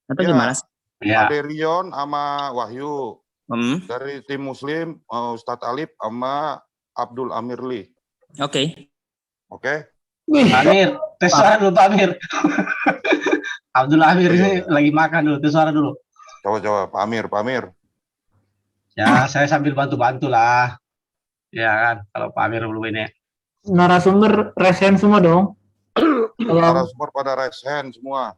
Atau Ya. gimana sih? Ya. Aderion sama Wahyu. Dari tim Muslim, Ustadz Alif sama Abdul Amirli. Oke. Oke? Amir, tes suara dulu Pak Amir. Abdul Amir ini lagi makan dulu, tes suara dulu. Coba, Pak Amir. Ya, saya sambil bantu-bantu lah. Ya kan, kalau Pak Amir belum ini. Narasumber resen semua dong. Narasumber pada resen semua.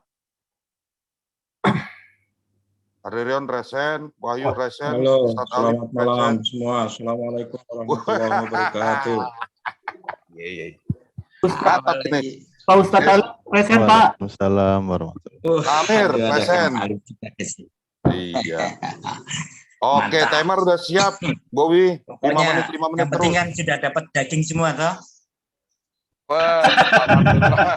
Aderion resen, Wahyu resen, Halo, Ustadz Alif selamat malam resen. semua. Assalamualaikum warahmatullahi wabarakatuh. Pak Ustadz Alif resen Pak. Waalaikumsalam warahmatullahi Amir resen. Iya. Oke, timer udah siap, Bobi. 5 menit Yang penting terus. kan sudah dapat daging semua toh. Wah, alhamdulillah.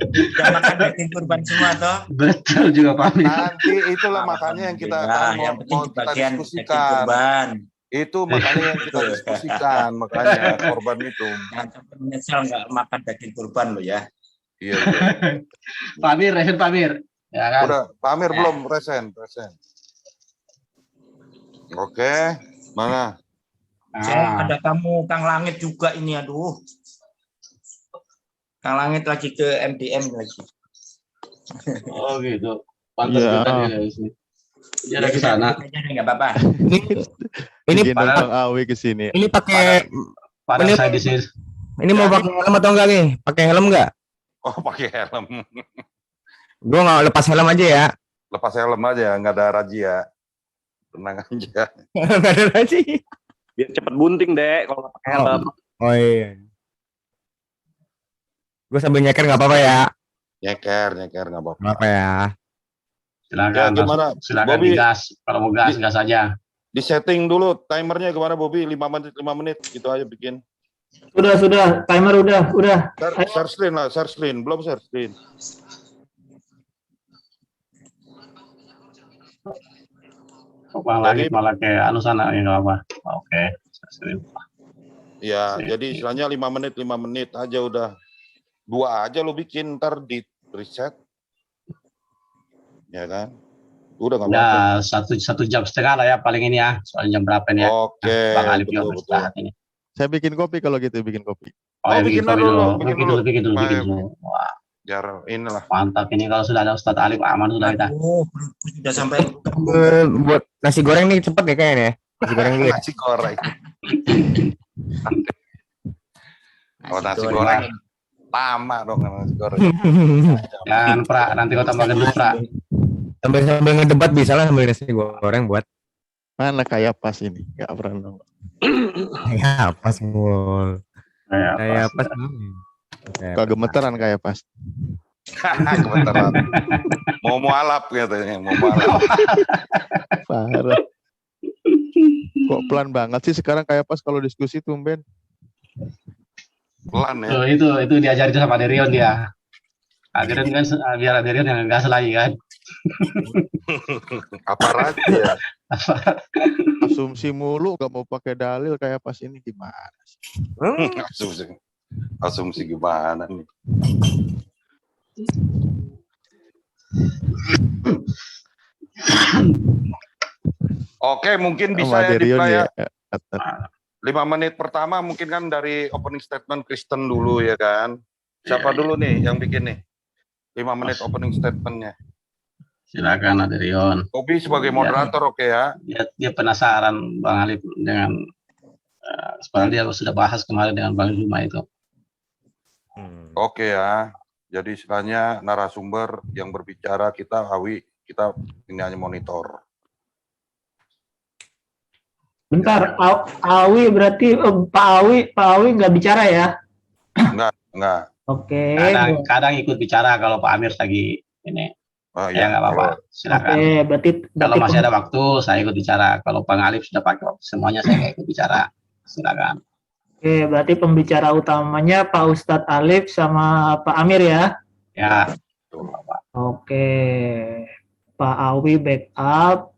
Sudah makan daging kurban semua toh. Betul juga Pak Amir. Nanti itulah makanya yang kita yang penting mau di kita bagian daging diskusikan. kurban. Itu makanya yang kita diskusikan, makanya korban itu. Jangan sampai menyesal nggak makan daging kurban lo ya. Iya. Pak Amir, resen Pak Amir. Ya kan? Udah, Pak Amir belum resen. Oke, mana? Saya ada tamu Kang Langit juga ini, aduh. Kang Langit lagi ke MDM lagi. Oh gitu. Pantas Iya. kita dia di sini. Dia lagi sana. Nggak apa-apa. Ini Ini Bang Awi kesini. Ini pakai Padahal saya di sini. ini mau pakai helm atau enggak nih? Pakai helm enggak? Oh, pakai helm. Gua nggak lepas helm aja ya. Lepas helm aja, nggak ada razia. Tenang aja. Enggak ada lagi. Biar cepet bunting deh kalau nggak pakai helm. Oh iya. Gue sambil nyeker nggak apa-apa ya. Nyeker nggak Nggak apa-apa. apa ya. Silakan. Ya, gimana? Silakan Bobby? digas. Kalau mau gas, gas aja. Di setting dulu timernya gimana, Bobi? 5 menit gitu aja bikin. Sudah. Timer udah. Share screen. Belum share screen. Bang Langit malah kayak anu sana ya nggak apa. Oke. Ya, jadi istilahnya 5 menit aja udah. 2 aja lo bikin, ntar di reset. Ya kan? Udah nggak apa-apa. Ya, 1,5 jam lah ya paling ini ya. Soal jam berapa nih ya? Oke, Bang Alif juga betul. beristirahat ini. Saya bikin kopi kalau gitu, bikin kopi. Oh, ya, bikin kopi dulu. Bikin dulu. Wah, Biar inilah. mantap ini kalau sudah ada Ustadz Alif aman sudah kita. Oh, sudah sampai Buat nasi goreng nih cepet ya kayaknya ya. Nasi goreng dulu. Ya. Nasi goreng. Oh, nasi goreng. Lama dong nasi goreng. Jangan Pra, nanti kau tambah gendut Pra. Sambil ngedebat bisa lah sambil nasi goreng buat. Mana kayak pas ini? Gak pernah nongol. Ya pas mul. Kayak pas. Kok gemeteran kayak pas. Kebetulan. Mau mualaf katanya, mau mualaf. Parah. Kok pelan banget sih sekarang kayak pas kalau diskusi tumben. Pelan ya. Tuh, itu diajarin sama Derion dia. Aderion kan biar Aderion yang gas lagi kan. Apa raja? Asumsi mulu gak mau pakai dalil kayak pas ini gimana sih? Asumsi gimana nih? Oke, mungkin bisa Sama ya Derion Dipra ya. ya. 5 menit pertama mungkin kan dari opening statement Kristen dulu ya kan. Siapa dulu nih yang bikin nih? 5 menit opening statementnya. Silakan Aderion. Bobi sebagai moderator oke ya. Dia penasaran Bang Alif dengan sebenarnya dia sudah bahas kemarin dengan Bang Zuma itu. Oke ya. Jadi istilahnya narasumber yang berbicara kita kita ini hanya monitor. Bentar, Awi berarti Pak Awi nggak bicara ya? Enggak. Oke. Kadang ikut bicara kalau Pak Amir lagi ini. Oh, Ya nggak apa-apa. Silakan. Oke, berarti Kalau masih ada waktu, saya ikut bicara. Kalau Bang Alif sudah pakai waktu semuanya, saya nggak ikut bicara. Silakan. Oke, berarti pembicara utamanya Pak Ustadz Alif sama Pak Amir ya? Ya. Oke, Pak Awi backup.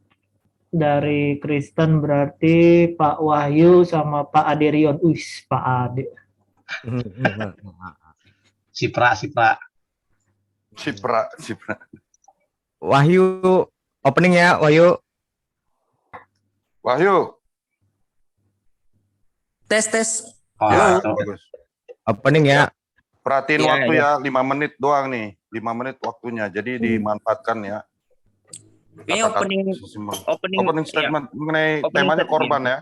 Dari Kristen berarti Pak Wahyu sama Pak Aderion. Pak Ade. Sipra. Sipra. Wahyu opening ya, Wahyu. Wahyu. Tes. Oh, Bagus. Opening ya. Perhatiin Iya, waktu iya. ya, 5 menit doang nih. 5 menit waktunya. Jadi dimanfaatkan ya. Ini Kata-kata opening opening statement mengenai Opening temanya statement. korban ya.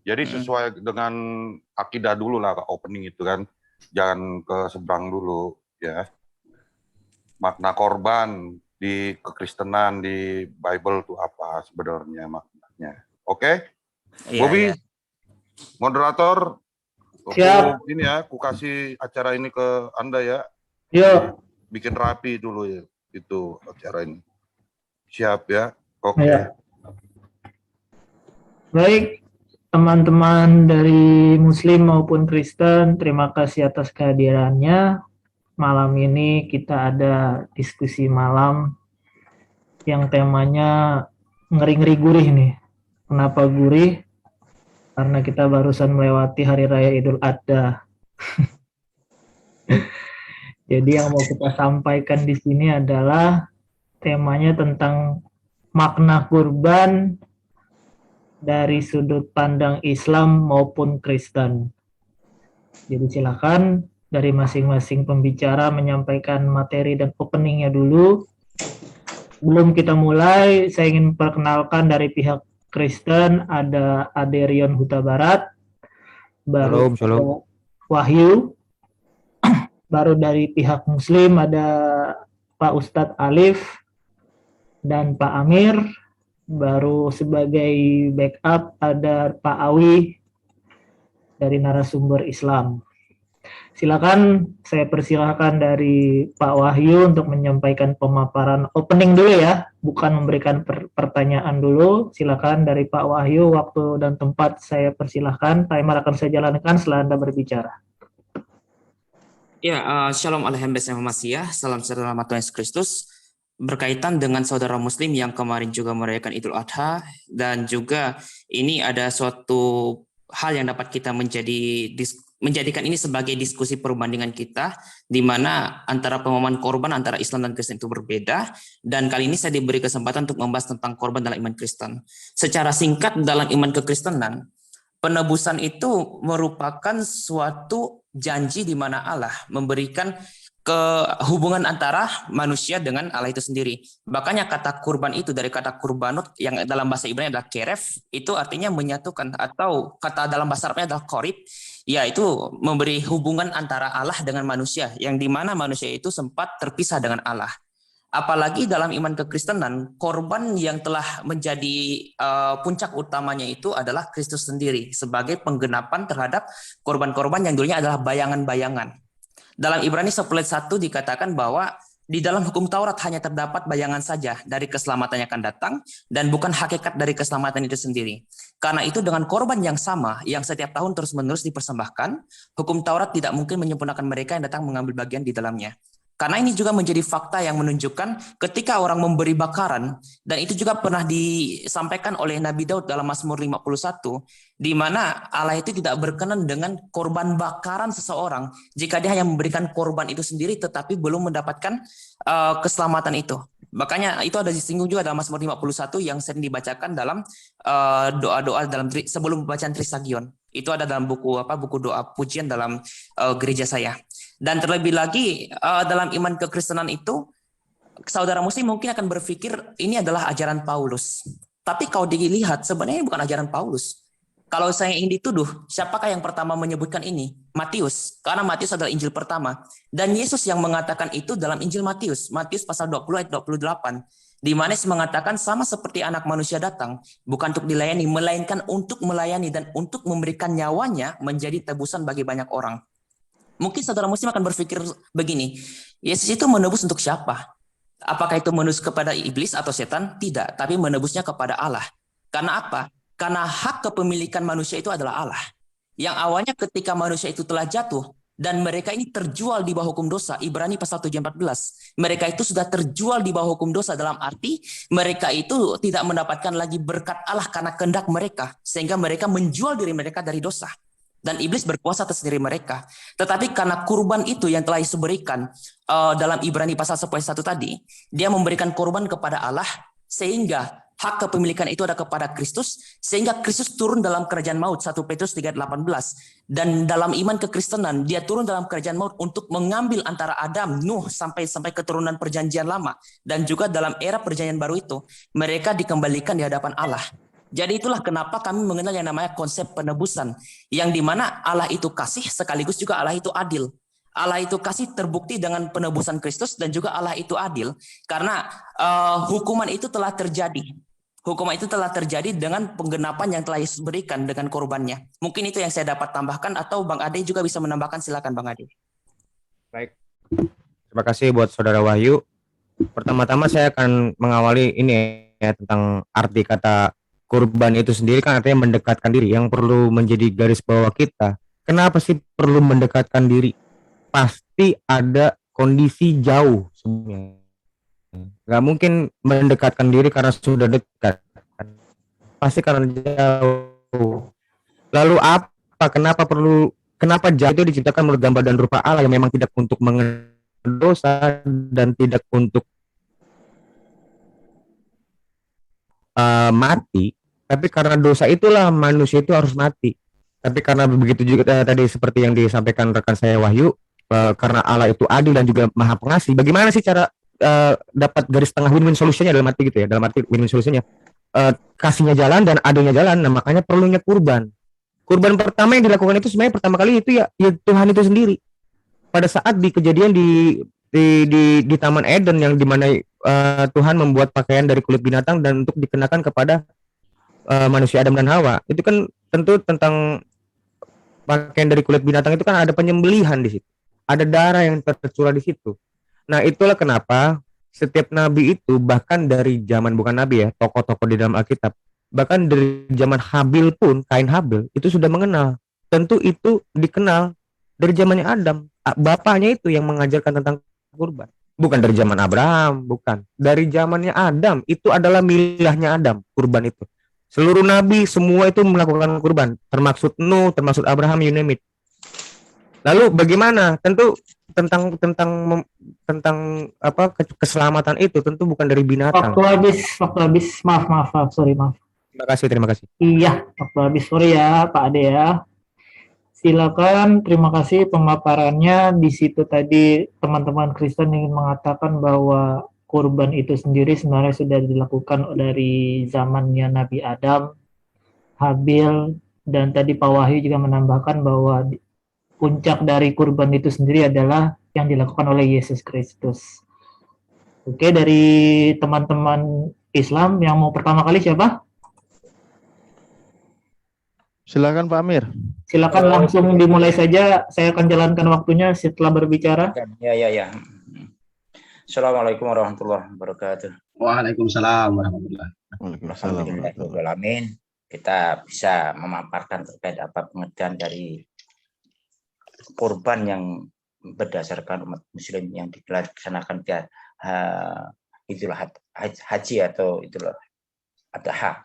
Jadi Hmm. sesuai dengan akidah dulu lah opening itu kan. Jangan ke seberang dulu ya. Makna korban di kekristenan di Bible itu apa sebenarnya maknanya. Oke? Iya, Bobby, iya. moderator. Siap. Ini ya, aku kasih acara ini ke Anda ya. Yuk. Bikin rapi dulu ya itu acara ini. Siap ya. Oke. Ya. Baik, teman-teman dari Muslim maupun Kristen, terima kasih atas kehadirannya. Malam ini kita ada diskusi malam yang temanya ngeri-ngeri gurih nih. Kenapa gurih? Karena kita barusan melewati Hari Raya Idul Adha. Jadi yang mau kita sampaikan di sini adalah temanya tentang makna kurban dari sudut pandang Islam maupun Kristen. Jadi silakan dari masing-masing pembicara menyampaikan materi dan openingnya dulu. Sebelum kita mulai, saya ingin perkenalkan dari pihak Kristen ada Aderion Huta Barat, baru Shalom. ada Wahyu, baru dari pihak Muslim ada Pak Ustadz Alif dan Pak Amir, baru sebagai backup ada Pak Awi dari narasumber Islam. Silakan, saya persilahkan dari Pak Wahyu untuk menyampaikan pemaparan opening dulu ya, bukan memberikan pertanyaan dulu. Silakan dari Pak Wahyu, waktu dan tempat saya persilahkan. Timer akan saya jalankan setelah Anda berbicara. Ya, Shalom Alhamdulillah Masiyah, salam sejahtera Tuhan Yesus Kristus. Berkaitan dengan saudara Muslim yang kemarin juga merayakan Idul Adha, dan juga ini ada suatu hal yang dapat kita menjadikan ini sebagai diskusi perbandingan kita, di mana antara pemahaman korban antara Islam dan Kristen itu berbeda, dan kali ini saya diberi kesempatan untuk membahas tentang korban dalam iman Kristen. Secara singkat, dalam iman kekristenan, penebusan itu merupakan suatu janji di mana Allah memberikan hubungan antara manusia dengan Allah itu sendiri. Makanya kata kurban itu dari kata kurbanut yang dalam bahasa Ibrani adalah keref, itu artinya menyatukan, atau kata dalam bahasa Arabnya adalah korib, yaitu memberi hubungan antara Allah dengan manusia, yang dimana manusia itu sempat terpisah dengan Allah. Apalagi dalam iman kekristenan, korban yang telah menjadi puncak utamanya itu adalah Kristus sendiri sebagai penggenapan terhadap korban-korban yang dulunya adalah bayangan-bayangan. Dalam Ibrani 10:1 dikatakan bahwa di dalam hukum Taurat hanya terdapat bayangan saja dari keselamatan yang akan datang dan bukan hakikat dari keselamatan itu sendiri. Karena itu dengan korban yang sama yang setiap tahun terus-menerus dipersembahkan, hukum Taurat tidak mungkin menyempurnakan mereka yang datang mengambil bagian di dalamnya. Karena ini juga menjadi fakta yang menunjukkan ketika orang memberi bakaran, dan itu juga pernah disampaikan oleh Nabi Daud dalam Mazmur 51, di mana Allah itu tidak berkenan dengan korban bakaran seseorang jika dia hanya memberikan korban itu sendiri tetapi belum mendapatkan keselamatan itu. Makanya itu ada disinggung juga dalam Mazmur 51 yang sering dibacakan dalam doa-doa dalam sebelum bacaan Trisagion. Itu ada dalam buku doa pujian dalam gereja saya. Dan terlebih lagi dalam iman kekristenan itu, saudara Muslim mungkin akan berpikir ini adalah ajaran Paulus. Tapi kalau dilihat sebenarnya bukan ajaran Paulus. Kalau saya ingin dituduh, siapakah yang pertama menyebutkan ini? Matius, karena Matius adalah Injil pertama. Dan Yesus yang mengatakan itu dalam Injil Matius pasal 20 ayat 28. Di mana Yesus mengatakan sama seperti anak manusia datang, bukan untuk dilayani, melainkan untuk melayani dan untuk memberikan nyawanya menjadi tebusan bagi banyak orang. Mungkin saudara Muslim akan berpikir begini, Yesus itu menebus untuk siapa? Apakah itu menebus kepada iblis atau setan? Tidak, tapi menebusnya kepada Allah. Karena apa? Karena hak kepemilikan manusia itu adalah Allah. Yang awalnya ketika manusia itu telah jatuh, dan mereka ini terjual di bawah hukum dosa, Ibrani pasal 7:14. Mereka itu sudah terjual di bawah hukum dosa, dalam arti mereka itu tidak mendapatkan lagi berkat Allah karena kehendak mereka, sehingga mereka menjual diri mereka dari dosa. dan iblis berkuasa atas diri mereka. Tetapi karena kurban itu yang telah Yesus berikan dalam Ibrani pasal 11 tadi, dia memberikan kurban kepada Allah sehingga hak kepemilikan itu ada kepada Kristus, sehingga Kristus turun dalam kerajaan maut, 1 Petrus 3:18. Dan dalam iman kekristenan, dia turun dalam kerajaan maut untuk mengambil antara Adam, Nuh, sampai keturunan perjanjian lama. Dan juga dalam era perjanjian baru itu, mereka dikembalikan di hadapan Allah. Jadi itulah kenapa kami mengenal yang namanya konsep penebusan, yang dimana Allah itu kasih sekaligus juga Allah itu adil. Allah itu kasih terbukti dengan penebusan Kristus, dan juga Allah itu adil karena hukuman itu telah terjadi. Hukuman itu telah terjadi dengan penggenapan yang telah Yesus berikan dengan korbannya. Mungkin itu yang saya dapat tambahkan, atau Bang Ade juga bisa menambahkan. Silakan Bang Ade. Baik. Terima kasih buat Saudara Wahyu. Pertama-tama saya akan mengawali ini ya, tentang arti kata kurban itu sendiri. Kan artinya mendekatkan diri. Yang perlu menjadi garis bawah kita, kenapa sih perlu mendekatkan diri? Pasti ada kondisi jauh sebenarnya. Nggak mungkin mendekatkan diri karena sudah dekat. Pasti karena jauh. Lalu kenapa jauh itu diciptakan menurut gambar dan rupa Allah yang memang tidak untuk mengenal dosa dan tidak untuk mati, tapi karena dosa itulah manusia itu harus mati. Tapi karena begitu juga tadi seperti yang disampaikan rekan saya Wahyu, karena Allah itu adil dan juga maha pengasih. Bagaimana sih cara dapat garis tengah win-win solusinya, dalam arti gitu ya, dalam arti win-win solusinya kasihnya jalan dan adilnya jalan. Nah, makanya perlunya kurban. Kurban pertama yang dilakukan itu sebenarnya pertama kali itu ya Tuhan itu sendiri. Pada saat di kejadian di Taman Eden, yang dimana Tuhan membuat pakaian dari kulit binatang dan untuk dikenakan kepada manusia Adam dan Hawa. Itu kan tentu tentang pakaian dari kulit binatang, itu kan ada penyembelihan di situ. Ada darah yang tercurah di situ. Nah, itulah kenapa setiap nabi itu, bahkan dari zaman, bukan nabi ya, tokoh-tokoh di dalam Alkitab, bahkan dari zaman Habil pun, Kain Habil itu sudah mengenal. Tentu itu dikenal dari zamannya Adam. Bapaknya itu yang mengajarkan tentang kurban. Bukan dari zaman Abraham, bukan. Dari zamannya Adam, itu adalah milahnya Adam, kurban itu. Seluruh nabi semua itu melakukan kurban, termasuk Nuh, termasuk Abraham, you name it. Lalu bagaimana? Tentu tentang apa keselamatan itu tentu bukan dari binatang. Waktu habis. Maaf, sorry. Terima kasih. Iya, waktu habis, sorry ya Pak Ade ya. Silakan, terima kasih pemaparannya. Di situ tadi teman-teman Kristen ingin mengatakan bahwa kurban itu sendiri sebenarnya sudah dilakukan dari zamannya Nabi Adam, Habil, dan tadi Pak Wahyu juga menambahkan bahwa puncak dari kurban itu sendiri adalah yang dilakukan oleh Yesus Kristus. Oke, dari teman-teman Islam yang mau pertama kali siapa? Silakan Pak Amir. Silakan langsung dimulai saja. Saya akan jalankan waktunya setelah berbicara. Ya. Assalamualaikum warahmatullahi wabarakatuh. Waalaikumsalam warahmatullahi Alhamdulillah. Kita bisa memaparkan terkait apa pengertian dari kurban yang berdasarkan umat muslim yang dilaksanakan di Idul Haji atau Idul Adha.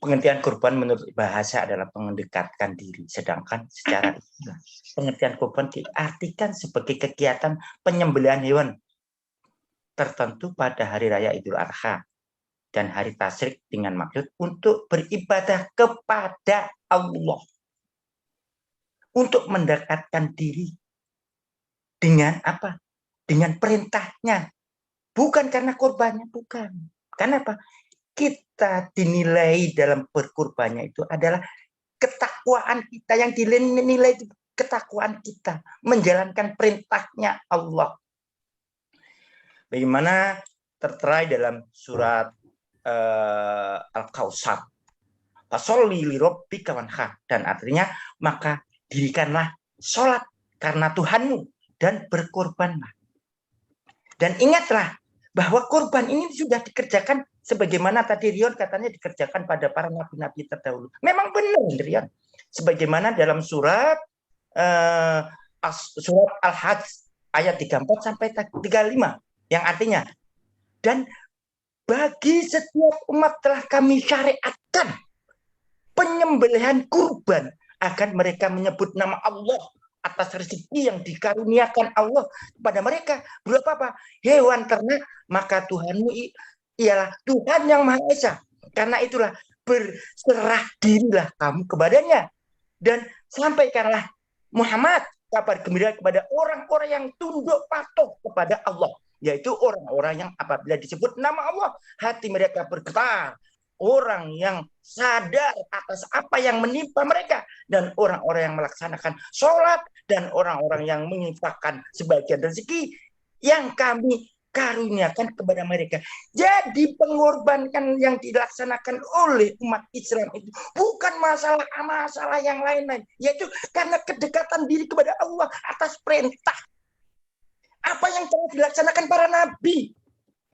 Pengertian kurban menurut bahasa adalah mendekatkan diri, sedangkan secara pengertian kurban diartikan sebagai kegiatan penyembelihan hewan tertentu pada hari raya Idul Adha dan hari tasyrik dengan maksud untuk beribadah kepada Allah, untuk mendekatkan diri dengan apa? Dengan perintahnya, bukan karena kurbannya, bukan. Karena apa? Kita dinilai dalam berkurbannya itu adalah ketakwaan kita, yang dinilai itu ketakwaan kita menjalankan perintahnya Allah. Bagaimana tertera dalam surat Al-Kautsar, fasholli li rabbika wanhar, dan artinya maka dirikanlah sholat karena Tuhanmu dan berkorbanlah. Dan ingatlah bahwa kurban ini sudah dikerjakan sebagaimana tadi Rion katanya dikerjakan pada para nabi-nabi terdahulu. Memang benar Rion. Sebagaimana dalam surat Al-Hajj ayat 34 sampai 35 yang artinya, dan bagi setiap umat telah kami syariatkan penyembelihan kurban agar mereka menyebut nama Allah atas rezeki yang dikaruniakan Allah kepada mereka berupa apa? Hewan ternak, maka Tuhanmu ialah Tuhan yang Maha Esa. Karena itulah berserah dirilah kamu kepadanya dan sampaikanlah Muhammad kabar gembira kepada orang-orang yang tunduk patuh kepada Allah, yaitu orang-orang yang apabila disebut nama Allah hati mereka bergetar, orang yang sadar atas apa yang menimpa mereka, dan orang-orang yang melaksanakan sholat, dan orang-orang yang menginfakkan sebagian rezeki yang kami karuniakan kepada mereka. Jadi pengorbanan yang dilaksanakan oleh umat Islam itu bukan masalah yang lain-lain, yaitu karena kedekatan diri kepada Allah atas perintah. Apa yang telah dilaksanakan para nabi,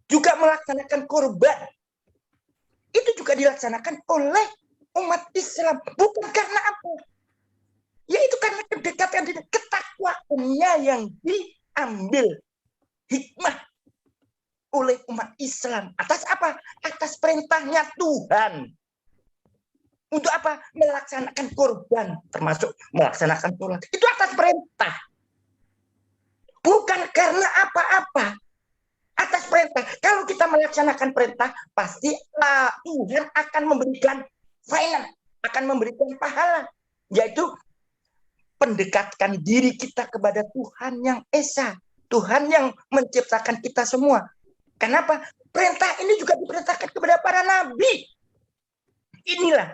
juga melaksanakan korban, itu juga dilaksanakan oleh umat Islam. Bukan karena apa? Yaitu karena kedekatan diri, ketakwaannya yang diambil hikmah oleh umat Islam atas apa? Atas perintahnya Tuhan. Untuk apa? Melaksanakan korban, termasuk melaksanakan sholat. Itu atas perintah. Bukan karena apa-apa. Atas perintah. Kalau kita melaksanakan perintah, pasti Tuhan akan memberikan final, akan memberikan pahala, yaitu pendekatkan diri kita kepada Tuhan yang Esa, Tuhan yang menciptakan kita semua. Kenapa? Perintah ini juga diperintahkan kepada para nabi. Inilah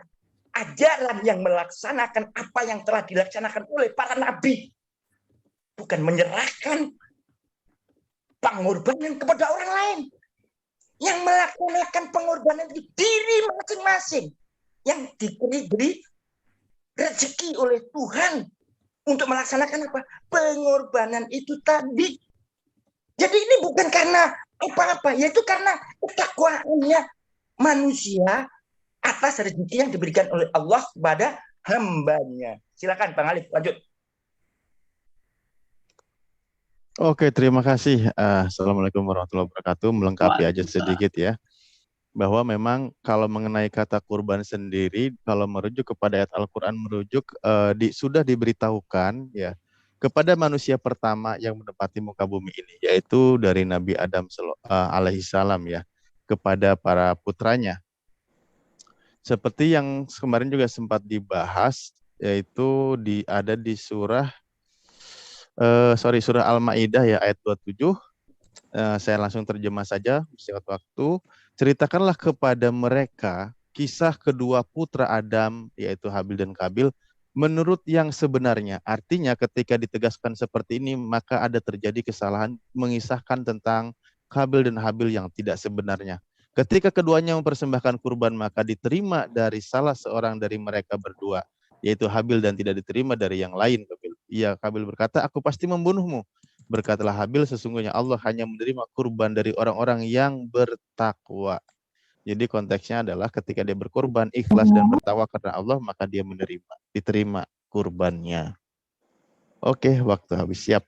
ajaran yang melaksanakan apa yang telah dilaksanakan oleh para nabi. Bukan menyerahkan pengorbanan kepada orang lain. Yang melaksanakan pengorbanan itu diri masing-masing. Yang diberi rezeki oleh Tuhan untuk melaksanakan apa? Pengorbanan itu tadi. Jadi ini bukan karena apa-apa, yaitu karena ketakwaannya manusia atas rezeki yang diberikan oleh Allah kepada hambanya. Silakan Bang Alif, lanjut. Oke, terima kasih. Assalamualaikum warahmatullahi wabarakatuh. Melengkapi aja sedikit ya, bahwa memang kalau mengenai kata kurban sendiri, kalau merujuk kepada ayat Al-Quran, sudah diberitahukan ya kepada manusia pertama yang menempati muka bumi ini, yaitu dari Nabi Adam alaihissalam ya, kepada para putranya. Seperti yang kemarin juga sempat dibahas, yaitu ada di surah Al-Maidah ya, ayat 27. Saya langsung terjemah saja, singkat waktu. Ceritakanlah kepada mereka kisah kedua putra Adam, yaitu Habil dan Kabil, menurut yang sebenarnya. Artinya ketika ditegaskan seperti ini, maka ada terjadi kesalahan mengisahkan tentang Kabil dan Habil yang tidak sebenarnya. Ketika keduanya mempersembahkan kurban, maka diterima dari salah seorang dari mereka berdua, yaitu Habil, dan tidak diterima dari yang lain. Kabil berkata, aku pasti membunuhmu. Berkatalah Habil, sesungguhnya Allah hanya menerima kurban dari orang-orang yang bertakwa. Jadi konteksnya adalah ketika dia berkorban, ikhlas dan bertakwa karena Allah, maka dia diterima kurbannya. Oke, waktu habis, siap.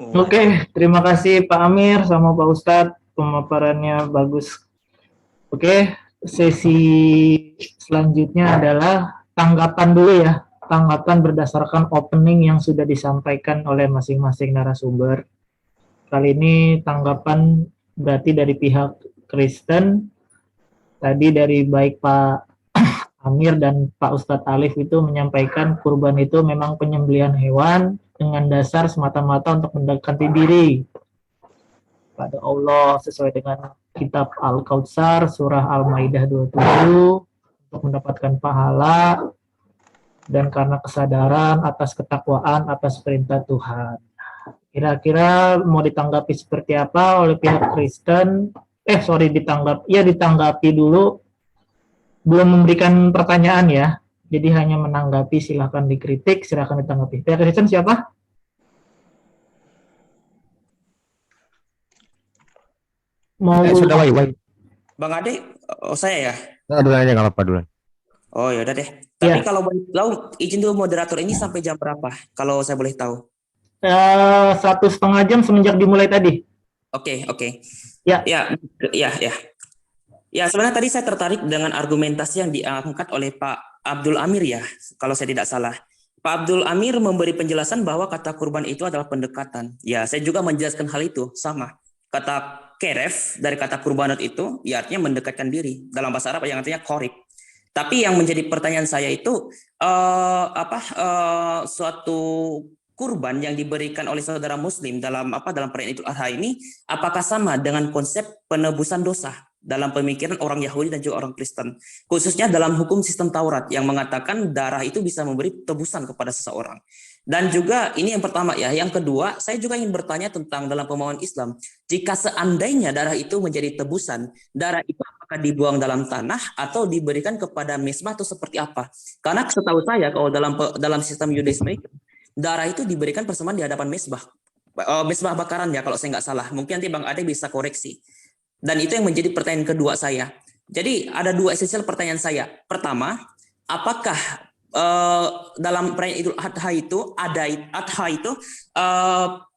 Oke, terima kasih Pak Amir sama Pak Ustadz, pemaparannya bagus. Oke, sesi selanjutnya adalah tanggapan dulu ya, tanggapan berdasarkan opening yang sudah disampaikan oleh masing-masing narasumber. Kali ini tanggapan berarti dari pihak Kristen. Tadi dari baik Pak Amir dan Pak Ustadz Alif itu menyampaikan kurban itu memang penyembelihan hewan dengan dasar semata-mata untuk mendekati diri pada Allah sesuai dengan kitab Al-Kautsar surah Al-Maidah 27 untuk mendapatkan pahala dan karena kesadaran atas ketakwaan atas perintah Tuhan. Kira-kira mau ditanggapi seperti apa oleh pihak Kristen? Ditanggapi dulu, belum memberikan pertanyaan ya, jadi hanya menanggapi, silahkan dikritik, silahkan ditanggapi. Pihak Kristen siapa? Mau Sudah, Wai. Bang Ade, saya ya? Duluan aja, nggak apa-apa duluan. Oh ya udah deh. Tapi Ya. kalau boleh tahu, izin dulu moderator ini sampai jam berapa? Kalau saya boleh tahu. 1,5 jam semenjak dimulai tadi. Oke. Ya. Ya, sebenarnya tadi saya tertarik dengan argumentasi yang diangkat oleh Pak Abdul Amir ya, kalau saya tidak salah. Pak Abdul Amir memberi penjelasan bahwa kata kurban itu adalah pendekatan. Ya, saya juga menjelaskan hal itu, sama. Kata keref dari kata kurbanat itu, ya artinya mendekatkan diri. Dalam bahasa Arab yang artinya korib. Tapi yang menjadi pertanyaan saya itu, suatu kurban yang diberikan oleh saudara Muslim dalam perayaan Idul Adha ini, apakah sama dengan konsep penebusan dosa dalam pemikiran orang Yahudi dan juga orang Kristen, khususnya dalam hukum sistem Taurat yang mengatakan darah itu bisa memberi tebusan kepada seseorang. Dan juga ini yang pertama ya, yang kedua saya juga ingin bertanya tentang dalam pemahaman Islam, jika seandainya darah itu menjadi tebusan, darah itu apakah dibuang dalam tanah atau diberikan kepada mezbah atau seperti apa? Karena setahu saya kalau dalam sistem Yudaisme darah itu diberikan persembahan di hadapan mezbah, mezbah bakaran ya kalau saya nggak salah. Mungkin nanti Bang Ade bisa koreksi. Dan itu yang menjadi pertanyaan kedua saya. Jadi ada dua esensial pertanyaan saya. Pertama, apakah dalam perayaan Idul Adha itu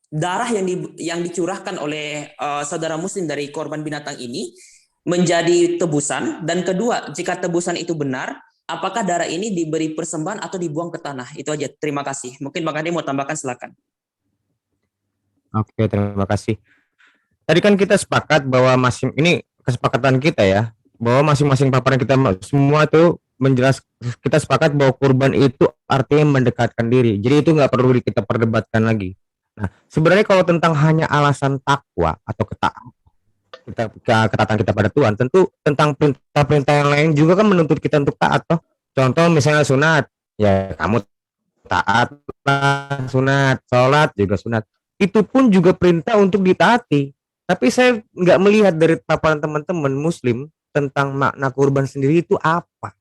darah yang dicurahkan oleh saudara Muslim dari korban binatang ini menjadi tebusan? Dan kedua, jika tebusan itu benar, apakah darah ini diberi persembahan atau dibuang ke tanah? Itu aja. Terima kasih. Mungkin Bang Ade mau tambahkan, silakan. Oke, terima kasih. Tadi kan kita sepakat bahwa ini kesepakatan kita ya, bahwa masing-masing paparan kita semua itu kita sepakat bahwa kurban itu artinya mendekatkan diri. Jadi itu nggak perlu kita perdebatkan lagi. Nah, sebenarnya kalau tentang hanya alasan takwa atau ketaatan kita pada Tuhan, tentu tentang perintah-perintah yang lain juga kan menuntut kita untuk taat toh. Contoh misalnya sunat, ya kamu taat lah sunat, sholat juga sunat. Itu pun juga perintah untuk ditaati. Tapi saya nggak melihat dari paparan teman-teman Muslim tentang makna kurban sendiri itu apa.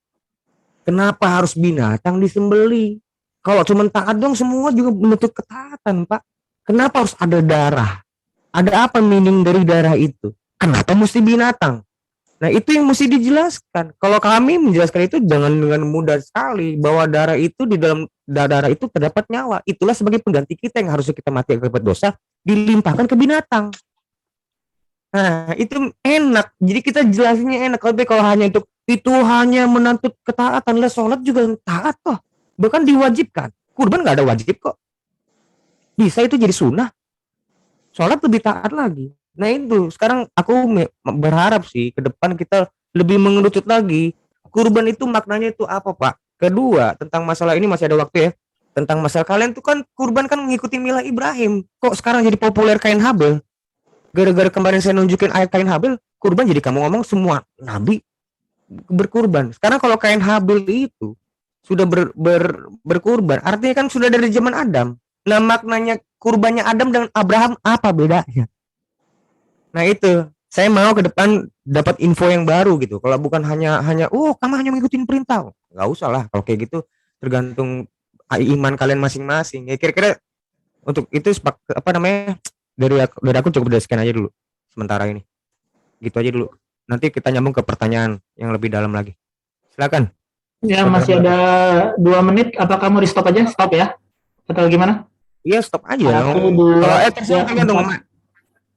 Kenapa harus binatang disembeli? Kalau cuma taat dong semua juga menuntut ketaatan, Pak. Kenapa harus ada darah? Ada apa meaning dari darah itu? Kenapa mesti binatang? Nah itu yang mesti dijelaskan. Kalau kami menjelaskan itu dengan mudah sekali bahwa darah itu di dalam darah itu terdapat nyawa. Itulah sebagai pengganti kita yang harusnya kita mati akibat dosa dilimpahkan ke binatang. Nah itu enak. Jadi kita jelasinnya enak. Tapi kalau hanya untuk itu hanya menuntut ketaatan, lah sholat juga taat kok. Bahkan diwajibkan. Kurban nggak ada wajib kok. Bisa itu jadi sunnah. Sholat lebih taat lagi. Nah itu sekarang aku berharap sih ke depan kita lebih mengerucut lagi. Kurban itu maknanya itu apa Pak? Kedua tentang masalah ini masih ada waktu ya. Tentang masalah kalian tuh kan kurban kan mengikuti milah Ibrahim. Kok sekarang jadi populer Kain Habel? Gara-gara kemarin saya nunjukin ayat Kain Habel, kurban jadi kamu ngomong semua nabi berkurban. Sekarang kalau Kain Habel itu sudah berkurban, artinya kan sudah dari zaman Adam. Nah maknanya kurbannya Adam dengan Abraham apa bedanya? Nah itu saya mau ke depan dapat info yang baru gitu. Kalau bukan hanya kamu hanya mengikuti perintah, nggak usah lah. Kalau kayak gitu tergantung iman kalian masing-masing. Ya kira-kira untuk itu dari aku cukup dari sekian aja dulu sementara ini. Gitu aja dulu. Nanti kita nyambung ke pertanyaan yang lebih dalam lagi. Silakan. Ya masih ada 2 menit. Apa kamu di stop aja? Stop ya? Atau gimana? Iya stop aja. Kalau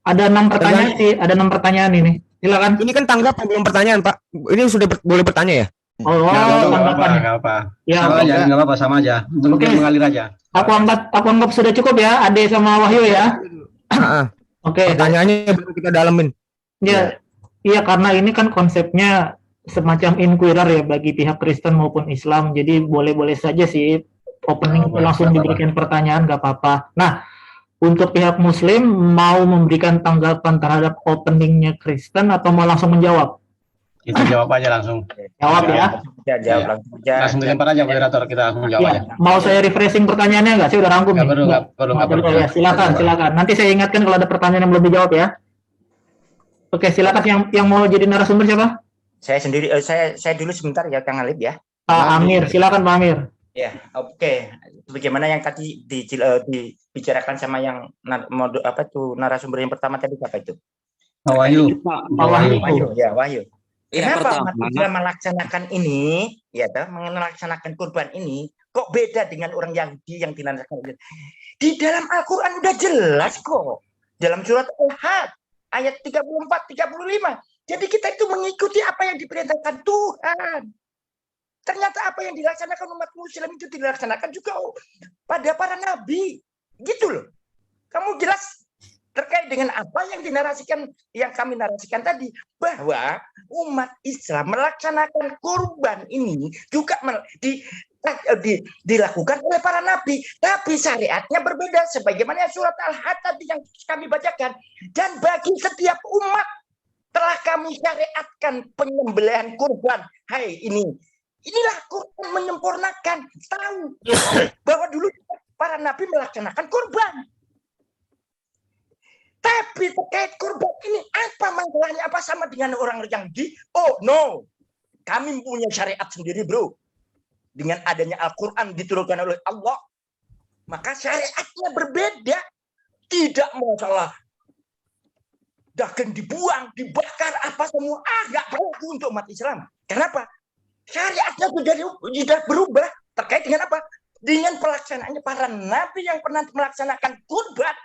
ada 6 pertanyaan sih. Ada 6 pertanyaan ini. Silakan. Ini kan tanggapan belum pertanyaan Pak. Ini sudah boleh bertanya ya? Oh, tanggapan. Enggak apa. Ya, enggak apa sama aja. Untuk mengalir aja. Aku anggap sudah cukup ya, Ade sama Wahyu ya. Oke. Pertanyaannya baru kita dalamin. Ya, iya karena ini kan konsepnya semacam inquirer ya bagi pihak Kristen maupun Islam. Jadi boleh-boleh saja sih opening langsung diberikan pertanyaan, nggak apa-apa. Nah, untuk pihak Muslim mau memberikan tanggapan terhadap openingnya Kristen atau mau langsung menjawab? Kita jawab aja langsung. Jawab ya. Jawab langsung aja. Langsung dilempar aja moderator, kita langsung jawab aja. Mau saya refreshing pertanyaannya nggak? Saya udah rangkum nih. Nggak perlu. Ya, silakan. Nanti saya ingatkan kalau ada pertanyaan yang belum dijawab ya. Oke, silakan yang mau jadi narasumber siapa? Saya sendiri. Saya dulu sebentar ya, Kang Alip ya. Pak Amir, silakan Pak Amir. Ya, oke. Bagaimana yang tadi dibicarakan sama yang narasumber yang pertama tadi siapa itu? Wahyu. Wahyu. Ya, Wahyu. Kenapa umat Islam melaksanakan ini, melaksanakan kurban ini, kok beda dengan orang Yahudi yang dilaksanakan? Di dalam Al-Quran udah jelas kok. Dalam surat Ahad, ayat 34-35. Jadi kita itu mengikuti apa yang diperintahkan Tuhan. Ternyata apa yang dilaksanakan umat muslim itu dilaksanakan juga pada para nabi. Gitu loh. Kamu jelas terkait dengan apa yang dinarasikan, yang kami narasikan tadi, bahwa umat Islam melaksanakan kurban ini juga dilakukan oleh para nabi, tapi syariatnya berbeda sebagaimana surat Al-Had tadi yang kami bacakan. Dan bagi setiap umat telah kami syariatkan penyembelihan kurban. Hai, inilah Quran menyempurnakan. Tahu bahwa dulu para nabi melaksanakan kurban. Tapi terkait kurban ini apa masalahnya? Apa sama dengan orang yang no. Kami punya syariat sendiri, bro. Dengan adanya Al-Quran diturunkan oleh Allah, maka syariatnya berbeda. Tidak masalah daging dibuang, dibakar, apa semua. Nggak perlu untuk umat Islam. Kenapa? Syariatnya sudah berubah. Terkait dengan apa? Dengan pelaksanaannya para nabi yang pernah melaksanakan kurban.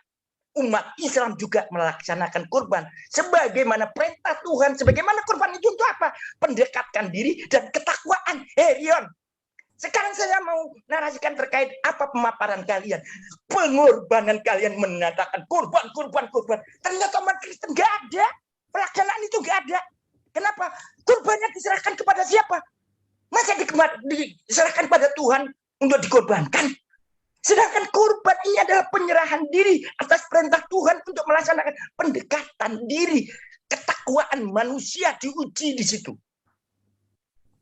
Umat Islam juga melaksanakan kurban sebagaimana perintah Tuhan. Sebagaimana kurban itu untuk apa? Pendekatkan diri dan ketakwaan. Rion, sekarang saya mau narasikan terkait apa pemaparan kalian. Pengorbanan kalian menyatakan kurban. Ternyata umat Kristen nggak ada. Pelaksanaan itu nggak ada. Kenapa? Kurbannya diserahkan kepada siapa? Masa diserahkan pada Tuhan untuk dikorbankan? Sedangkan kurban ini adalah penyerahan diri atas perintah Tuhan untuk melaksanakan pendekatan diri. Ketakwaan manusia diuji di situ.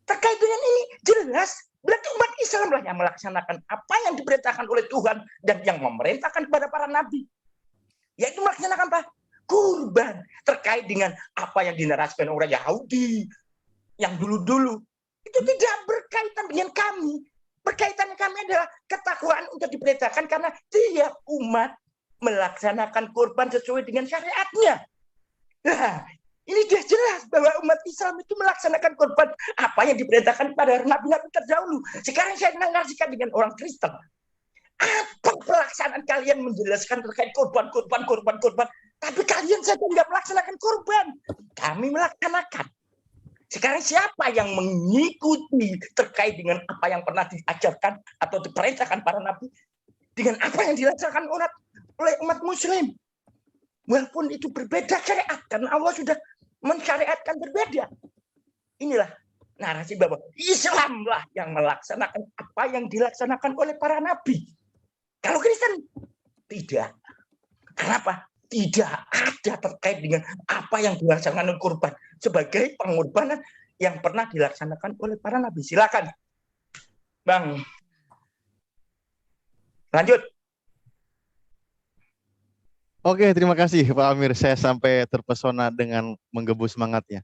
Terkait dengan ini jelas berarti umat Islam lah yang melaksanakan apa yang diperintahkan oleh Tuhan dan yang memerintahkan kepada para nabi. Yaitu melaksanakan apa? Kurban. Terkait dengan apa yang dinarasikan orang Yahudi yang dulu-dulu. Itu tidak berkaitan dengan kami. Berkaitan kami adalah ketakwaan untuk diperintahkan karena tiap umat melaksanakan kurban sesuai dengan syariatnya. Nah, ini dia jelas bahwa umat Islam itu melaksanakan kurban apa yang diperintahkan pada nabi-nabi terdahulu. Sekarang saya narasikan dengan orang Kristen. Apa pelaksanaan kalian menjelaskan terkait kurban? Tapi kalian saja tidak melaksanakan kurban. Kami melaksanakan. Sekarang siapa yang mengikuti terkait dengan apa yang pernah diajarkan atau diperintahkan para nabi dengan apa yang dilaksanakan oleh umat muslim? Walaupun itu berbeda syariat, karena Allah sudah mensyariatkan berbeda. Inilah narasi bahwa Islamlah yang melaksanakan apa yang dilaksanakan oleh para nabi. Kalau Kristen, tidak. Kenapa? Tidak ada terkait dengan apa yang dilaksanakan kurban sebagai pengorbanan yang pernah dilaksanakan oleh para nabi. Silakan, Bang. Lanjut. Oke, terima kasih Pak Amir. Saya sampai terpesona dengan menggebu semangatnya.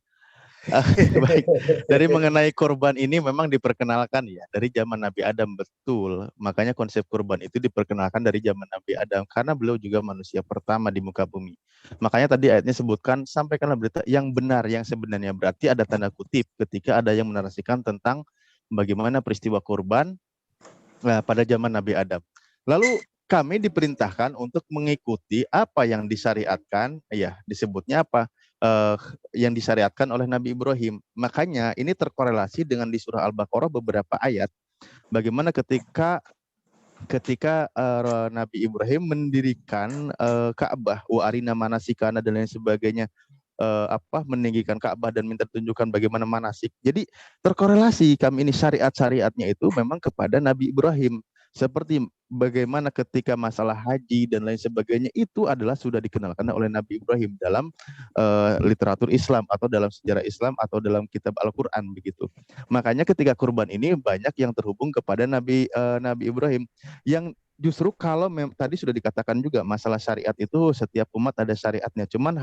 Baik, dari mengenai kurban ini memang diperkenalkan ya dari zaman Nabi Adam, betul. Makanya konsep kurban itu diperkenalkan dari zaman Nabi Adam karena beliau juga manusia pertama di muka bumi. Makanya tadi ayatnya sebutkan sampaikanlah berita yang benar, yang sebenarnya, berarti ada tanda kutip ketika ada yang menarasikan tentang bagaimana peristiwa kurban pada zaman Nabi Adam. Lalu kami diperintahkan untuk mengikuti apa yang disyariatkan, ya disebutnya apa? Yang disyariatkan oleh Nabi Ibrahim. Makanya ini terkorelasi dengan di surah Al-Baqarah beberapa ayat. Bagaimana ketika Nabi Ibrahim mendirikan Ka'bah, wa arina manasikana dan lain sebagainya, meninggikan Ka'bah dan minta tunjukkan bagaimana manasik. Jadi terkorelasi kami ini syariat-syariatnya itu memang kepada Nabi Ibrahim. Seperti bagaimana ketika masalah haji dan lain sebagainya itu adalah sudah dikenalkan oleh Nabi Ibrahim dalam literatur Islam atau dalam sejarah Islam atau dalam kitab Al-Quran begitu. Makanya ketika kurban ini banyak yang terhubung kepada Nabi Ibrahim yang justru kalau tadi sudah dikatakan juga masalah syariat itu setiap umat ada syariatnya. Cuman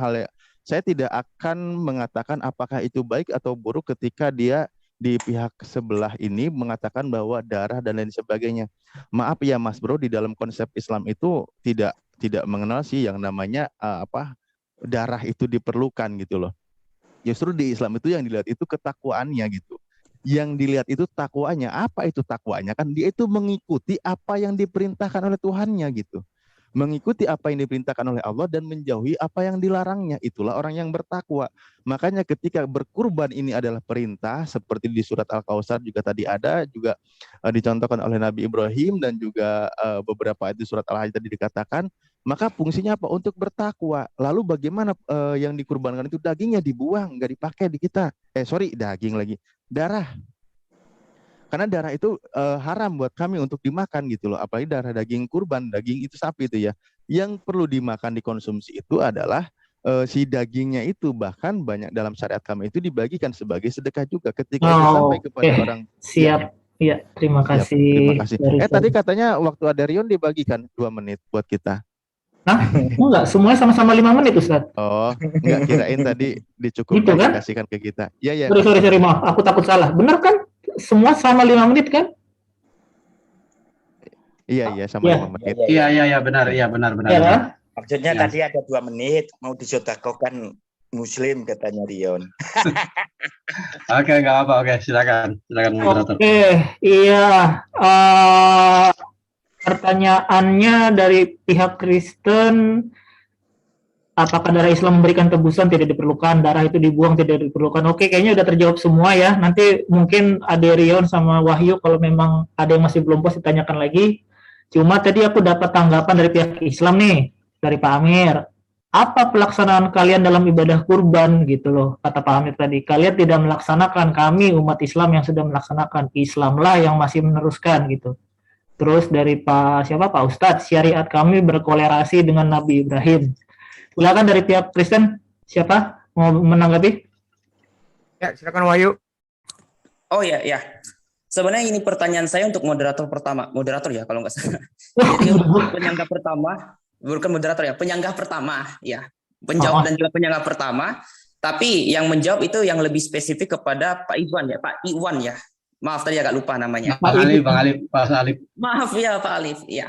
saya tidak akan mengatakan apakah itu baik atau buruk ketika dia di pihak sebelah ini mengatakan bahwa darah dan lain sebagainya. Maaf ya Mas Bro, di dalam konsep Islam itu tidak mengenal sih yang namanya darah itu diperlukan gitu loh. Justru di Islam itu yang dilihat itu ketakwaannya gitu. Yang dilihat itu takwanya. Apa itu takwanya? Kan dia itu mengikuti apa yang diperintahkan oleh Tuhannya gitu. mengikuti apa yang diperintahkan oleh Allah dan menjauhi apa yang dilarangnya. Itulah orang yang bertakwa. Makanya ketika berkurban ini adalah perintah, seperti di surat Al-Kautsar juga tadi ada, juga dicontohkan oleh Nabi Ibrahim dan juga beberapa ayat di surat Al-Hajj tadi dikatakan, maka fungsinya apa? Untuk bertakwa. Lalu bagaimana yang dikurbankan itu dagingnya dibuang, nggak dipakai di kita. Daging lagi. Darah. Karena darah itu haram buat kami untuk dimakan gitu loh. Apalagi darah daging kurban, daging itu sapi itu ya. Yang perlu dimakan, dikonsumsi itu adalah si dagingnya itu. Bahkan banyak dalam syariat kami itu dibagikan sebagai sedekah juga. Ketika itu sampai kepada orang. Siap. Ya, terima kasih. Terima kasih. Tadi katanya waktu ada Rion dibagikan 2 menit buat kita. Nah, enggak, semuanya sama-sama 5 menit, Ustaz. Oh, enggak, kirain tadi dicukupkan Gitu kan? dikasihkan ke kita. Iya. Sorry, maaf. Aku takut salah. Benar kan? Semua sama 5 menit kan? Iya, sama 5 menit. Iya, benar. Iya kan? Maksudnya tadi ada 2 menit mau disedekahkan Muslim katanya Rion. Oke, nggak apa-apa. Oke, silakan moderator. Iya. Pertanyaannya dari pihak Kristen, apakah darah Islam memberikan tebusan? Tidak diperlukan. Darah itu dibuang, tidak diperlukan. Oke, kayaknya udah terjawab semua ya. Nanti mungkin ada Rion sama Wahyu, kalau memang ada yang masih belum puas ditanyakan lagi. Cuma tadi aku dapat tanggapan dari pihak Islam nih, dari Pak Amir. Apa pelaksanaan kalian dalam ibadah kurban gitu loh, kata Pak Amir tadi. Kalian tidak melaksanakan, kami umat Islam yang sudah melaksanakan. Islamlah yang masih meneruskan gitu. Terus dari Pak Ustadz, syariat kami berkolerasi dengan Nabi Ibrahim. Silakan dari pihak Kristen, siapa mau menanggapi? Ya, silakan Wahyu. Oh ya. Sebenarnya ini pertanyaan saya untuk moderator pertama. Moderator ya kalau nggak salah. Jadi untuk penyanggah pertama, bukan moderator ya, penyanggah pertama ya. Penjawab dan juga penyanggah pertama. Tapi yang menjawab itu yang lebih spesifik kepada Pak Iwan ya, Pak Iwan ya. Maaf tadi agak lupa namanya. Pak Alif. Maaf ya Pak Alif, ya.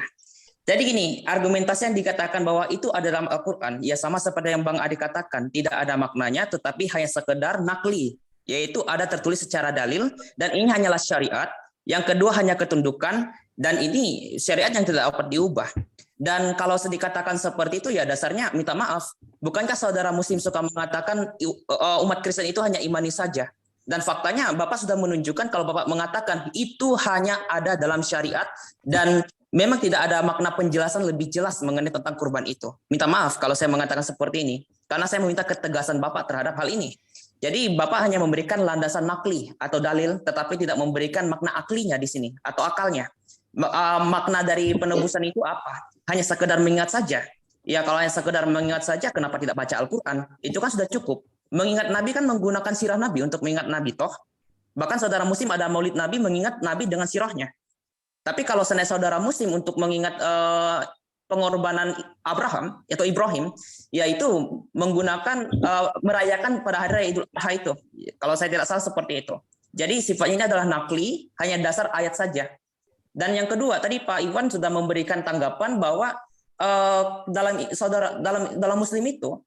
Jadi gini, argumentasi yang dikatakan bahwa itu ada dalam Al-Quran, ya sama seperti yang Bang Adi katakan, tidak ada maknanya, tetapi hanya sekedar nakli, yaitu ada tertulis secara dalil, dan ini hanyalah syariat. Yang kedua hanya ketundukan, dan ini syariat yang tidak dapat diubah. Dan kalau dikatakan seperti itu, ya dasarnya minta maaf. Bukankah saudara Muslim suka mengatakan umat Kristen itu hanya imani saja? Dan faktanya Bapak sudah menunjukkan kalau Bapak mengatakan itu hanya ada dalam syariat dan memang tidak ada makna penjelasan lebih jelas mengenai tentang kurban itu. Minta maaf kalau saya mengatakan seperti ini, karena saya meminta ketegasan Bapak terhadap hal ini. Jadi Bapak hanya memberikan landasan nakli atau dalil, tetapi tidak memberikan makna aklinya di sini atau akalnya. Makna dari penebusan itu apa? Hanya sekedar mengingat saja. Ya kalau hanya sekedar mengingat saja, kenapa tidak baca Al-Quran? Itu kan sudah cukup. Mengingat Nabi kan menggunakan sirah Nabi untuk mengingat Nabi toh. Bahkan saudara Muslim ada maulid Nabi mengingat Nabi dengan sirahnya. Tapi kalau seandainya saudara Muslim untuk mengingat pengorbanan Abraham atau Ibrahim, yaitu menggunakan merayakan pada hari raya Idul Adha itu. Kalau saya tidak salah seperti itu. Jadi sifatnya ini adalah nakli, hanya dasar ayat saja. Dan yang kedua tadi Pak Iwan sudah memberikan tanggapan bahwa dalam Muslim itu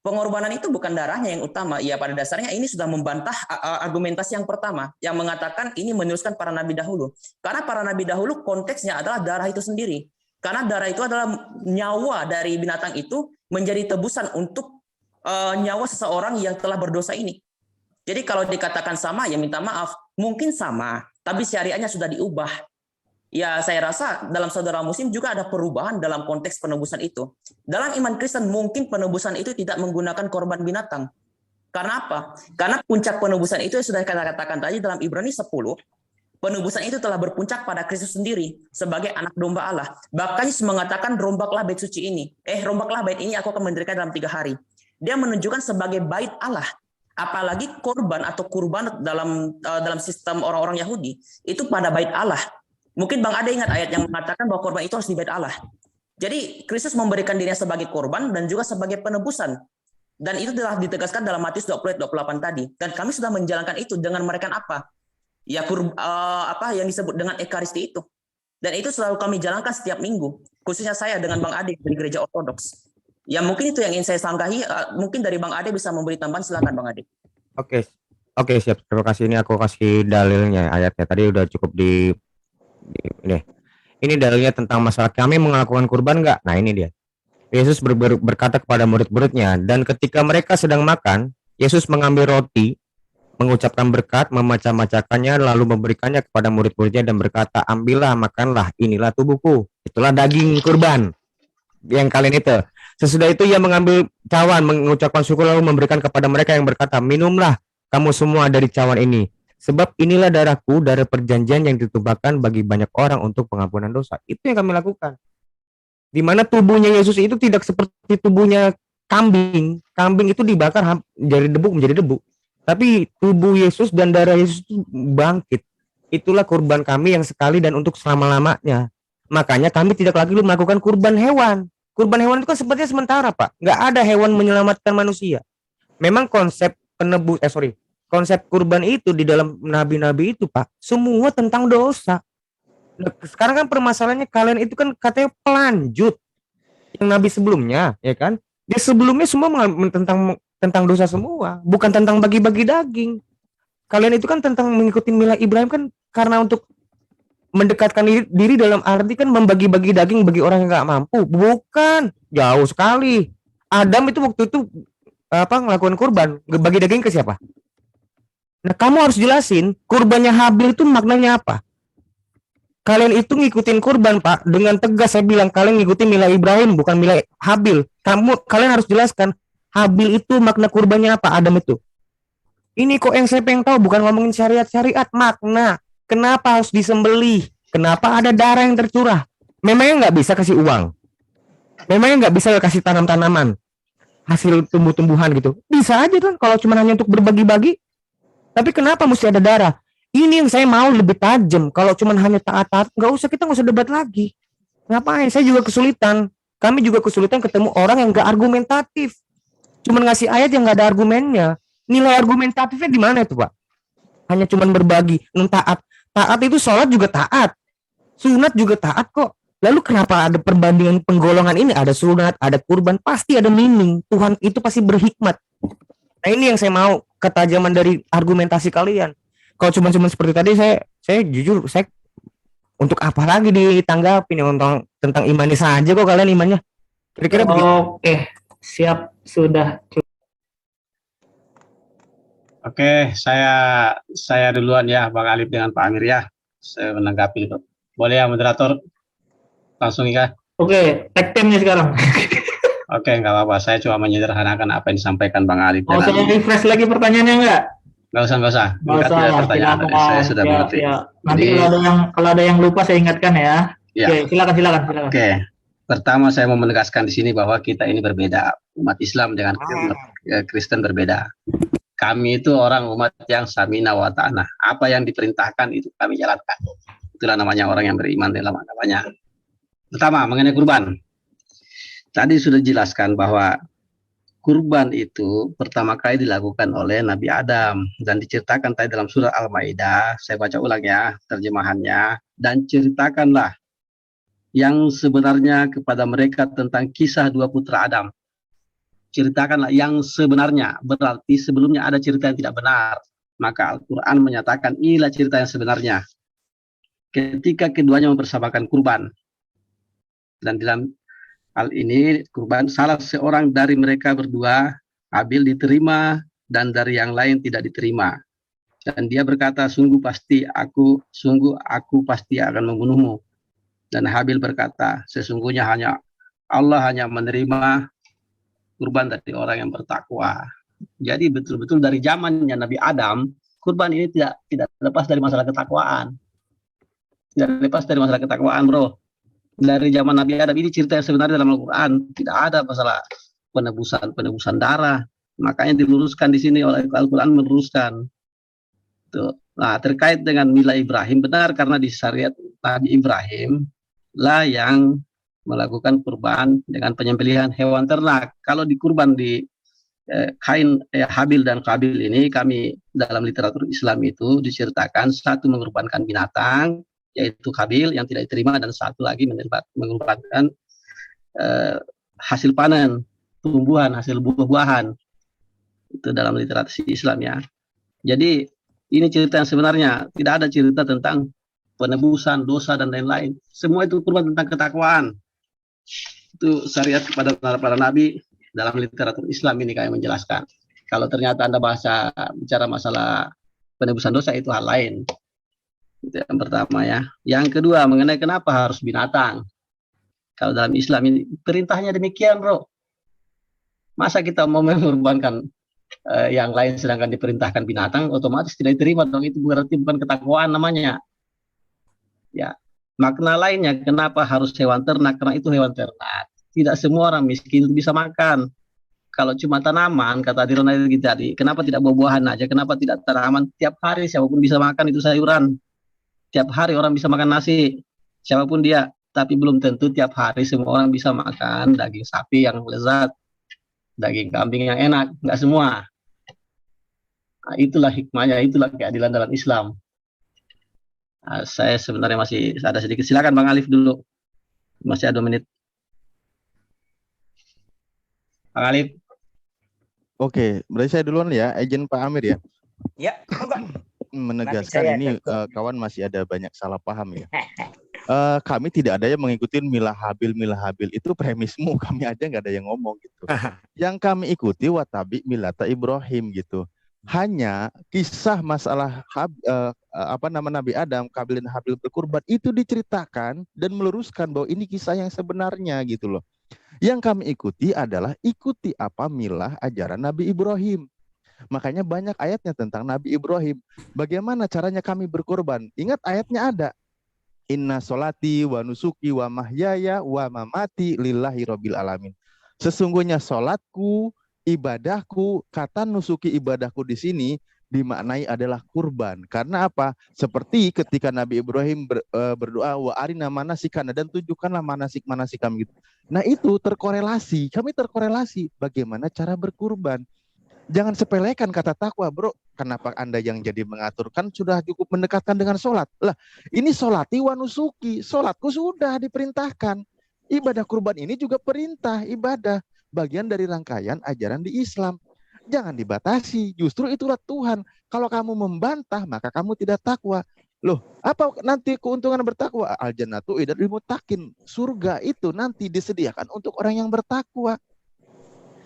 pengorbanan itu bukan darahnya yang utama. Ya pada dasarnya ini sudah membantah argumentasi yang pertama yang mengatakan ini meneruskan para nabi dahulu. Karena para nabi dahulu konteksnya adalah darah itu sendiri. Karena darah itu adalah nyawa dari binatang itu menjadi tebusan untuk nyawa seseorang yang telah berdosa ini. Jadi kalau dikatakan sama ya minta maaf. Mungkin sama, tapi syariatnya sudah diubah. Ya saya rasa dalam saudara Muslim juga ada perubahan dalam konteks penebusan itu. Dalam iman Kristen mungkin penebusan itu tidak menggunakan korban binatang. Karena apa? Karena puncak penebusan itu sudah kita katakan tadi dalam Ibrani 10, penebusan itu telah berpuncak pada Kristus sendiri sebagai anak domba Allah. Bahkan Yesus mengatakan rombaklah bait suci ini. Rombaklah bait ini aku akan mendirikan dalam 3 hari. Dia menunjukkan sebagai bait Allah. Apalagi korban atau kurban dalam sistem orang-orang Yahudi itu pada bait Allah. Mungkin Bang Ade ingat ayat yang mengatakan bahwa korban itu harus di bait Allah. Jadi Kristus memberikan dirinya sebagai korban dan juga sebagai penebusan. Dan itu telah ditegaskan dalam Matius 20 ayat 28 tadi. Dan kami sudah menjalankan itu dengan mereka apa? Ya yang disebut dengan Ekaristi itu. Dan itu selalu kami jalankan setiap minggu. Khususnya saya dengan Bang Ade dari Gereja Ortodoks. Ya mungkin itu yang ingin saya sanggahi. Mungkin dari Bang Ade bisa memberi tambahan, silakan Bang Ade. Oke, siap. Terima kasih. Ini aku kasih dalilnya ayatnya. Tadi udah cukup Ini dalilnya tentang masalah kami melakukan kurban enggak? Nah ini dia. Yesus berkata kepada murid-muridnya, dan ketika mereka sedang makan, Yesus mengambil roti, mengucapkan berkat, memecah-mecahkannya, lalu memberikannya kepada murid-muridnya dan berkata, ambillah, makanlah, inilah tubuhku. Itulah daging kurban yang kalian itu. Sesudah itu ia mengambil cawan, mengucapkan syukur, lalu memberikan kepada mereka yang berkata, minumlah kamu semua dari cawan ini. Sebab inilah darahku dari perjanjian yang ditumpahkan bagi banyak orang untuk pengampunan dosa. Itu yang kami lakukan. Di mana tubuhnya Yesus itu tidak seperti tubuhnya kambing. Kambing itu dibakar jadi debu menjadi debu. Tapi tubuh Yesus dan darah Yesus itu bangkit. Itulah kurban kami yang sekali dan untuk selama-lamanya. Makanya kami tidak lagi melakukan kurban hewan. Kurban hewan itu kan sepertinya sementara, Pak. Nggak ada hewan menyelamatkan manusia. Memang konsep konsep kurban itu di dalam nabi-nabi itu, Pak, semua tentang dosa. Nah, sekarang kan permasalahannya kalian itu kan katanya pelanjut yang nabi sebelumnya, ya kan? Dia sebelumnya semua tentang dosa semua, bukan tentang bagi-bagi daging. Kalian itu kan tentang mengikuti milah Ibrahim kan karena untuk mendekatkan diri dalam arti kan membagi-bagi daging bagi orang yang nggak mampu. Bukan, jauh sekali. Adam itu waktu itu ngelakukan kurban, bagi daging ke siapa? Nah, kamu harus jelasin kurbannya Habil itu maknanya apa? Kalian itu ngikutin kurban, Pak. Dengan tegas saya bilang kalian ngikutin milah Ibrahim bukan milah Habil. Kalian harus jelaskan Habil itu makna kurbannya apa, Adam itu. Ini kok yang saya pengen tahu bukan ngomongin syariat makna. Kenapa harus disembelih? Kenapa ada darah yang tercurah? Memangnya nggak bisa kasih uang? Memangnya nggak bisa kasih tanam-tanaman? Hasil tumbuh-tumbuhan gitu? Bisa aja kan kalau cuma hanya untuk berbagi-bagi. Tapi kenapa mesti ada darah? Ini yang saya mau lebih tajam. Kalau cuma hanya taat-taat, kita nggak usah debat lagi. Ngapain? Saya juga kesulitan. Kami juga kesulitan ketemu orang yang nggak argumentatif. Cuma ngasih ayat yang nggak ada argumennya. Nilai argumentatifnya di mana itu, Pak? Hanya cuma berbagi. Taat. Taat itu sholat juga taat. Sunat juga taat kok. Lalu kenapa ada perbandingan penggolongan ini? Ada sunat, ada kurban. Pasti ada meaning. Tuhan itu pasti berhikmat. Nah ini yang saya mau. Ketajaman dari argumentasi kalian. Kalau cuma seperti tadi saya jujur saya untuk apa lagi ditanggapin tentang imannya saja kok kalian imannya. Kira-kira begitu. Oke, siap sudah. Oke, saya duluan ya, Bang Alif dengan Pak Amir ya. Saya menanggapi itu. Boleh ya moderator? Langsung ya. Oke, tag teamnya sekarang. Oke, nggak apa-apa. Saya cuma menyederhanakan apa yang disampaikan Bang Alif. Mau saya refresh lagi pertanyaannya nggak? Nggak usah. Nggak usah. Pertanyaan saya sudah mengerti. Nanti kalau ada yang lupa saya ingatkan ya. Ya. Oke, silakan. Oke. Pertama saya mau menegaskan di sini bahwa kita ini berbeda. Umat Islam dengan umat Kristen berbeda. Kami itu orang umat yang samina wa ta'ana. Apa yang diperintahkan itu kami jalankan. Itulah namanya orang yang beriman dalam agamanya. Pertama, mengenai kurban. Tadi sudah dijelaskan bahwa kurban itu pertama kali dilakukan oleh Nabi Adam dan diceritakan tadi dalam surah Al-Maidah. Saya baca ulang ya terjemahannya. Dan ceritakanlah yang sebenarnya kepada mereka tentang kisah dua putra Adam. Ceritakanlah yang sebenarnya, berarti sebelumnya ada cerita yang tidak benar. Maka Al-Quran menyatakan inilah cerita yang sebenarnya. Ketika keduanya mempersamakan kurban. Dan dalam hal ini kurban salah seorang dari mereka berdua, Habil, diterima dan dari yang lain tidak diterima. Dan dia berkata, sungguh aku pasti akan membunuhmu. Dan Habil berkata, sesungguhnya Allah hanya menerima kurban dari orang yang bertakwa. Jadi betul-betul dari zamannya Nabi Adam, kurban ini tidak lepas dari masalah ketakwaan. Tidak lepas dari masalah ketakwaan, bro. Dari zaman Nabi Adam ini cerita yang sebenarnya dalam Al-Quran tidak ada masalah penebusan darah. Makanya diluruskan di sini oleh Al-Quran meluruskan. Tuh. Nah, terkait dengan milah Ibrahim, benar karena di syariat Nabi Ibrahim lah yang melakukan kurban dengan penyembelihan hewan ternak. Kalau di kurban di Habil dan Qabil ini, kami dalam literatur Islam itu diceritakan satu mengorbankan binatang, yaitu Habil yang tidak diterima, dan satu lagi mengorbankan hasil panen, tumbuhan, hasil buah-buahan. Itu dalam literasi Islam ya. Jadi ini cerita yang sebenarnya, tidak ada cerita tentang penebusan dosa dan lain-lain. Semua itu kurban tentang ketakwaan. Itu syariat kepada para nabi dalam literatur Islam ini kami menjelaskan. Kalau ternyata Anda bicara masalah penebusan dosa itu hal lain. Itu yang pertama ya. Yang kedua mengenai kenapa harus binatang. Kalau dalam Islam ini perintahnya demikian, bro. Masa kita mau mengorbankan yang lain sedangkan diperintahkan binatang, otomatis tidak diterima dong. Itu berarti bukan ketakwaan namanya. Ya, makna lainnya kenapa harus hewan ternak? Karena itu hewan ternak. Tidak semua orang miskin itu bisa makan. Kalau cuma tanaman, kata Dirona itu tadi, kenapa tidak buah-buahan aja? Kenapa tidak tanaman? Tiap hari siapapun bisa makan itu sayuran. Tiap hari orang bisa makan nasi, siapapun dia. Tapi belum tentu tiap hari semua orang bisa makan daging sapi yang lezat, daging kambing yang enak. Nggak semua. Nah, itulah hikmahnya, itulah keadilan dalam Islam. Nah, saya sebenarnya masih ada sedikit. Silakan Bang Alif dulu. Masih ada 2 menit. Bang Alif. Oke, berarti saya duluan ya, Agent Pak Amir ya. Ya, enggak. Menegaskan ini kawan masih ada banyak salah paham ya. Kami tidak ada yang mengikuti milah habil itu premismu, kami aja nggak ada yang ngomong gitu. Yang kami ikuti watabi milata Ibrahim gitu. Hanya kisah masalah Nabi Adam, Kabil dan Habil berkurban itu diceritakan dan meluruskan bahwa ini kisah yang sebenarnya gitu loh. Yang kami ikuti adalah ikuti apa milah ajaran Nabi Ibrahim. Makanya banyak ayatnya tentang Nabi Ibrahim. Bagaimana caranya kami berkorban? Ingat ayatnya ada. Inna solati wa nusuki wa mahyaya wa mamati lillahi rabbil alamin. Sesungguhnya solatku, ibadahku, kata nusuki ibadahku di sini dimaknai adalah kurban. Karena apa? Seperti ketika Nabi Ibrahim berdoa wa arina manasikana, dan tunjukkanlah manasik kami gitu. Nah itu terkorelasi, kami terkorelasi bagaimana cara berkurban. Jangan sepelekan kata takwa, bro. Kenapa Anda yang jadi mengatur? Kan sudah cukup mendekatkan dengan sholat. Lah, ini sholati wa nusuki. Sholatku sudah diperintahkan. Ibadah kurban ini juga perintah, ibadah. Bagian dari rangkaian ajaran di Islam. Jangan dibatasi. Justru itulah Tuhan. Kalau kamu membantah, maka kamu tidak takwa. Loh, apa nanti keuntungan bertakwa? Al-jannatu iddat lil muttaqin. Surga itu nanti disediakan untuk orang yang bertakwa.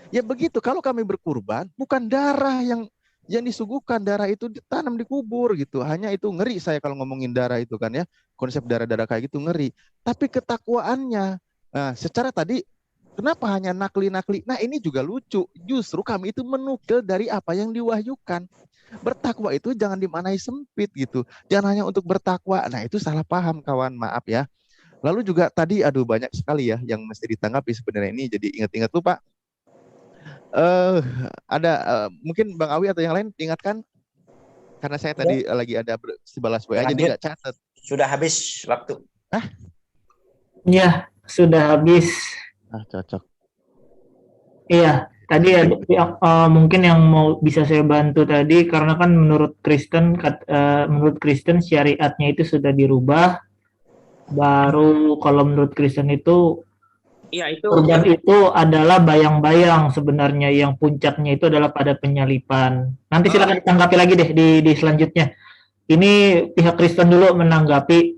Ya begitu, kalau kami berkurban, bukan darah yang disuguhkan, darah itu ditanam di kubur gitu. Hanya itu ngeri saya kalau ngomongin darah itu kan ya. Konsep darah-darah kayak gitu ngeri. Tapi ketakwaannya. Nah, secara tadi kenapa hanya nakli-nakli? Nah, ini juga lucu. Justru kami itu menukil dari apa yang diwahyukan. Bertakwa itu jangan dimaknai sempit gitu. Jangan hanya untuk bertakwa. Nah, itu salah paham kawan, maaf ya. Lalu juga tadi banyak sekali ya yang mesti ditanggapi sebenarnya ini. Jadi ingat-ingat tuh Pak. Mungkin Bang Awi atau yang lain ingatkan. Karena saya tadi lagi ada sebalas WA jadi nggak catat. Sudah habis waktu. Ya, sudah habis. Cocok. Iya, tadi ada mungkin yang mau bisa saya bantu tadi karena kan menurut Kristen syariatnya itu sudah dirubah. Baru kalau menurut Kristen itu kurban itu adalah bayang-bayang sebenarnya, yang puncaknya itu adalah pada penyalipan. Nanti silakan tanggapi lagi deh di selanjutnya. Ini pihak Kristen dulu menanggapi.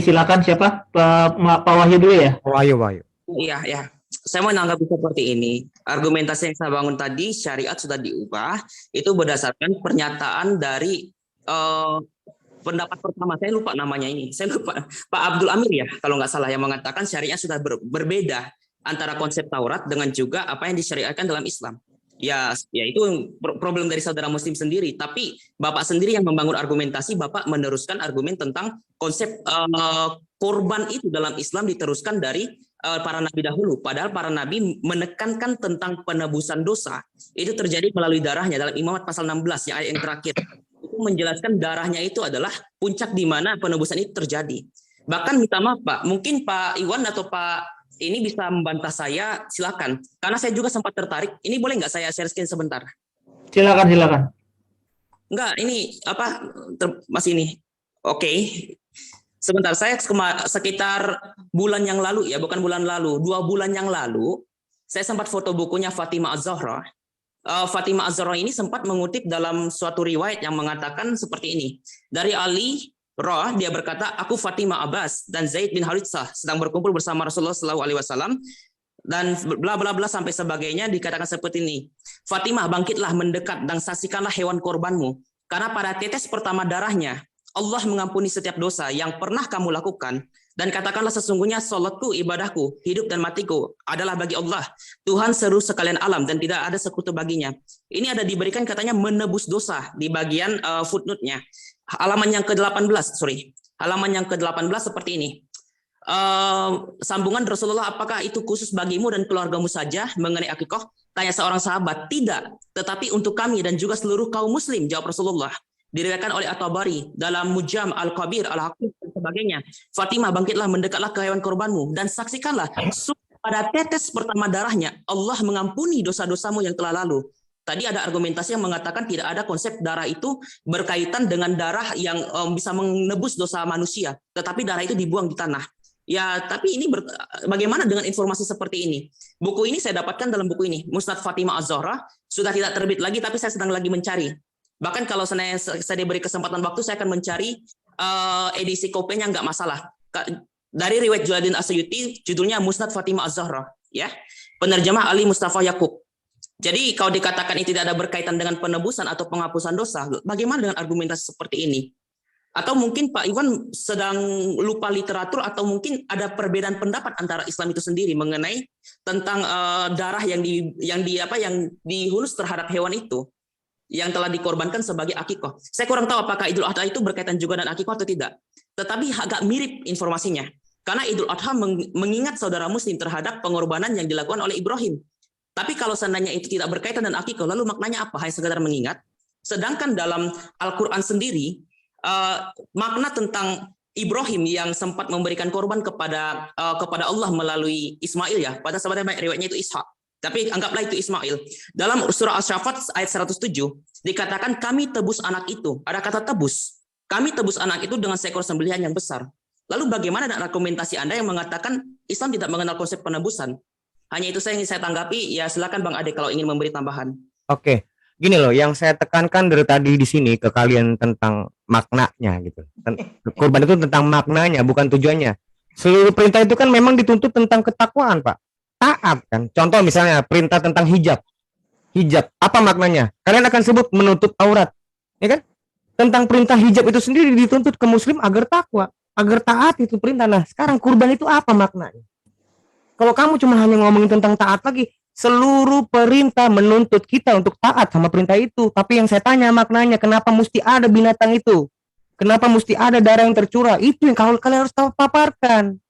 Silakan siapa? Pak Wahyu dulu ya. Wahyu. Iya. Saya mau menanggapi seperti ini. Argumentasi yang saya bangun tadi, syariat sudah diubah, itu berdasarkan pernyataan dari pendapat pertama, saya lupa namanya ini. Saya lupa. Pak Abdul Amir ya, kalau nggak salah, yang mengatakan syariat sudah berbeda antara konsep Taurat dengan juga apa yang disyariatkan dalam Islam. Ya itu problem dari saudara Muslim sendiri. Tapi Bapak sendiri yang membangun argumentasi, Bapak meneruskan argumen tentang konsep korban itu dalam Islam diteruskan dari para nabi dahulu. Padahal para nabi menekankan tentang penebusan dosa. Itu terjadi melalui darahnya dalam Imamat pasal 16 yang ayat yang terakhir. Itu menjelaskan darahnya itu adalah puncak di mana penebusan itu terjadi. Bahkan minta maaf Pak, mungkin Pak Iwan atau Pak ini bisa membantah saya, silakan. Karena saya juga sempat tertarik. Ini boleh nggak saya share screen sebentar? Silakan. Enggak, ini apa? Mas ini. Oke. Sebentar, saya sekitar bulan yang lalu ya, bukan bulan lalu, 2 bulan yang lalu, saya sempat foto bukunya Fatimah Az-Zahra. Fatimah Az-Zahra ini sempat mengutip dalam suatu riwayat yang mengatakan seperti ini. Dari Ali dia berkata, aku Fatimah Abbas dan Zaid bin Haritsah sedang berkumpul bersama Rasulullah SAW dan bla bla bla sampai sebagainya, dikatakan seperti ini. Fatimah, bangkitlah, mendekat dan saksikanlah hewan korbanmu, karena pada tetes pertama darahnya Allah mengampuni setiap dosa yang pernah kamu lakukan, dan katakanlah sesungguhnya salatku, ibadahku, hidup dan matiku adalah bagi Allah, Tuhan seluruh sekalian alam, dan tidak ada sekutu baginya. Ini ada diberikan katanya menebus dosa di bagian footnote-nya. Halaman yang ke-18, halaman yang ke-18 seperti ini. Sambungan Rasulullah, apakah itu khusus bagimu dan keluargamu saja mengenai akikah? Tanya seorang sahabat. Tidak, tetapi untuk kami dan juga seluruh kaum muslim, jawab Rasulullah. Diriwayatkan oleh At-Tabari dalam Mujam Al-Kabir, Al-Hakim dan sebagainya. Fatimah, bangkitlah, mendekatlah ke hewan korbanmu dan saksikanlah pada tetes pertama darahnya Allah mengampuni dosa-dosamu yang telah lalu. Tadi ada argumentasi yang mengatakan tidak ada konsep darah itu berkaitan dengan darah yang bisa menebus dosa manusia, tetapi darah itu dibuang di tanah. Ya, tapi ini bagaimana dengan informasi seperti ini? Buku ini saya dapatkan dalam buku ini, Musnad Fatimah Az-Zahra, sudah tidak terbit lagi, tapi saya sedang lagi mencari. Bahkan kalau saya diberi kesempatan waktu, saya akan mencari edisi kopinya, nggak masalah. Dari riwayat Jalaluddin As-Suyuti, judulnya Musnad Fatimah Az-Zahra, ya, penerjemah Ali Mustafa Yakub. Jadi kalau dikatakan ini tidak ada berkaitan dengan penebusan atau penghapusan dosa, bagaimana dengan argumentasi seperti ini? Atau mungkin Pak Iwan sedang lupa literatur, atau mungkin ada perbedaan pendapat antara Islam itu sendiri mengenai tentang darah yang dihunus terhadap hewan itu yang telah dikorbankan sebagai akikah. Saya kurang tahu apakah Idul Adha itu berkaitan juga dengan akikah atau tidak. Tetapi agak mirip informasinya. Karena Idul Adha mengingat saudara muslim terhadap pengorbanan yang dilakukan oleh Ibrahim. Tapi kalau seandainya itu tidak berkaitan dengan akikah, lalu maknanya apa? Hanya sekadar mengingat. Sedangkan dalam Al-Quran sendiri, makna tentang Ibrahim yang sempat memberikan korban kepada Allah melalui Ismail, ya, pada sebenarnya riwayatnya itu Ishak, tapi anggaplah itu Ismail. Dalam surah Asy-Syaffat ayat 107 dikatakan kami tebus anak itu. Ada kata tebus. Kami tebus anak itu dengan seekor sembelihan yang besar. Lalu bagaimana dengan argumentasi Anda yang mengatakan Islam tidak mengenal konsep penebusan? Hanya itu yang saya tanggapi. Ya, silakan Bang Ade kalau ingin memberi tambahan. Oke. Gini loh, yang saya tekankan dari tadi di sini ke kalian tentang maknanya gitu. Kurban itu tentang maknanya, bukan tujuannya. Seluruh perintah itu kan memang dituntut tentang ketakwaan, Pak. Taat kan. Contoh misalnya perintah tentang hijab. Hijab, apa maknanya? Kalian akan sebut menutup aurat, ya kan? Tentang perintah hijab itu sendiri dituntut ke muslim agar takwa, agar taat itu perintah. Nah, sekarang kurban itu apa maknanya? Kalau kamu cuma hanya ngomongin tentang taat lagi, seluruh perintah menuntut kita untuk taat sama perintah itu. Tapi yang saya tanya maknanya, kenapa mesti ada binatang itu? Kenapa mesti ada darah yang tercurah? Itu yang kalian harus paparkan.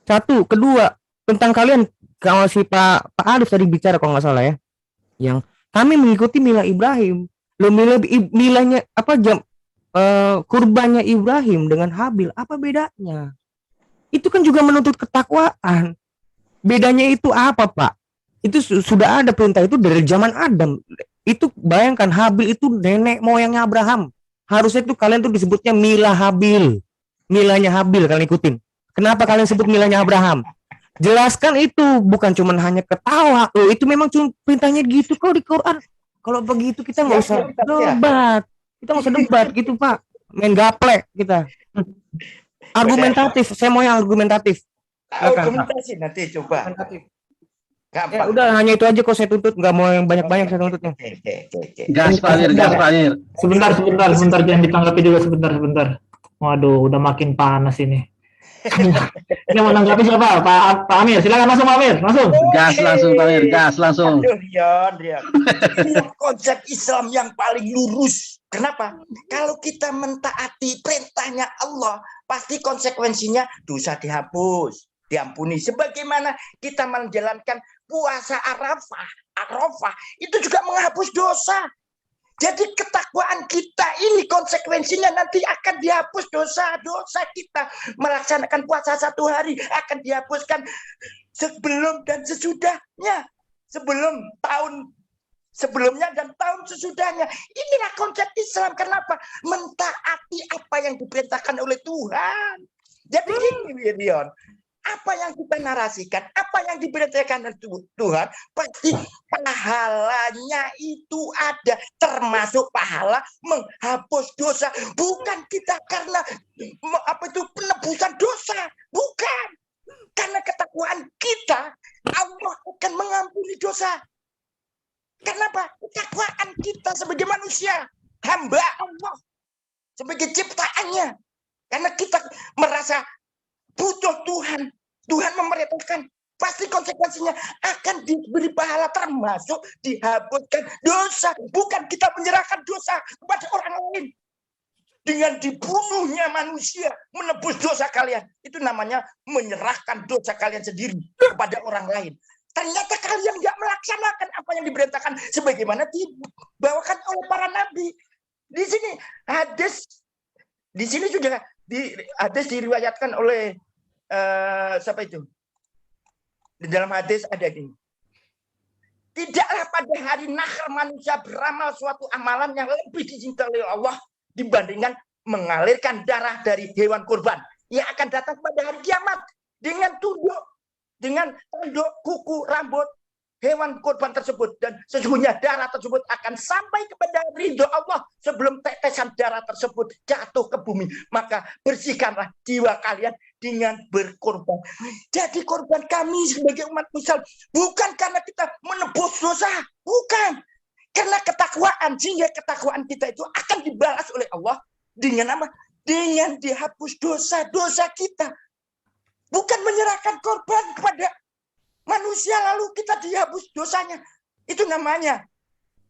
Satu, kedua, tentang kalian, kalau si Pak Arif tadi bicara kalau nggak salah ya, yang kami mengikuti milah Ibrahim. Lo milahnya apa, kurbannya Ibrahim dengan Habil, apa bedanya? Itu kan juga menuntut ketakwaan. Bedanya itu apa, Pak? Itu sudah ada perintah itu dari zaman Adam. Itu bayangkan, Habil itu nenek moyangnya Abraham. Harusnya itu kalian tuh disebutnya milah Habil. Milahnya Habil kalian ikutin. Kenapa kalian sebut milahnya Abraham? Jelaskan itu, bukan cuma hanya ketawa. Oh, itu memang cuma perintahnya gitu kalau di Quran. Kalau begitu kita nggak usah debat. Kita nggak usah debat gitu, Pak. Main gaplek kita. Argumentatif. Saya mau yang argumentatif. Argumentasi nanti coba. Ya udah, hanya itu aja kok saya tuntut, nggak mau yang banyak-banyak saya tuntutnya. Gas Pak Amir. Sebentar, jangan ditanggapi juga sebentar. Waduh, udah makin panas ini. Ini mau nanggapi siapa? Pak Amir, silakan langsung Pak Amir, langsung. Gas langsung Pak Amir, gas langsung. Aduh, Rian. Ini konsep Islam yang paling lurus. Kenapa? Kalau kita mentaati perintahnya Allah, pasti konsekuensinya dosa dihapus, diampuni. Sebagaimana kita menjalankan puasa Arafah itu juga menghapus dosa. Jadi ketakwaan kita ini konsekuensinya nanti akan dihapus dosa-dosa kita. Melaksanakan puasa 1 hari akan dihapuskan sebelum dan sesudahnya. Sebelum tahun sebelumnya dan tahun sesudahnya. Inilah konsep Islam. Kenapa? Mentaati apa yang diperintahkan oleh Tuhan. Jadi gini, Rion. apa yang kita narasikan, apa yang diberitakan Tuhan, pasti pahalanya itu ada, termasuk pahala menghapus dosa. Bukan kita karena penebusan dosa, bukan. Karena ketakwaan kita, Allah akan mengampuni dosa. Kenapa? Ketakwaan kita sebagai manusia, hamba Allah, sebagai ciptaannya. Karena kita merasa butuh Tuhan. Tuhan memerintahkan, pasti konsekuensinya akan diberi pahala, termasuk dihapuskan dosa. Bukan kita menyerahkan dosa kepada orang lain. Dengan dibunuhnya manusia menebus dosa kalian. Itu namanya menyerahkan dosa kalian sendiri kepada orang lain. Ternyata kalian nggak melaksanakan apa yang diperintahkan sebagaimana dibawakan oleh para nabi. Di sini hadis, di sini juga hadis diriwayatkan oleh siapa itu? Di dalam hadis ada gini. Tidaklah pada hari nahr manusia beramal suatu amalan yang lebih dicintai oleh Allah dibandingkan mengalirkan darah dari hewan kurban yang akan datang pada hari kiamat dengan tanduk, kuku, rambut hewan kurban tersebut, dan sesungguhnya darah tersebut akan sampai kepada ridho Allah sebelum tetesan darah tersebut jatuh ke bumi. Maka bersihkanlah jiwa kalian dengan berkorban. Jadi korban kami sebagai umat Islam bukan karena kita menebus dosa, bukan. Karena ketakwaan, sehingga ketakwaan kita itu akan dibalas oleh Allah dengan apa? Dengan dihapus dosa-dosa kita. Bukan menyerahkan korban kepada manusia lalu kita dihapus dosanya. Itu namanya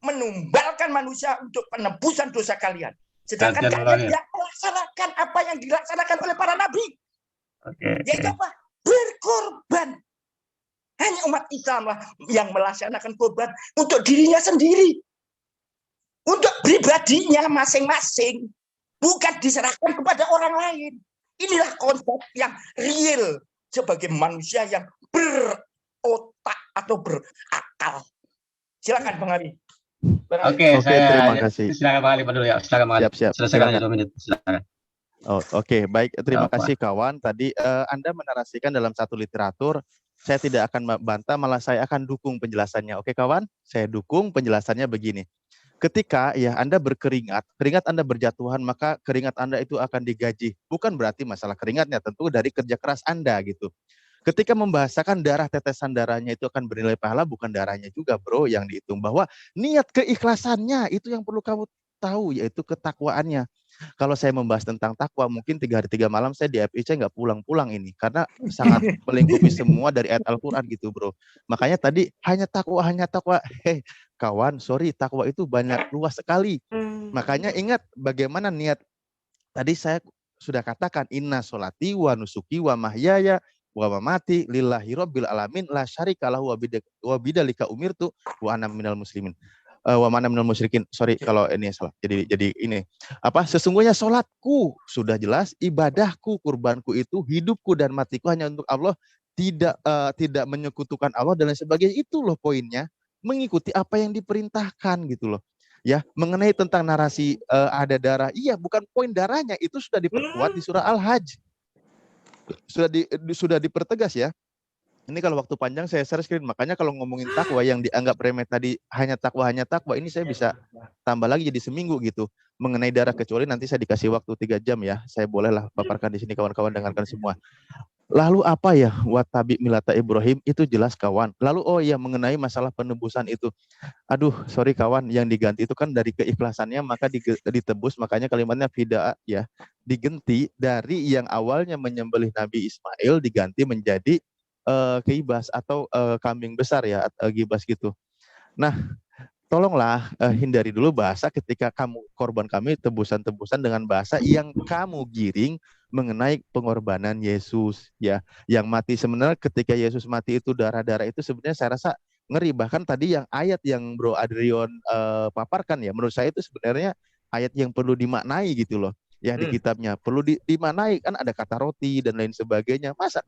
menumbalkan manusia untuk penebusan dosa kalian. Sedangkan kalian tidak melaksanakan apa yang dilaksanakan oleh para nabi. Yaitu apa? Berkorban. Hanya umat Islam lah yang melaksanakan korban untuk dirinya sendiri. Untuk pribadinya masing-masing. Bukan diserahkan kepada orang lain. Inilah konsep yang real sebagai manusia yang berotak atau berakal. Silakan Bang Ari. Oke, terima kasih. Silakan Bang Ali dulu ya. Silakan Bang Ali. Siap. Selesaikan 2 menit. Silakan. Oke, baik. Terima kasih kawan. Tadi Anda menarasikan dalam satu literatur. Saya tidak akan bantah, malah saya akan dukung penjelasannya. Oke kawan, saya dukung penjelasannya begini. Ketika ya Anda berkeringat, keringat Anda berjatuhan, maka keringat Anda itu akan digaji. Bukan berarti masalah keringatnya, tentu dari kerja keras Anda gitu. Ketika membahasakan darah, tetesan darahnya itu akan bernilai pahala, bukan darahnya juga bro yang dihitung. Bahwa niat keikhlasannya itu yang perlu kamu tahu, yaitu ketakwaannya. Kalau saya membahas tentang takwa, mungkin 3 hari 3 malam saya di FIC nggak pulang-pulang ini. Karena sangat melingkupi semua dari ayat Al-Quran gitu bro. Makanya tadi hanya takwa. Kawan, sorry, takwa itu banyak, luas sekali. Makanya ingat bagaimana niat. Tadi saya sudah katakan, inna sholati wa nusuki wa mahyaya wa mamati lillahi rabbil alamin la syarikalahu wa bidzalika umirtu wa ana minal muslimin. Wa mana minal musyrikin. Sorry kalau ini salah. Jadi ini sesungguhnya sholatku sudah jelas, ibadahku, kurbanku itu, hidupku dan matiku hanya untuk Allah, tidak menyekutukan Allah dan lain sebagainya. Itu loh poinnya, mengikuti apa yang diperintahkan gitu loh. Ya, mengenai tentang narasi ada darah, iya bukan poin darahnya, itu sudah diperkuat di surah Al-Hajj. Sudah dipertegas ya. Ini kalau waktu panjang saya share screen, makanya kalau ngomongin takwa yang dianggap remeh tadi hanya takwa, ini saya bisa tambah lagi jadi seminggu gitu. Mengenai darah, kecuali nanti saya dikasih waktu 3 jam ya. Saya bolehlah paparkan di sini, kawan-kawan dengarkan semua. Lalu apa ya watabi milata Ibrahim, itu jelas kawan. Lalu mengenai masalah penebusan itu. Aduh, sorry kawan, yang diganti itu kan dari keikhlasannya maka ditebus, makanya kalimatnya fidaa ya. Diganti dari yang awalnya menyembelih Nabi Ismail diganti menjadi keibas atau kambing besar ya, gibas gitu. Nah, tolonglah hindari dulu bahasa ketika korban kami tebusan-tebusan dengan bahasa yang kamu giring mengenai pengorbanan Yesus ya, yang mati. Sebenarnya ketika Yesus mati itu darah-darah itu sebenarnya saya rasa ngeri. Bahkan tadi yang ayat yang Bro Adrian paparkan ya, menurut saya itu sebenarnya ayat yang perlu dimaknai gitu loh. Ya di kitabnya perlu dimaknai, kan ada kata roti dan lain sebagainya. Masa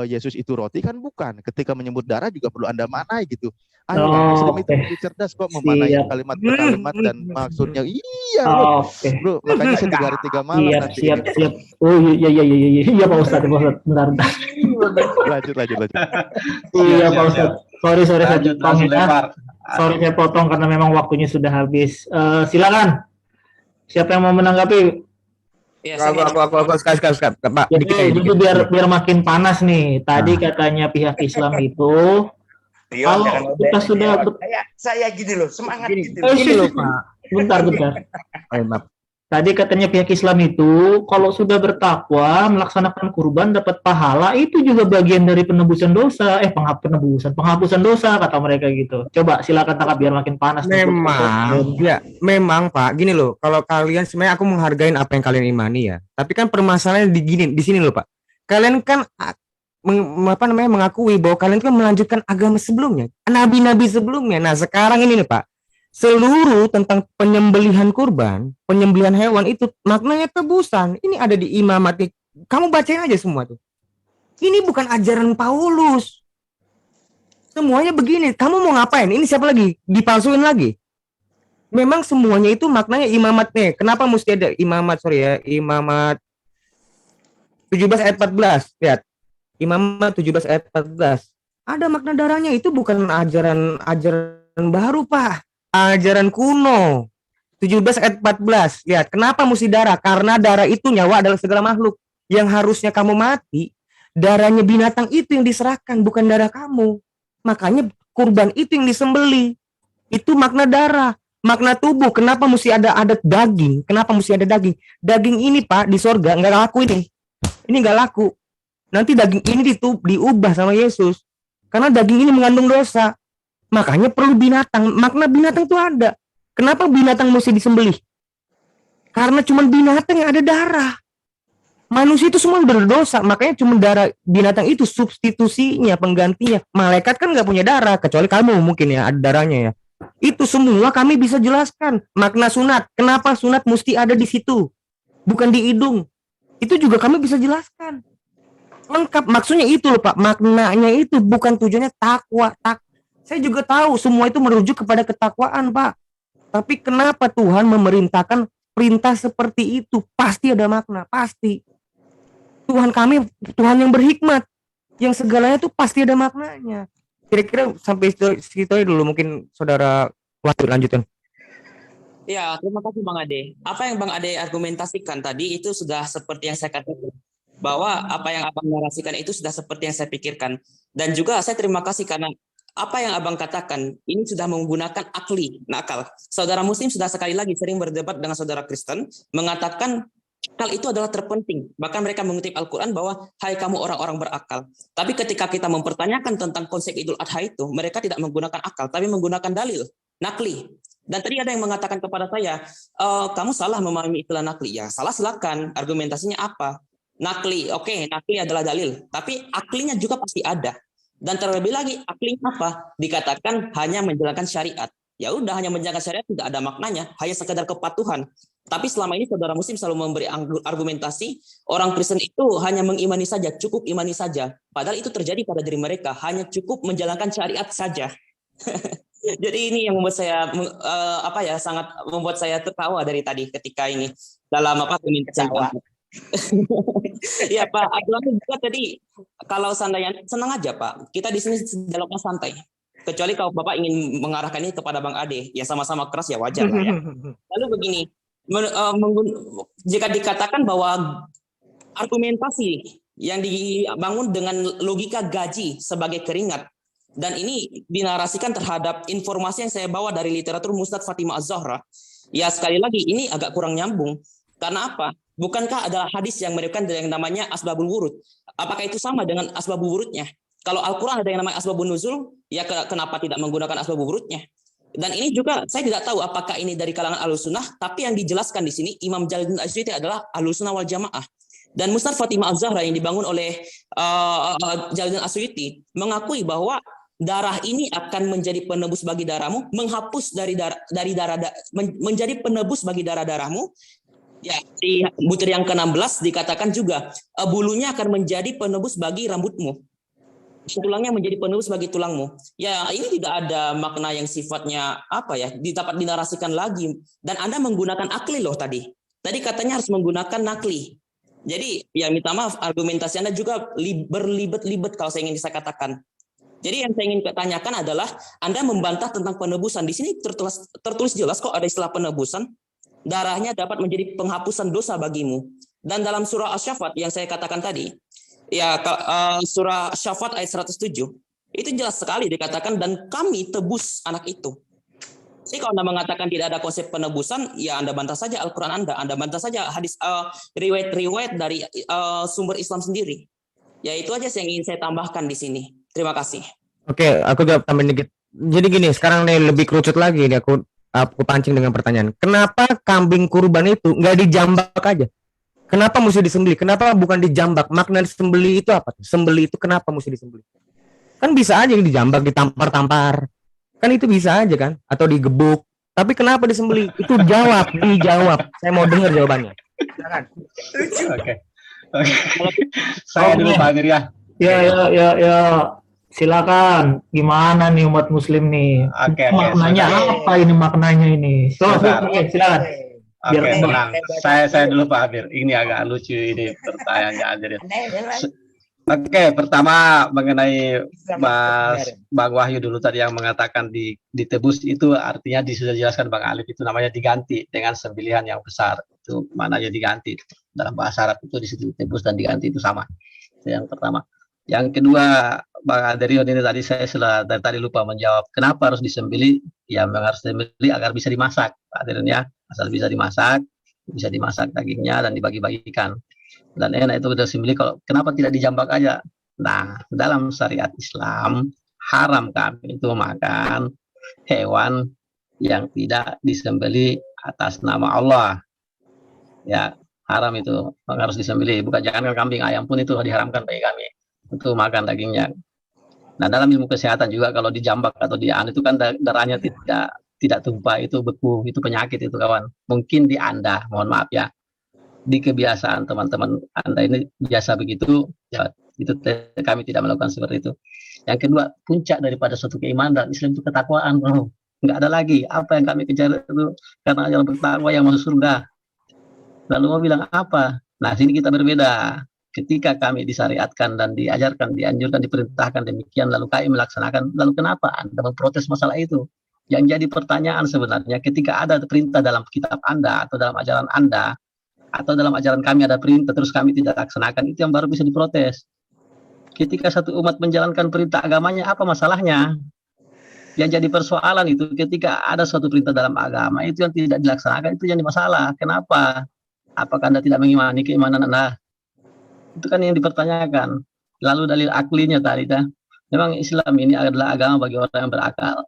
Yesus itu roti? Kan bukan. Ketika menyebut darah juga perlu Anda maknai gitu. Ayo Muslim itu lebih cerdas kok memaknai kalimat per kalimat dan maksudnya. Iya bro, makanya saya 3 hari 3 malam nanti. Siap. Oh iya Pak Ustadz, bentar. Lanjut. Iya, Siap, Pak Ustadz. Sorry saya Lanjut, potong langsung ya. lempar. Sorry saya potong karena memang waktunya sudah habis. Silakan. Siapa yang mau menanggapi? Ya, Aku sekali, Pak. Jadi biar makin panas nih. Tadi katanya pihak Islam itu Rio, kalau jangan kita ngode. sudah Saya gini loh, semangat gitu. Gini loh, Pak. bentar. Maaf. Tadi katanya pihak Islam itu kalau sudah bertakwa melaksanakan kurban dapat pahala, itu juga bagian dari penebusan dosa. Penghapusan dosa kata mereka gitu. Coba silakan tangkap biar makin panas. Memang Pak, gini loh. Kalau kalian sebenarnya aku menghargai apa yang kalian imani ya. Tapi kan permasalahannya di sini loh, Pak. Kalian kan mengakui bahwa kalian kan melanjutkan agama sebelumnya, nabi-nabi sebelumnya. Nah, sekarang ini nih, Pak. Seluruh tentang penyembelihan kurban, penyembelihan hewan itu maknanya tebusan. Ini ada di imamat. Kamu bacain aja semua tuh. Ini bukan ajaran Paulus. Semuanya begini. Kamu mau ngapain? Ini siapa lagi? Dipalsuin lagi. Memang semuanya itu maknanya imamat nih. Kenapa mesti ada imamat? Imamat 17 ayat 14. Lihat. Imamat 17 ayat 14. Ada makna darahnya, itu bukan ajaran baru, Pak. Ajaran kuno. 17 ayat 14. Lihat, kenapa mesti darah? Karena darah itu nyawa adalah segala makhluk. Yang harusnya kamu mati, darahnya binatang itu yang diserahkan, bukan darah kamu. Makanya kurban itu yang disembeli. Itu makna darah. Makna tubuh, kenapa mesti ada daging? Kenapa mesti ada daging? Daging ini, Pak, di sorga nggak laku ini. Ini nggak laku. Nanti daging ini diubah sama Yesus. Karena daging ini mengandung dosa. Makanya perlu binatang. Makna binatang itu ada. Kenapa binatang mesti disembelih? Karena cuma binatang yang ada darah. Manusia itu semua berdosa. Makanya cuma darah binatang itu substitusinya, penggantinya. Malaikat kan nggak punya darah. Kecuali kamu mungkin ya ada darahnya ya. Itu semua kami bisa jelaskan. Makna sunat. Kenapa sunat mesti ada di situ? Bukan di hidung. Itu juga kami bisa jelaskan. Lengkap. Maksudnya itu loh, Pak. Maknanya itu bukan tujuannya takwa. Saya juga tahu semua itu merujuk kepada ketakwaan, Pak. Tapi kenapa Tuhan memerintahkan perintah seperti itu? Pasti ada makna, pasti. Tuhan kami, Tuhan yang berhikmat. Yang segalanya itu pasti ada maknanya. Kira-kira sampai situ dulu, mungkin Saudara Wahyu lanjutkan. Ya, terima kasih Bang Ade. Apa yang Bang Ade argumentasikan tadi itu sudah seperti yang saya katakan. Bahwa apa yang Abang narasikan itu sudah seperti yang saya pikirkan. Dan juga saya terima kasih karena apa yang Abang katakan ini sudah menggunakan akal. Saudara Muslim sudah sekali lagi sering berdebat dengan saudara Kristen, mengatakan akal itu adalah terpenting. Bahkan mereka mengutip Al-Quran bahwa hai kamu orang-orang berakal. Tapi ketika kita mempertanyakan tentang konsep Idul Adha itu, mereka tidak menggunakan akal, tapi menggunakan dalil, nakli. Dan tadi ada yang mengatakan kepada saya, kamu salah memahami istilah nakli. Ya salah, silakan. Argumentasinya apa? Nakli, oke, nakli adalah dalil. Tapi aklinya juga pasti ada. Dan terlebih lagi, aklinya apa? Dikatakan hanya menjalankan syariat. Ya udah, hanya menjalankan syariat tidak ada maknanya, hanya sekedar kepatuhan. Tapi selama ini saudara Muslim selalu memberi argumentasi orang Kristen itu hanya mengimani saja, cukup imani saja. Padahal itu terjadi pada diri mereka, hanya cukup menjalankan syariat saja. Jadi ini yang membuat saya sangat membuat saya tertawa dari tadi ketika ini dalam argumentasi. Ya Pak, Abdullah juga tadi kalau seandainya senang aja Pak, kita di sini dialognya santai. Kecuali kalau Bapak ingin mengarahkan ini kepada Bang Ade, ya sama-sama keras ya wajar lah ya. Lalu begini, jika dikatakan bahwa argumentasi yang dibangun dengan logika gaji sebagai keringat, dan ini dinarasikan terhadap informasi yang saya bawa dari literatur Musnad Fatimah Az-Zahra, ya sekali lagi ini agak kurang nyambung. Karena apa? Bukankah adalah hadis yang memberikan yang namanya asbabul wurud? Apakah itu sama dengan asbabul wurudnya? Kalau Al-Quran ada yang namanya asbabun nuzul, ya kenapa tidak menggunakan asbabul wurudnya? Dan ini juga saya tidak tahu apakah ini dari kalangan Ahlussunnah, tapi yang dijelaskan di sini Imam Jalaluddin As-Suyuti adalah Ahlussunnah wal Jamaah. Dan Musnad Fatimah Az-Zahra yang dibangun oleh Jalaluddin As-Suyuti mengakui bahwa darah ini akan menjadi penebus bagi darahmu, menghapus menjadi penebus bagi darah-darahmu. Ya, di butir yang ke-16 dikatakan juga bulunya akan menjadi penebus bagi rambutmu. Tulangnya menjadi penebus bagi tulangmu. Ya, ini tidak ada makna yang sifatnya dapat dinarasikan lagi. Dan Anda menggunakan akli loh tadi. Tadi katanya harus menggunakan nakli. Jadi ya minta maaf, argumentasi Anda juga berlibet-libet kalau saya katakan. Jadi yang saya ingin tanyakan adalah Anda membantah tentang penebusan. Di sini tertulis jelas kok ada istilah penebusan. Darahnya dapat menjadi penghapusan dosa bagimu. Dan dalam surah Asy-Syaffat yang saya katakan tadi, ya surah Asy-Syaffat ayat 107, itu jelas sekali dikatakan dan kami tebus anak itu. Jadi kalau Anda mengatakan tidak ada konsep penebusan, ya Anda bantah saja Al-Quran Anda bantah saja hadis riwayat-riwayat dari sumber Islam sendiri. Ya itu aja yang ingin saya tambahkan di sini. Terima kasih. Oke, aku jawab tambahin dikit. Jadi gini, sekarang nih lebih kerucut lagi nih aku pancing dengan pertanyaan. Kenapa kambing kurban itu nggak dijambak aja? Kenapa mesti disembelih? Kenapa bukan dijambak? Makna disembelih itu apa? Sembelih itu kenapa mesti disembelih? Kan bisa aja yang dijambak, ditampar-tampar. Kan itu bisa aja kan? Atau digebuk. Tapi kenapa disembelih? Itu dijawab. Saya mau dengar jawabannya. Oke. Saya dulu Pak Amir ya. Ya. Silakan. Gimana nih umat muslim nih? Maknanya apa ini maknanya ini? Silakan. Oke, tenang. Saya dulu Pak Amir. Ini agak lucu ini pertanyaannya aja. Oke, pertama mengenai Bang Wahyu dulu tadi yang mengatakan ditebus itu artinya sudah dijelaskan Bang Alif, itu namanya diganti dengan sembelihan yang besar. Itu maknanya diganti. Dalam bahasa Arab itu di situ ditebus dan diganti itu sama. Itu yang pertama. Yang kedua, Bang Adrian ini tadi saya dari tadi lupa menjawab kenapa harus disembelih. Ya memang harus disembelih agar bisa dimasak, Pak Adrian ya. Asal bisa dimasak dagingnya dan dibagi-bagikan. Dan enak itu udah sembelih, kalau kenapa tidak dijambak aja? Nah, dalam syariat Islam haram kami itu makan hewan yang tidak disembelih atas nama Allah. Ya, haram itu harus disembelih. Bukan jangan kambing, ayam pun itu diharamkan bagi kami untuk makan dagingnya. Nah, dalam ilmu kesehatan juga kalau dijambak atau itu kan darahnya tidak tumpah, itu beku, itu penyakit itu kawan. Mungkin di Anda, mohon maaf ya, di kebiasaan teman-teman Anda ini biasa begitu, ya itu kami tidak melakukan seperti itu. Yang kedua, puncak daripada suatu keimanan dan Islam itu ketakwaan, bro. Nggak ada lagi apa yang kami kejar itu karena yang bertakwa yang masuk surga. Lalu mau bilang apa? Nah, sini kita berbeda. Ketika kami disyariatkan dan diajarkan, dianjurkan, diperintahkan demikian, lalu kami melaksanakan, lalu kenapa Anda memprotes masalah itu? Yang jadi pertanyaan sebenarnya, ketika ada perintah dalam kitab Anda atau dalam ajaran Anda atau dalam ajaran kami ada perintah terus kami tidak laksanakan, itu yang baru bisa diprotes. Ketika satu umat menjalankan perintah agamanya, apa masalahnya? Yang jadi persoalan itu ketika ada suatu perintah dalam agama itu yang tidak dilaksanakan, itu yang masalah. Kenapa? Apakah Anda tidak mengimani keimanan Anda? Itu kan yang dipertanyakan. Lalu dalil aklinya tadi, memang Islam ini adalah agama bagi orang yang berakal.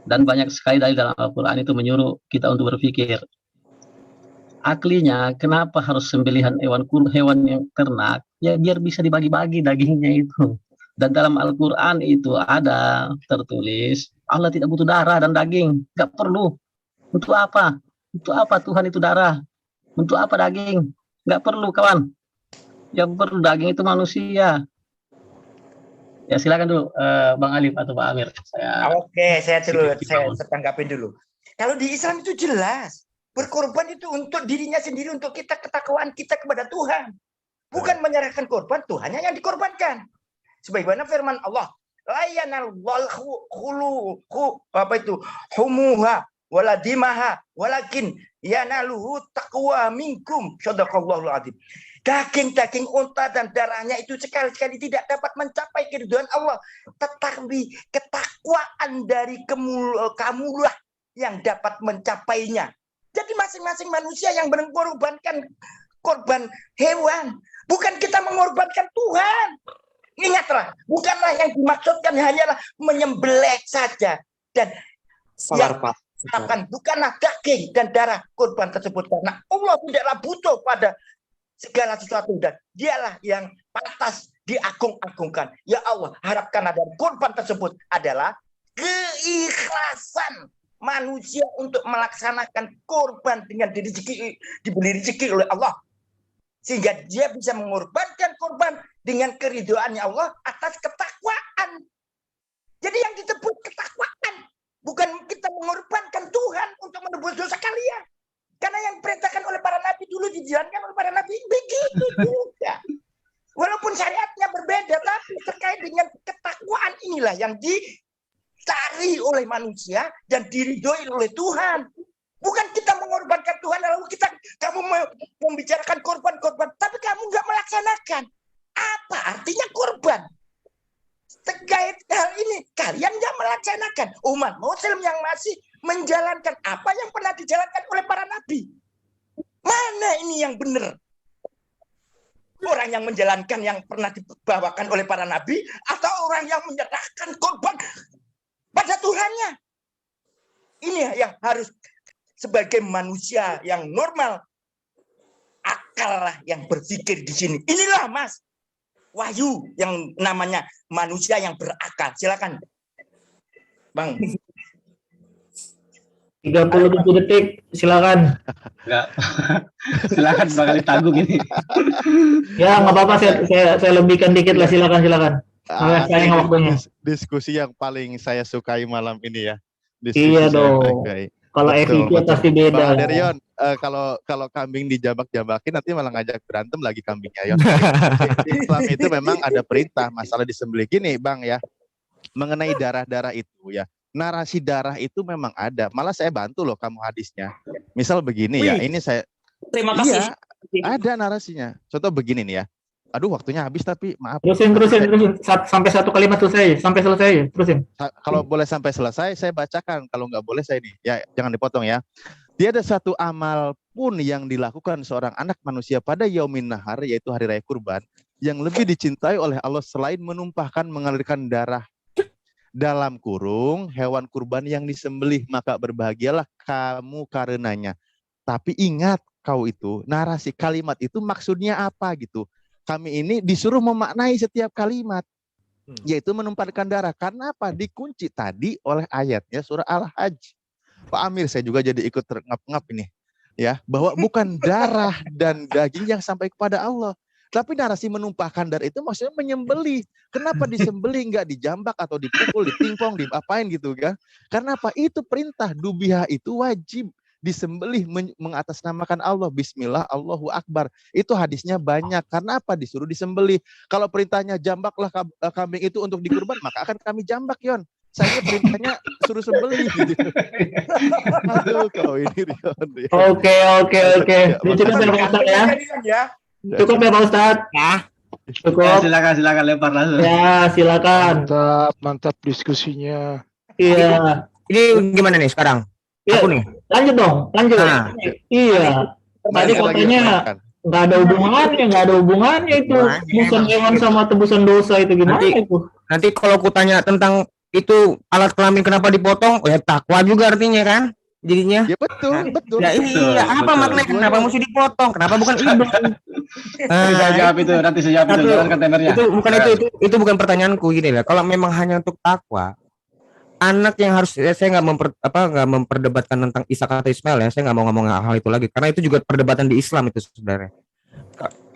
Dan banyak sekali dalil dalam Al-Quran itu menyuruh kita untuk berpikir. Aklinya, kenapa harus sembelihan hewan yang ternak? Ya biar bisa dibagi-bagi dagingnya itu. Dan dalam Al-Quran itu ada tertulis, Allah tidak butuh darah dan daging. Nggak perlu. Untuk apa? Untuk apa Tuhan itu darah? Untuk apa daging? Nggak perlu kawan. Yang perlu daging itu manusia. Ya silakan dulu Bang Alif atau Pak Amir. Oke, saya tanggapin dulu. Kalau di Islam itu jelas. Berkorban itu untuk dirinya sendiri, untuk ketakwaan kita kepada Tuhan. Bukan menyerahkan korban, Tuhannya yang dikorbankan. Sebagaimana firman Allah, la yanalul humuha wala dimaha walakin yanaluhu taqwa minkum. Shadaqallahul adzim. Daging-daging unta dan darahnya itu sekali-kali tidak dapat mencapai keridhaan Allah, tetapi ketakwaan dari kamulah yang dapat mencapainya. Jadi masing-masing manusia yang mengorbankan korban hewan, bukan kita mengorbankan Tuhan. Ingatlah, bukanlah yang dimaksudkan hanyalah menyembelih saja dan bukanlah daging dan darah korban tersebut, karena Allah tidaklah butuh pada segala sesuatu dan dialah yang pantas diagung-agungkan. Ya Allah, harapkanlah dari korban tersebut adalah keikhlasan manusia untuk melaksanakan korban dengan diberi rezeki oleh Allah, sehingga dia bisa mengorbankan korban dengan keridhaannya Allah atas ketakwaan. Jadi yang disebut ketakwaan bukan kita mengorbankan Tuhan untuk menebus dosa kalian, karena yang diperintahkan oleh para nabi tapi dulu dijalankan oleh para nabi begitu juga. Walaupun syariatnya berbeda, tapi terkait dengan ketakwaan inilah yang dicari oleh manusia dan diridhoi oleh Tuhan. Bukan kita mengorbankan Tuhan, lalu kamu membicarakan korban-korban, tapi kamu nggak melaksanakan. Apa artinya korban? Terkait hal ini, kalian nggak melaksanakan. Umat Muslim yang masih menjalankan apa yang pernah dijalankan oleh para nabi. Mana ini yang benar? Orang yang menjalankan yang pernah dibawakan oleh para nabi atau orang yang menyerahkan korban pada Tuhannya? Ini yang harus sebagai manusia yang normal, akal lah yang berpikir di sini. Inilah Mas Wahyu yang namanya manusia yang berakal. Silakan, Bang. 37 detik, silakan. Enggak. Silakan bakal ditanggung ini. Ya, nggak apa-apa, saya lebihkan dikit lah, silakan. Sayang waktunya. Diskusi yang paling saya sukai malam ini ya. Iya dong. Kalau FIQ pasti beda. Bang Derion, kalau kambing dijambak-jambakin nanti malah ngajak berantem lagi kambingnya. Yon. Islam itu memang ada perintah masalah disembelih gini, Bang ya. Mengenai darah-darah itu ya. Narasi darah itu memang ada. Malah saya bantu loh kamu hadisnya. Misal begini ya, ini saya Terima kasih. Iya, ada narasinya. Contoh begini nih ya. Aduh, waktunya habis tapi maaf. Terusin. Sampai satu kalimat selesai. Sampai selesai, terusin. Kalau boleh sampai selesai, saya bacakan. Kalau nggak boleh, saya ini. Ya, jangan dipotong ya. Tiada satu amal pun yang dilakukan seorang anak manusia pada yaumin nahar, yaitu hari raya kurban, yang lebih dicintai oleh Allah selain menumpahkan mengalirkan darah dalam kurung hewan kurban yang disembelih, maka berbahagialah kamu karenanya. Tapi ingat kau itu, narasi kalimat itu maksudnya apa gitu. Kami ini disuruh memaknai setiap kalimat, yaitu menumpahkan darah. Karena apa? Dikunci tadi oleh ayatnya surah Al-Hajj. Pak Amir, saya juga jadi ikut terngap-ngap ini. Ya, bahwa bukan darah dan daging yang sampai kepada Allah. Tapi narasi menumpahkan darah itu maksudnya menyembelih. Kenapa disembelih, nggak dijambak atau dipukul, ditimpong, diapain gitu kan? Karena apa? Itu perintah. Dubiha itu wajib disembelih mengatasnamakan Allah. Bismillah, Allahu Akbar. Itu hadisnya banyak. Karena apa? Disuruh disembelih. Kalau perintahnya jambaklah kambing itu untuk dikurban, maka akan kami jambak, Yon. Saya perintahnya suruh sembelih gitu. Aduh, kau ini Rion. Oke. Cukup ya Pak Ustadz. Ya. Cukup. Ya, silakan lempar langsung. Ya, silakan. Mantap diskusinya. Iya. Ini gimana nih sekarang? Iya. Aku nih. Lanjut. Nah. Iya. Tadi katanya nggak ada hubungannya itu. Tebusan hewan sama tebusan dosa itu gimana itu? Nanti kalau aku tanya tentang itu alat kelamin kenapa dipotong, ya takwa juga artinya kan? Jadinya. Ya betul. Ya iya, apa maknanya kenapa mesti dipotong? Kenapa bukan ibadah? Saya jawab itu, nanti saya jawab itu, jalan kontainernya. Itu bukan pertanyaanku gini lah. Kalau memang hanya untuk takwa, anak yang harus saya nggak memperdebatkan tentang Ishak atau Ismail ya, saya nggak mau ngomong hal itu lagi karena itu juga perdebatan di Islam itu sebenarnya.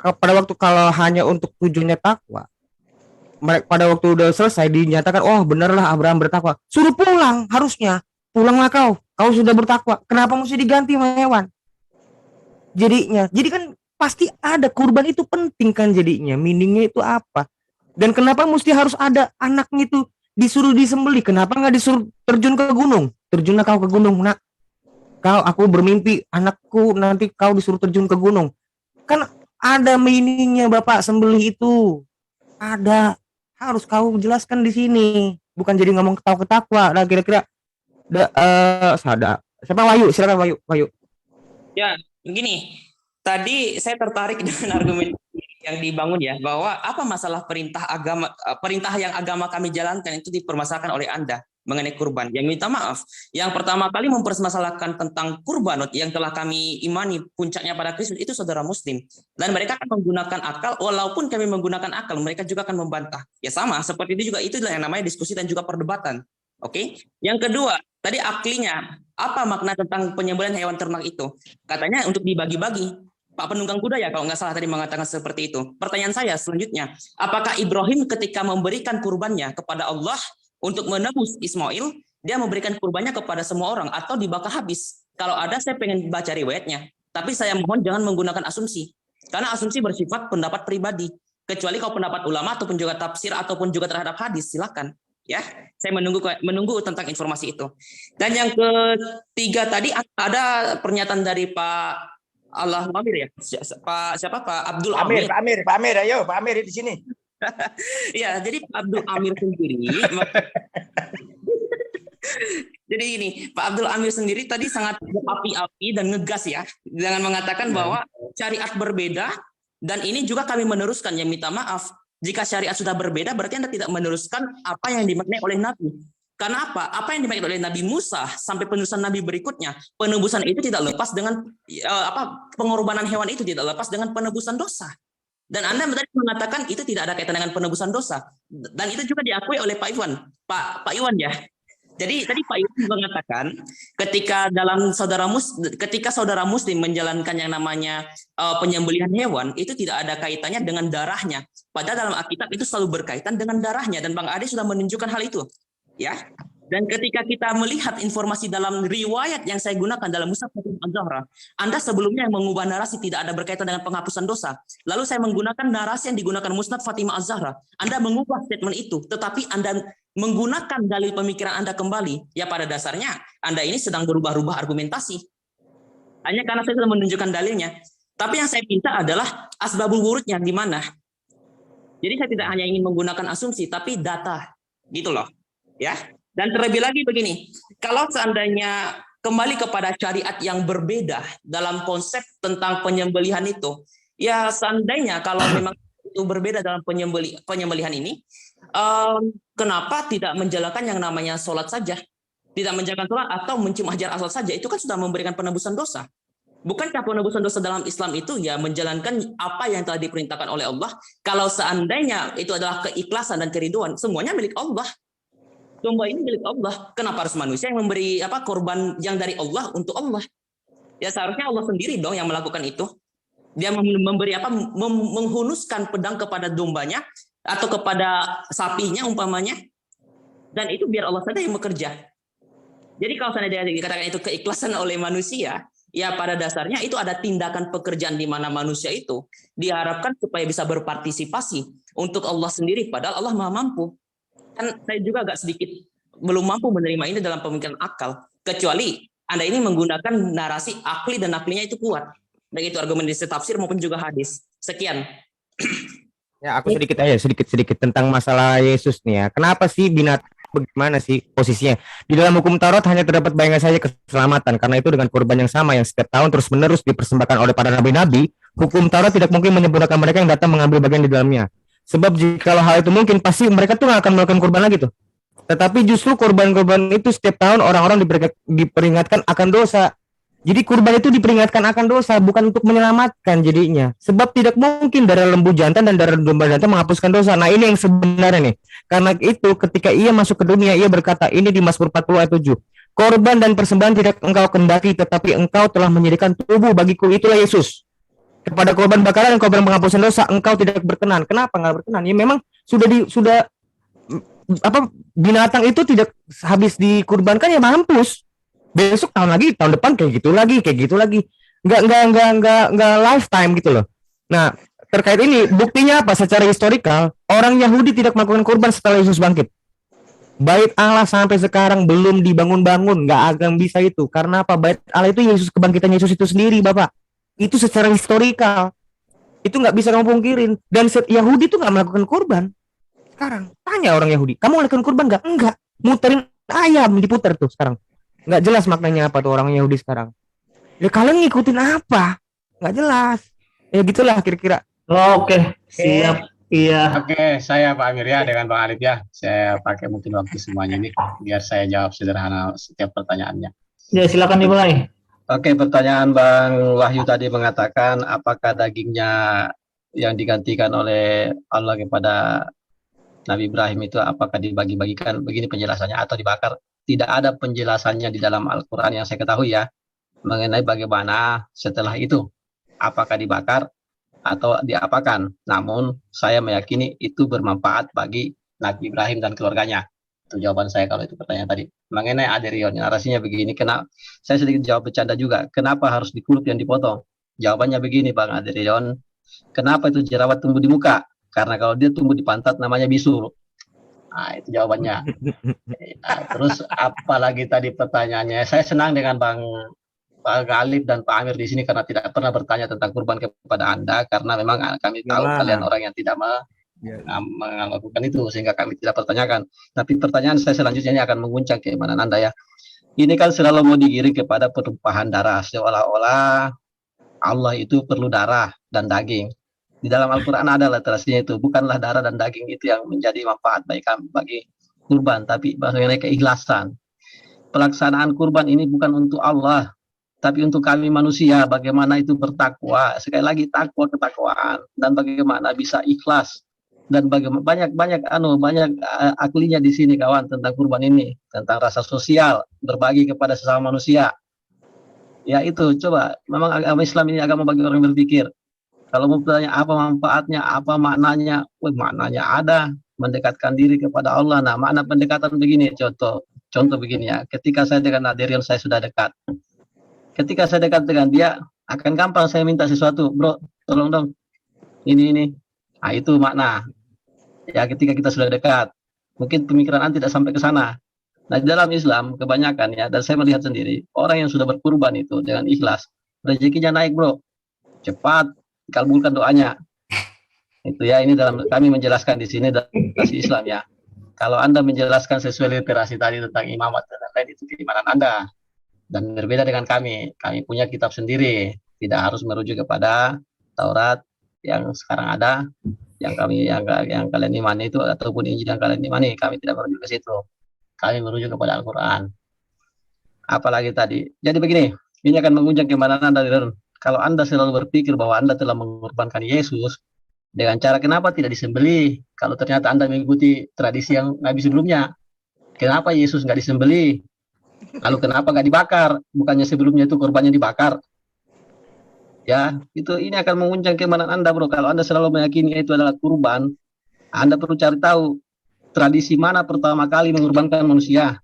Pada waktu kalau hanya untuk tujuannya takwa, pada waktu udah selesai dinyatakan, oh benarlah Abraham bertakwa, suruh pulang, harusnya pulanglah kau sudah bertakwa, kenapa mesti diganti sama hewan? Jadinya, jadi kan pasti ada kurban itu penting kan jadinya, meaningnya itu apa? Dan kenapa mesti harus ada anaknya itu disuruh disembelih? Kenapa nggak disuruh terjun ke gunung? Terjunlah kau ke gunung, nak. Aku bermimpi anakku nanti kau disuruh terjun ke gunung. Kan ada meaningnya Bapak sembelih itu. Ada. Harus kau jelaskan di sini. Bukan jadi ngomong ketawa-ketawa. Nah, kira-kira siapa Wahyu? Silakan Wahyu. Ya, begini. Tadi saya tertarik dengan argumen yang dibangun ya, bahwa apa masalah perintah yang agama kami jalankan itu dipermasalahkan oleh Anda mengenai kurban. Yang minta maaf, yang pertama kali mempermasalahkan tentang kurban yang telah kami imani puncaknya pada Kristus itu saudara Muslim, dan mereka akan menggunakan akal. Walaupun kami menggunakan akal, mereka juga akan membantah. Ya sama seperti itu juga, itu yang namanya diskusi dan juga perdebatan. Oke. Yang kedua, tadi aklinya apa makna tentang penyembelihan hewan ternak itu? Katanya untuk dibagi-bagi. Pak penunggang kuda ya kalau nggak salah tadi mengatakan seperti itu. Pertanyaan saya selanjutnya, apakah Ibrahim ketika memberikan kurbannya kepada Allah untuk menebus Ismail, dia memberikan kurbannya kepada semua orang atau dibakar habis? Kalau ada, saya pengen baca riwayatnya. Tapi saya mohon jangan menggunakan asumsi. Karena asumsi bersifat pendapat pribadi. Kecuali kalau pendapat ulama ataupun juga tafsir ataupun juga terhadap hadis, silakan. Ya, saya menunggu tentang informasi itu. Dan yang ketiga tadi ada pernyataan dari Pak Allah Amir ya, Pak Abdul Amir. Pak Amir, ayo Pak Amir di sini. Ya, jadi Pak Abdul Amir sendiri. Jadi ini Pak Abdul Amir sendiri tadi sangat berapi-api dan ngegas ya, dengan mengatakan bahwa syariat berbeda dan ini juga kami meneruskan. Ya, minta maaf jika syariat sudah berbeda berarti Anda tidak meneruskan apa yang dimaknai oleh Nabi. Karena apa? Apa yang dimaknai oleh Nabi Musa sampai penubusan Nabi berikutnya, penebusan itu tidak lepas dengan pengorbanan hewan itu tidak lepas dengan penebusan dosa. Dan Anda tadi mengatakan itu tidak ada kaitan dengan penebusan dosa. Dan itu juga diakui oleh Pak Iwan. Pak Iwan ya. Jadi tadi Pak Iwan mengatakan ketika saudara muslim menjalankan yang namanya penyembelihan hewan itu tidak ada kaitannya dengan darahnya. Padahal dalam Alkitab itu selalu berkaitan dengan darahnya dan Bang Ade sudah menunjukkan hal itu. Ya. Dan ketika kita melihat informasi dalam riwayat yang saya gunakan dalam Musnad Fatimah Az-Zahra, Anda sebelumnya yang mengubah narasi tidak ada berkaitan dengan penghapusan dosa. Lalu saya menggunakan narasi yang digunakan Musnad Fatimah Az-Zahra. Anda mengubah statement itu, tetapi Anda menggunakan dalil pemikiran Anda kembali. Ya pada dasarnya Anda ini sedang berubah-ubah argumentasi. Hanya karena saya sudah menunjukkan dalilnya. Tapi yang saya minta adalah asbabul wurudnya di mana. Jadi saya tidak hanya ingin menggunakan asumsi, tapi data. Gitu loh. Ya. Dan terlebih lagi begini, kalau seandainya kembali kepada syariat yang berbeda dalam konsep tentang penyembelihan itu, ya seandainya kalau memang itu berbeda dalam penyembelihan ini, kenapa tidak menjalankan yang namanya sholat saja? Tidak menjalankan sholat atau mencium hajar aswad saja, itu kan sudah memberikan penebusan dosa. Bukankah penebusan dosa dalam Islam itu ya menjalankan apa yang telah diperintahkan oleh Allah? Kalau seandainya itu adalah keikhlasan dan keriduan, semuanya milik Allah. Domba ini milik Allah. Kenapa harus manusia yang memberi korban yang dari Allah untuk Allah? Ya seharusnya Allah sendiri dong yang melakukan itu. Dia memberi menghunuskan pedang kepada dombanya atau kepada sapinya umpamanya. Dan itu biar Allah saja yang bekerja. Jadi kalau seandainya dikatakan itu keikhlasan oleh manusia, ya pada dasarnya itu ada tindakan pekerjaan di mana manusia itu diharapkan supaya bisa berpartisipasi untuk Allah sendiri, padahal Allah Maha mampu. Kan saya juga agak sedikit belum mampu menerima ini dalam pemikiran akal, kecuali Anda ini menggunakan narasi akli dan aklinya itu kuat, baik itu argumen dari tafsir maupun juga hadis. Sekian. Ya, aku sedikit tentang masalah Yesus nih ya. Kenapa sih binatang, bagaimana sih posisinya? Di dalam hukum Taurat hanya terdapat bayangan saja keselamatan, karena itu dengan korban yang sama yang setiap tahun terus-menerus dipersembahkan oleh para nabi-nabi, hukum Taurat tidak mungkin menyempurnakan mereka yang datang mengambil bagian di dalamnya. Sebab jika hal itu mungkin, pasti mereka tuh nggak akan melakukan korban lagi tuh. Tetapi justru korban-korban itu setiap tahun orang-orang diperingatkan akan dosa. Jadi kurban itu diperingatkan akan dosa, bukan untuk menyelamatkan jadinya. Sebab tidak mungkin darah lembu jantan dan darah domba jantan menghapuskan dosa. Nah ini yang sebenarnya nih. Karena itu ketika ia masuk ke dunia, ia berkata, ini di Mazmur 40 ayat 7. Korban dan persembahan tidak engkau kendaki, tetapi engkau telah menyediakan tubuh bagiku. Itulah Yesus. Kepada korban bakaran dan korban penghapusan dosa engkau tidak berkenan. Kenapa nggak berkenan? Ya memang sudah binatang itu tidak habis dikurbankan ya mampus. Besok tahun depan kayak gitu lagi. Nggak lifetime gitu loh. Nah, terkait ini buktinya apa? Secara historikal, orang Yahudi tidak melakukan kurban setelah Yesus bangkit. Bait Allah sampai sekarang belum dibangun-bangun, nggak akan bisa itu. Karena apa? Bait Allah itu Yesus, kebangkitan Yesus itu sendiri, Bapak. Itu secara historikal. Itu nggak bisa kamu pungkirin. Dan Yahudi itu nggak melakukan kurban. Sekarang, tanya orang Yahudi, kamu melakukan kurban nggak? Enggak. Muterin ayam, diputer tuh sekarang. Nggak jelas maknanya apa tuh orang Yahudi sekarang. Ya kalian ngikutin apa? Nggak jelas. Ya gitulah kira-kira. Oke, siap. Iya. Oke, saya Pak Amir ya dengan Bang Arif ya. Saya pakai mungkin waktu semuanya ini biar saya jawab sederhana setiap pertanyaannya. Ya, silakan dimulai. Oke, pertanyaan Bang Wahyu tadi mengatakan apakah dagingnya yang digantikan oleh Allah kepada Nabi Ibrahim itu apakah dibagi-bagikan? Begini penjelasannya atau dibakar? Tidak ada penjelasannya di dalam Al-Quran yang saya ketahui ya mengenai bagaimana setelah itu apakah dibakar atau diapakan. Namun saya meyakini itu bermanfaat bagi Nabi Ibrahim dan keluarganya. Itu jawaban saya kalau itu pertanyaan tadi. Mengenai Aderion, narasinya begini, saya sedikit jawab bercanda juga. Kenapa harus dikurup yang dipotong? Jawabannya begini, Bang Aderion. Kenapa itu jerawat tumbuh di muka? Karena kalau dia tumbuh di pantat namanya bisul. Nah, itu jawabannya. Nah, terus apalagi tadi pertanyaannya? Saya senang dengan Pak Galib dan Pak Amir di sini karena tidak pernah bertanya tentang kurban kepada Anda, karena memang kami tahu kalian orang yang tidak melakukan itu, sehingga kami tidak pertanyakan. Tapi pertanyaan saya selanjutnya ini akan mengguncang keimanan Anda ya. Ini kan selalu mau digiring kepada perumpahan darah, seolah-olah Allah itu perlu darah dan daging. Di dalam Al-Quran ada literasinya itu, bukanlah darah dan daging itu yang menjadi manfaat bagi kurban, tapi mengenai keikhlasan. Pelaksanaan kurban ini bukan untuk Allah, tapi untuk kami manusia, bagaimana itu bertakwa. Sekali lagi takwa, ketakwaan, dan bagaimana bisa ikhlas. Dan bagaimana banyak aklinya di sini kawan tentang kurban ini, tentang rasa sosial, berbagi kepada sesama manusia. Ya itu, coba, memang agama Islam ini agama bagi orang berpikir. Kalau mau bertanya apa manfaatnya, apa maknanya, maknanya ada, mendekatkan diri kepada Allah. Nah, makna pendekatan begini, contoh begini ya, ketika saya dengan Aderion saya sudah dekat. Ketika saya dekat dengan dia, akan gampang saya minta sesuatu, bro, tolong dong, ini. Nah, itu makna. Ya, ketika kita sudah dekat, mungkin pemikiran Anda tidak sampai ke sana. Nah, di dalam Islam, kebanyakan ya, dan saya melihat sendiri, orang yang sudah berkurban itu dengan ikhlas, rezekinya naik, bro. Cepat, dikabulkan doanya. Itu ya, ini dalam kami menjelaskan di sini dalam Islam ya. Kalau Anda menjelaskan sesuai literasi tadi tentang imamat dan lain, itu keimanan Anda. Dan berbeda dengan kami punya kitab sendiri, tidak harus merujuk kepada Taurat yang sekarang ada, yang kalian imani itu, ataupun Injil yang kalian imani, kami tidak merujuk ke situ. Kami merujuk kepada Al-Quran. Apalagi tadi. Jadi begini, ini akan menguncang keimanan Anda. Kalau Anda selalu berpikir bahwa Anda telah mengorbankan Yesus dengan cara kenapa tidak disembelih? Kalau ternyata Anda mengikuti tradisi yang Nabi sebelumnya, kenapa Yesus nggak disembelih? Lalu kenapa nggak dibakar? Bukannya sebelumnya itu korbannya dibakar? Ya, ini akan menguncang keimanan Anda, bro. Kalau Anda selalu meyakini itu adalah kurban, Anda perlu cari tahu tradisi mana pertama kali mengorbankan manusia.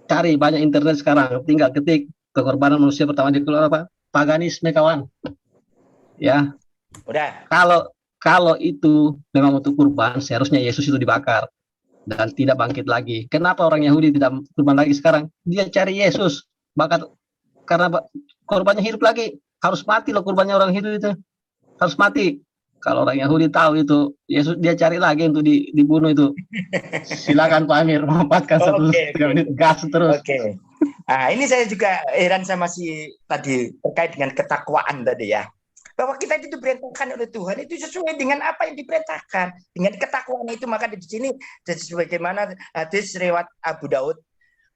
Cari banyak internet sekarang, tinggal ketik pengorbanan manusia pertama di keluar apa? Paganisme, kawan. Ya. Udah. Kalau itu memang untuk kurban, seharusnya Yesus itu dibakar dan tidak bangkit lagi. Kenapa orang Yahudi tidak kurban lagi sekarang? Dia cari Yesus, bakar karena korbannya hidup lagi. Harus mati loh kurbannya orang hidup itu. Harus mati. Kalau orang Yahudi tahu itu, Yesus dia cari lagi untuk dibunuh itu. Silakan Pak Amir memanfaatkan 1,5 menit gas terus. Oke. Nah, ini saya juga heran sama si tadi terkait dengan ketakwaan tadi ya. Bahwa kita itu diperintahkan oleh Tuhan itu sesuai dengan apa yang diperintahkan. Dengan ketakwaan itu, maka di sini sebagaimana hadis riwayat Abu Daud,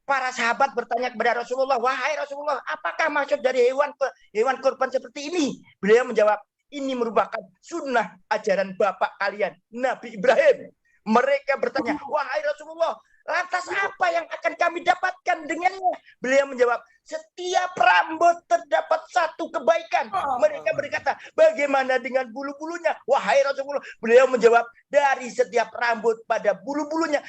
para sahabat bertanya kepada Rasulullah, "Wahai Rasulullah, apakah maksud dari hewan kurban seperti ini?" Beliau menjawab, "Ini merupakan sunnah ajaran bapak kalian, Nabi Ibrahim." Mereka bertanya, "Wahai Rasulullah, lantas apa yang akan kami dapatkan dengannya?" Beliau menjawab, "Setiap rambut terdapat satu kebaikan." Mereka berkata, "Bagaimana dengan bulu-bulunya?" Wahai Rasulullah, beliau menjawab, "Dari setiap rambut pada bulu-bulunya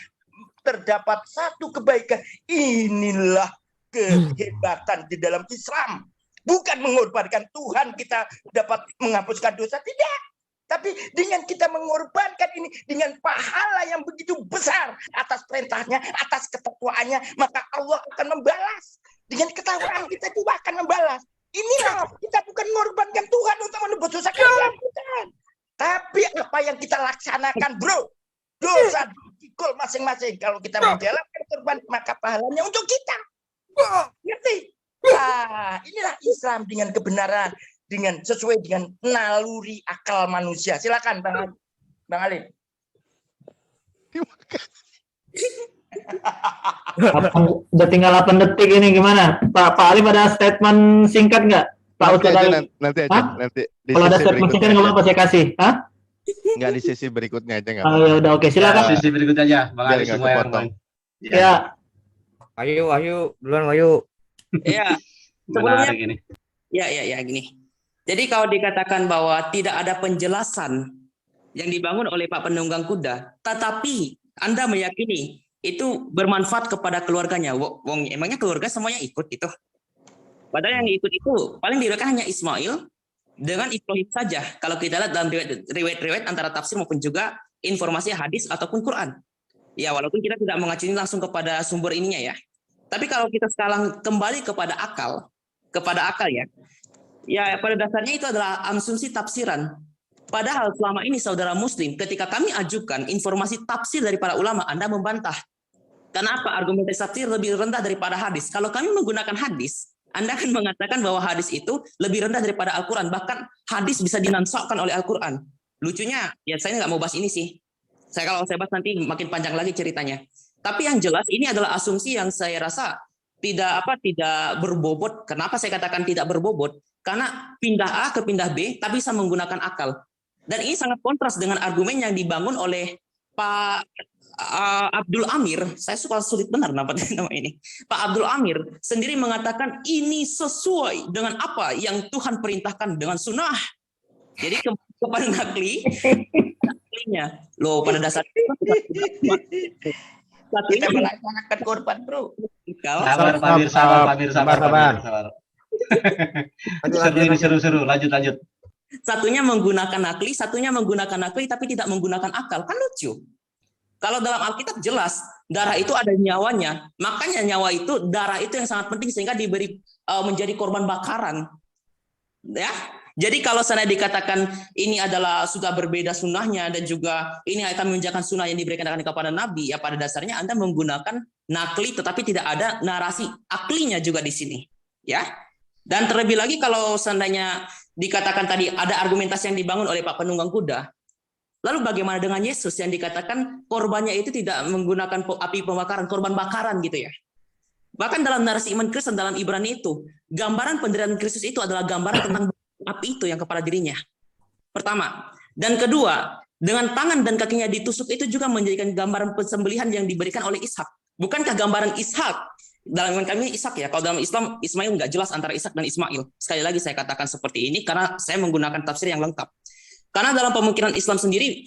terdapat satu kebaikan." Inilah kehebatan di dalam Islam. Bukan mengorbankan Tuhan kita dapat menghapuskan dosa, tidak. Tapi dengan kita mengorbankan ini dengan pahala yang begitu besar atas perintahnya, atas ketakwaannya, maka Allah akan membalas. Dengan ketakwaan kita juga akan membalas. Inilah, kita bukan mengorbankan Tuhan untuk menebus dosa kalian, bukan. Tapi apa yang kita laksanakan, bro, dosa dipikul masing-masing. Kalau kita menjalankan kurban, maka pahalanya untuk kita. Ngerti? Nah, inilah Islam dengan kebenaran, dengan sesuai dengan naluri akal manusia. Silakan Bang Ali. Udah tinggal 8 detik ini gimana? Pak Ali ada statement singkat nggak? Pak Ustadz Ali. Nanti aja. Nanti kalau ada statement singkat nggak apa-apa saya kasih. Hah? Nggak di sesi berikutnya aja nggak? Oh ya udah oke, silakan. Sesi berikutnya aja, Bang Ali semua yang kepotong. Ya. Ayo, duluan ayo. Ya, Menarik ini. ya gini. Jadi kalau dikatakan bahwa tidak ada penjelasan yang dibangun oleh Pak Penunggang Kuda, tetapi Anda meyakini itu bermanfaat kepada keluarganya. Wong emangnya keluarga semuanya ikut itu. Padahal yang ikut itu paling diriwayatkan hanya Ismail dengan Ibrahim saja. Kalau kita lihat dalam riwayat-riwayat antara tafsir maupun juga informasi hadis ataupun Quran. Ya, walaupun kita tidak mengacu langsung kepada sumber ininya ya. Tapi kalau kita sekarang kembali kepada akal ya. Ya, pada dasarnya itu adalah asumsi tafsiran. Padahal selama ini saudara muslim, ketika kami ajukan informasi tafsir dari para ulama, Anda membantah. Kenapa argumentasi tafsir lebih rendah daripada hadis? Kalau kami menggunakan hadis, Anda akan mengatakan bahwa hadis itu lebih rendah daripada Al-Quran. Bahkan hadis bisa dinansakkan oleh Al-Quran. Lucunya, ya saya nggak mau bahas ini sih. Kalau saya bahas nanti makin panjang lagi ceritanya. Tapi yang jelas ini adalah asumsi yang saya rasa tidak berbobot. Kenapa saya katakan tidak berbobot? Karena pindah A ke pindah B, tapi bisa menggunakan akal. Dan ini sangat kontras dengan argumen yang dibangun oleh Pak Abdul Amir. Saya suka sulit benar nama ini. Pak Abdul Amir sendiri mengatakan ini sesuai dengan apa yang Tuhan perintahkan dengan sunnah. Jadi kepada naklinya. Loh, pada dasarnya Kita melaksanakan korban, bro. Sabar, Pak Mir, sabar. Seru. Lanjut. Satunya menggunakan nakli, tapi tidak menggunakan akal. Kan lucu. Kalau dalam Alkitab jelas, darah itu ada nyawanya. Makanya darah itu yang sangat penting sehingga diberi menjadi korban bakaran. Ya. Jadi kalau sana dikatakan ini adalah sudah berbeda sunnahnya dan juga ini akan menunjukkan sunnah yang diberikan kepada Nabi, ya pada dasarnya Anda menggunakan nakli tetapi tidak ada narasi aklinya juga di sini. Ya. Dan terlebih lagi kalau seandainya dikatakan tadi ada argumentasi yang dibangun oleh Pak Penunggang Kuda, lalu bagaimana dengan Yesus yang dikatakan korbannya itu tidak menggunakan api pembakaran, korban bakaran gitu ya. Bahkan dalam narasi iman Kristen dalam Ibrani itu, gambaran penderitaan Kristus itu adalah gambaran tentang api itu yang kepada dirinya. Pertama. Dan kedua, dengan tangan dan kakinya ditusuk itu juga menjadikan gambaran persembelihan yang diberikan oleh Ishak. Bukankah gambaran Ishak? Dalam iman kami Ishak ya. Kalau dalam Islam, Ismail nggak jelas antara Ishak dan Ismail. Sekali lagi saya katakan seperti ini karena saya menggunakan tafsir yang lengkap. Karena dalam pemikiran Islam sendiri,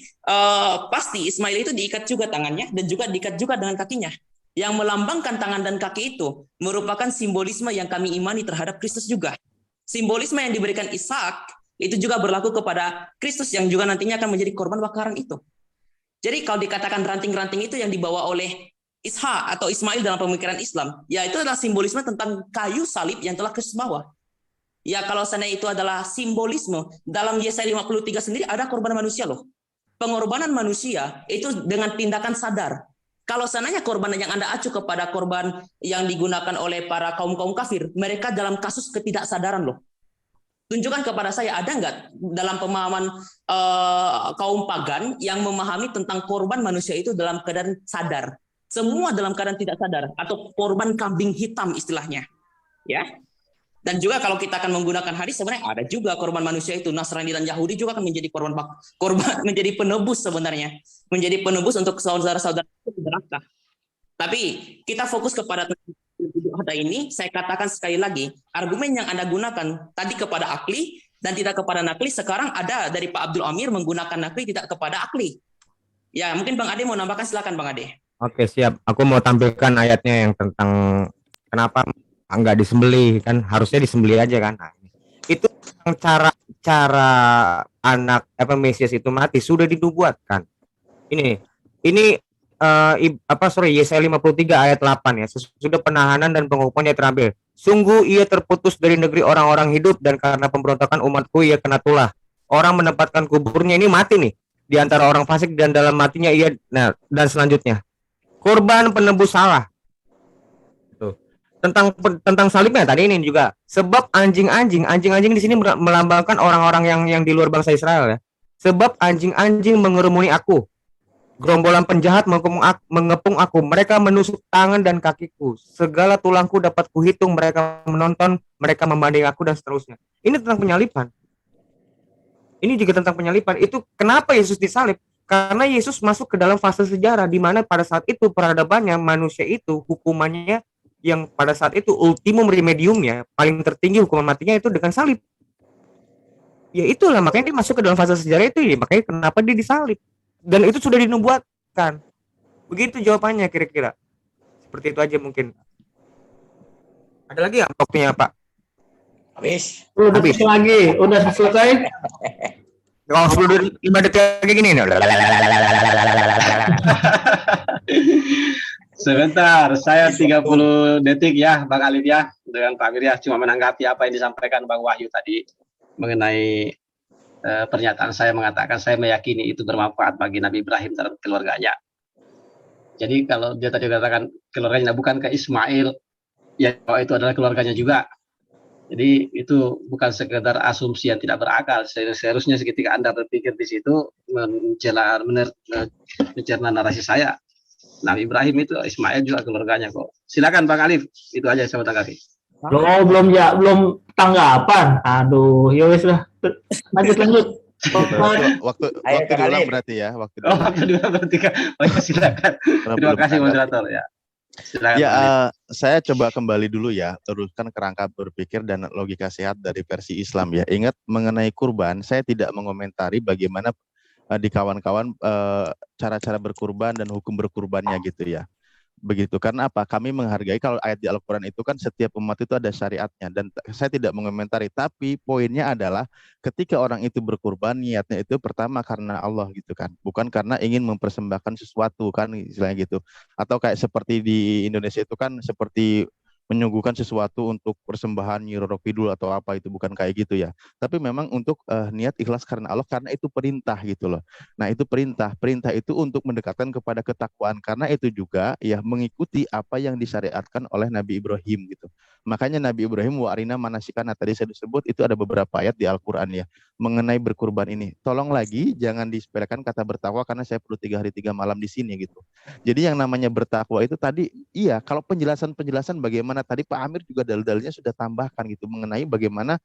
pasti Ismail itu diikat juga tangannya dan juga diikat juga dengan kakinya. Yang melambangkan tangan dan kaki itu merupakan simbolisme yang kami imani terhadap Kristus juga. Simbolisme yang diberikan Ishak itu juga berlaku kepada Kristus yang juga nantinya akan menjadi korban bakaran itu. Jadi kalau dikatakan ranting-ranting itu yang dibawa oleh Ishak atau Ismail dalam pemikiran Islam, ya itu adalah simbolisme tentang kayu salib yang telah Kristus bawa. Ya kalau sana itu adalah simbolisme, dalam Yesaya 53 sendiri ada korban manusia loh. Pengorbanan manusia itu dengan tindakan sadar. Kalau sananya korban yang Anda acu kepada korban yang digunakan oleh para kaum-kaum kafir, mereka dalam kasus ketidaksadaran loh. Tunjukkan kepada saya, ada nggak dalam pemahaman kaum pagan yang memahami tentang korban manusia itu dalam keadaan sadar? Semua dalam keadaan tidak sadar, atau korban kambing hitam istilahnya. Ya. Dan juga kalau kita akan menggunakan hadis, sebenarnya ada juga korban manusia itu. Nasrani dan Yahudi juga akan menjadi korban menjadi penebus sebenarnya. Menjadi penebus untuk saudara-saudara di neraka. Tapi kita fokus kepada ada ini, saya katakan sekali lagi, argumen yang Anda gunakan tadi kepada akli dan tidak kepada nakli, sekarang ada dari Pak Abdul Amir menggunakan nakli tidak kepada akli. Ya, mungkin Bang Ade mau nambahkan, silakan Bang Ade. Oke, siap. Aku mau tampilkan ayatnya yang tentang kenapa enggak disembelih, kan harusnya disembelih aja kan. Nah, itu cara anak Mesias itu mati sudah dinubuatkan. Ini Yesaya 53 ayat 8 ya. Sesudah penahanan dan penghukumannya terambil, sungguh ia terputus dari negeri orang-orang hidup, dan karena pemberontakan umatku ia kena tulah. Orang menempatkan kuburnya, ini mati nih di antara orang fasik, dan dalam matinya ia, nah, dan selanjutnya korban penebus salah. Tentang salibnya tadi ini juga, sebab anjing-anjing di sini melambangkan orang-orang yang di luar bangsa Israel ya. Sebab anjing-anjing mengerumuni aku, gerombolan penjahat mengepung aku, mereka menusuk tangan dan kakiku, segala tulangku dapat kuhitung, mereka menonton, mereka membanding aku, dan seterusnya. Ini tentang penyalipan. Ini juga tentang penyalipan. Itu kenapa Yesus disalib? Karena Yesus masuk ke dalam fase sejarah di mana pada saat itu peradabannya manusia itu hukumannya yang pada saat itu ultimum remediumnya, paling tertinggi hukuman matinya itu dengan salib. Ya itulah makanya dia masuk ke dalam fase sejarah itu ya, makanya kenapa dia disalib. Dan itu sudah dinubuatkan. Begitu jawabannya kira-kira. Seperti itu aja mungkin. Ada lagi ya waktunya Pak? Habis. Udah Habis. lagi, udah selesai. Kalau 5 detik lagi gini. Sebentar, saya 30 detik ya, Bang Alif ya, dengan Pak Amir ya, cuma menanggapi apa yang disampaikan Bang Wahyu tadi mengenai pernyataan saya mengatakan saya meyakini itu bermanfaat bagi Nabi Ibrahim dalam keluarganya. Jadi kalau dia tadi katakan keluarganya bukan ke Ismail, ya itu adalah keluarganya juga. Jadi itu bukan sekedar asumsi yang tidak berakal. Seharusnya ketika Anda berpikir di situ mencerna narasi saya. Nabi Ibrahim itu Ismail juga keluarganya kok. Silakan Bang Alif, itu aja yang saya mau tanggapi. Loh, belum tanggapan. Aduh, ya wes lah. Lanjut. Waktu Ayo, Kak diulang Alif. berarti ya, waktu Oh, diulang. kedua berarti kan. Oh, ya, silakan. Terima Belum kasih tanggapi. moderator ya. Silakan. Ya, Bang Alif. saya coba kembali dulu ya, teruskan kerangka berpikir dan logika sehat dari versi Islam ya. Ingat mengenai kurban, saya tidak mengomentari bagaimana di kawan-kawan cara-cara berkurban dan hukum berkurbannya gitu ya. Begitu, karena apa? Kami menghargai kalau ayat di Al-Quran itu kan setiap umat itu ada syariatnya dan saya tidak mengomentari, tapi poinnya adalah ketika orang itu berkurban niatnya itu pertama karena Allah gitu kan, bukan karena ingin mempersembahkan sesuatu kan istilahnya gitu. Atau kayak seperti di Indonesia itu kan seperti menyuguhkan sesuatu untuk persembahan Nyi Roro Kidul atau apa, itu bukan kayak gitu ya. Tapi memang untuk niat ikhlas karena Allah, karena itu perintah gitu loh. Nah, itu perintah itu untuk mendekatkan kepada ketakwaan, karena itu juga ya mengikuti apa yang disyariatkan oleh Nabi Ibrahim gitu. Makanya Nabi Ibrahim wa arina manasikana tadi saya disebut, itu ada beberapa ayat di Al-Qur'an ya mengenai berkurban ini. Tolong lagi jangan disepelekan kata bertakwa, karena saya perlu 3 hari 3 malam di sini gitu. Jadi yang namanya bertakwa itu tadi, iya, kalau penjelasan bagaimana tadi Pak Amir juga dalil-dalilnya sudah tambahkan gitu mengenai bagaimana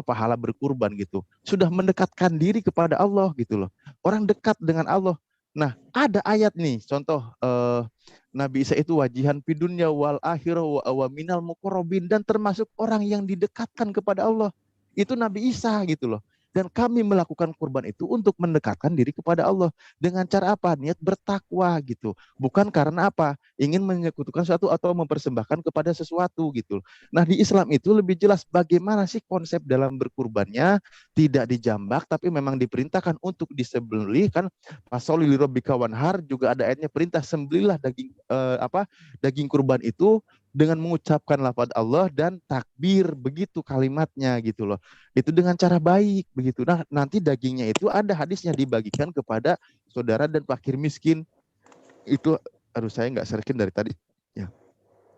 pahala berkurban gitu. Sudah mendekatkan diri kepada Allah gitu loh. Orang dekat dengan Allah. Nah, ada ayat nih, contoh Nabi Isa itu wajihan fidunya wal akhirah wa minal muqarrabin, dan termasuk orang yang didekatkan kepada Allah. Itu Nabi Isa gitu loh. Dan kami melakukan kurban itu untuk mendekatkan diri kepada Allah. Dengan cara apa? Niat bertakwa gitu. Bukan karena apa? Ingin menyekutukan sesuatu atau mempersembahkan kepada sesuatu gitu. Nah, di Islam itu lebih jelas bagaimana sih konsep dalam berkurbannya. Tidak dijambak, tapi memang diperintahkan untuk disembelih kan. Fasoli lirabbika wanhar, juga ada ayatnya perintah sembelihlah daging kurban itu dengan mengucapkan lafaz Allah dan takbir, begitu kalimatnya gitu loh. Itu dengan cara baik begitu. Nah, nanti dagingnya itu ada hadisnya dibagikan kepada saudara dan fakir miskin. Itu saya nggak serkin dari tadi ya.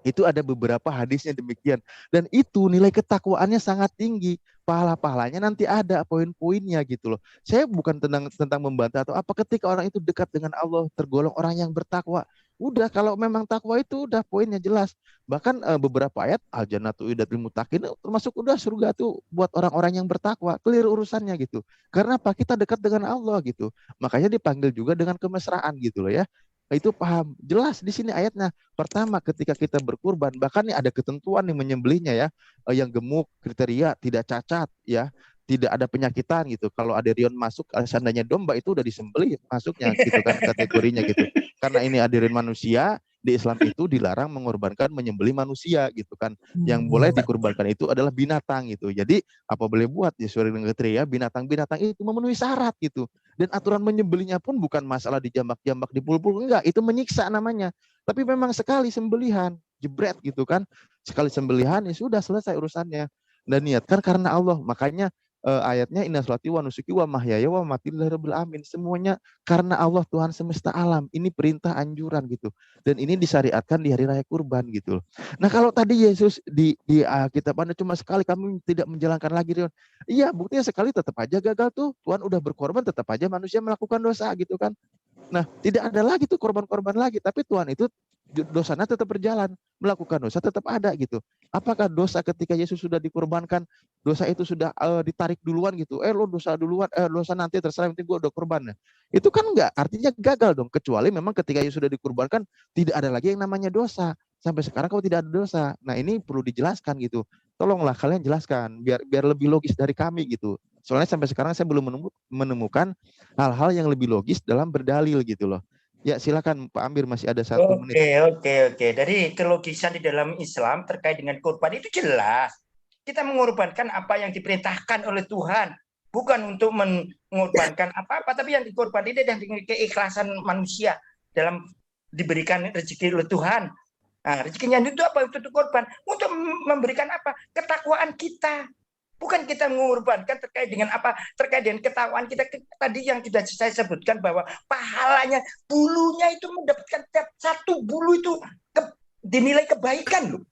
Itu ada beberapa hadisnya demikian, dan itu nilai ketakwaannya sangat tinggi. Pahala-pahalanya nanti ada poin-poinnya gitu loh. Saya bukan tentang membantah atau apa, ketika orang itu dekat dengan Allah tergolong orang yang bertakwa. Udah, kalau memang takwa itu udah poinnya jelas. Bahkan beberapa ayat al-jannatu uiddatil muttaqin, termasuk udah surga tuh buat orang-orang yang bertakwa. Clear urusannya gitu. Karena apa? Kita dekat dengan Allah gitu. Makanya dipanggil juga dengan kemesraan gitu loh ya. Itu paham jelas di sini ayatnya. Pertama, ketika kita berkurban, bahkan nih ada ketentuan nih menyembelihnya ya, yang gemuk, kriteria tidak cacat ya, tidak ada penyakitan gitu. Kalau ada rion masuk, seandainya domba itu udah disembelih masuknya gitu kan kategorinya gitu. Karena ini hadirin manusia, di Islam itu dilarang mengorbankan menyembelih manusia gitu kan. Yang boleh dikurbankan itu adalah binatang gitu. Jadi apa boleh buat ya sesuai dengan kriteria binatang-binatang itu memenuhi syarat gitu. Dan aturan menyembelihnya pun bukan masalah dijambak-jambak, dipul-pul, enggak, itu menyiksa namanya. Tapi memang sekali sembelihan, jebret gitu kan. Sekali sembelihan ya sudah selesai urusannya. Dan niatkan karena Allah. Makanya ayatnya inna sholati wa nusuki wa mahyaya wa mamati lillahi rabbil alamin. Semuanya karena Allah Tuhan semesta alam. Ini perintah anjuran gitu. Dan ini disyariatkan di hari raya kurban gitu. Nah, kalau tadi Yesus di kitab Anda cuma sekali kami tidak menjalankan lagi, Rion. Iya, buktinya sekali tetap aja gagal tuh. Tuhan udah berkorban, tetap aja manusia melakukan dosa gitu kan. Nah, tidak ada lagi tuh korban-korban lagi, tapi Tuhan itu dosanya tetap berjalan, melakukan dosa tetap ada gitu. Apakah dosa ketika Yesus sudah dikorbankan, dosa itu sudah ditarik duluan gitu? Lo dosa duluan, dosa nanti terserah, penting gue udah korban. Itu kan enggak, artinya gagal dong. Kecuali memang ketika Yesus sudah dikorbankan, tidak ada lagi yang namanya dosa. Sampai sekarang kalau tidak ada dosa. Nah, ini perlu dijelaskan gitu. Tolonglah kalian jelaskan biar lebih logis dari kami gitu. Soalnya sampai sekarang saya belum menemukan hal-hal yang lebih logis dalam berdalil gitu loh. Ya, silakan Pak Amir, masih ada 1 menit. Oke. Dari kelogisan di dalam Islam terkait dengan korban itu jelas. Kita mengorbankan apa yang diperintahkan oleh Tuhan. Bukan untuk mengorbankan apa-apa, tapi yang dikorban ini adalah keikhlasan manusia dalam diberikan rezeki oleh Tuhan. Nah, rezekinya itu apa? Untuk korban. Untuk memberikan apa? Ketakwaan kita. Bukan kita mengorbankan terkait dengan apa? Terkait dengan ketakwaan kita. Tadi yang sudah saya sebutkan bahwa pahalanya, bulunya itu mendapatkan tiap satu bulu itu dinilai kebaikan loh.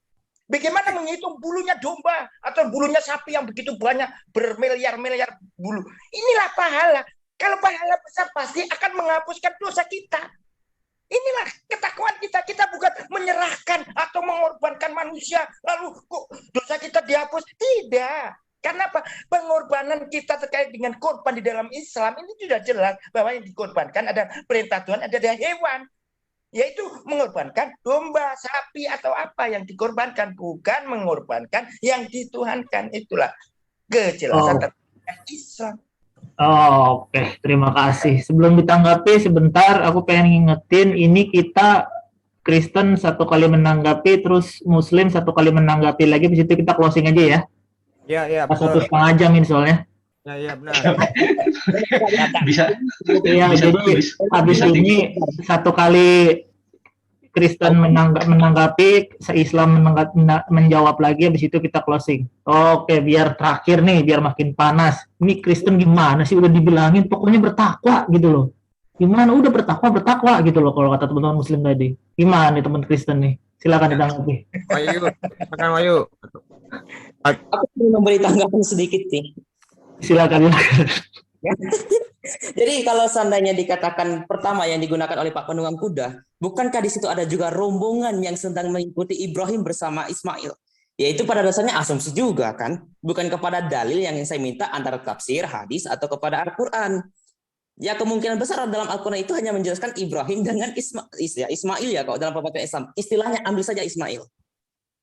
Bagaimana menghitung bulunya domba atau bulunya sapi yang begitu banyak, bermiliar-miliar bulu. Inilah pahala. Kalau pahala besar pasti akan menghapuskan dosa kita. Inilah ketakwaan kita. Kita bukan menyerahkan atau mengorbankan manusia, lalu kok dosa kita dihapus. Tidak. Karena apa? Pengorbanan kita terkait dengan korban di dalam Islam ini sudah jelas bahwa yang dikorbankan ada perintah Tuhan, ada hewan. Yaitu mengorbankan domba, sapi, atau apa yang dikorbankan. Bukan mengorbankan yang dituhankan. Itulah kejelasan terkait Islam. Oke, terima kasih. Sebelum ditanggapi sebentar, aku pengen ngingetin ini kita Kristen 1 kali menanggapi, terus Muslim 1 kali menanggapi lagi. Di situ kita closing aja ya. Iya, Pas 1,5 jam ini soalnya. Iya, benar. Bisa. Ya, Bisa, jadi bisa. habis Bisa, ini 1 kali Kristen menanggapi, Islam menjawab lagi, habis itu kita closing. Oke, biar terakhir nih, biar makin panas. Ini Kristen gimana sih? Udah dibilangin pokoknya bertakwa gitu loh. Gimana? Udah bertakwa gitu loh kalau kata teman-teman Muslim tadi. Gimana nih teman Kristen nih? Silakan ditanggapi. Wahyu. Aku ingin memberi tanggapan sedikit sih. Silakan. Jadi kalau seandainya dikatakan pertama yang digunakan oleh Pak Penunggang Kuda, bukankah di situ ada juga rombongan yang sedang mengikuti Ibrahim bersama Ismail? Yaitu pada dasarnya asumsi juga kan, bukan kepada dalil yang saya minta antara tafsir, hadis, atau kepada Al-Quran. Ya kemungkinan besar dalam Al-Quran itu hanya menjelaskan Ibrahim dengan Ismail ya, kalau dalam pemaparan Islam. Istilahnya ambil saja Ismail.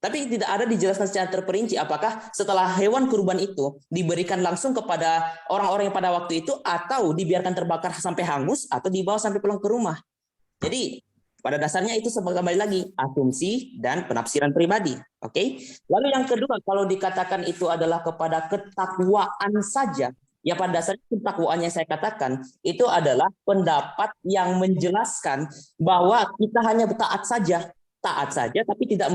Tapi tidak ada dijelaskan secara terperinci apakah setelah hewan kurban itu diberikan langsung kepada orang-orang yang pada waktu itu atau dibiarkan terbakar sampai hangus atau dibawa sampai pulang ke rumah. Jadi pada dasarnya itu kembali lagi asumsi dan penafsiran pribadi. Oke. Lalu yang kedua, kalau dikatakan itu adalah kepada ketakwaan saja, ya pada dasarnya ketakwaan yang saya katakan itu adalah pendapat yang menjelaskan bahwa kita hanya taat saja, tapi tidak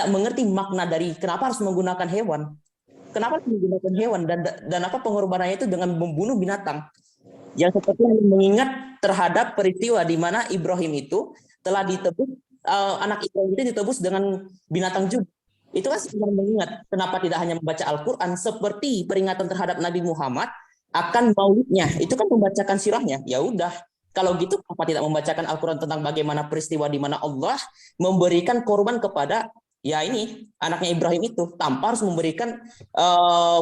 mengerti makna dari kenapa harus menggunakan hewan. Kenapa harus menggunakan hewan dan apa pengorbanannya itu dengan membunuh binatang. Yang seperti mengingat terhadap peristiwa di mana Ibrahim itu telah ditebus, anak Ibrahim itu ditebus dengan binatang juga. Itu kan sebenarnya mengingat kenapa tidak hanya membaca Al-Quran seperti peringatan terhadap Nabi Muhammad akan maulidnya. Itu kan membacakan sirahnya. Ya udah. Kalau gitu, kenapa tidak membacakan Al-Quran tentang bagaimana peristiwa di mana Allah memberikan korban kepada anaknya Ibrahim itu tanpa harus memberikan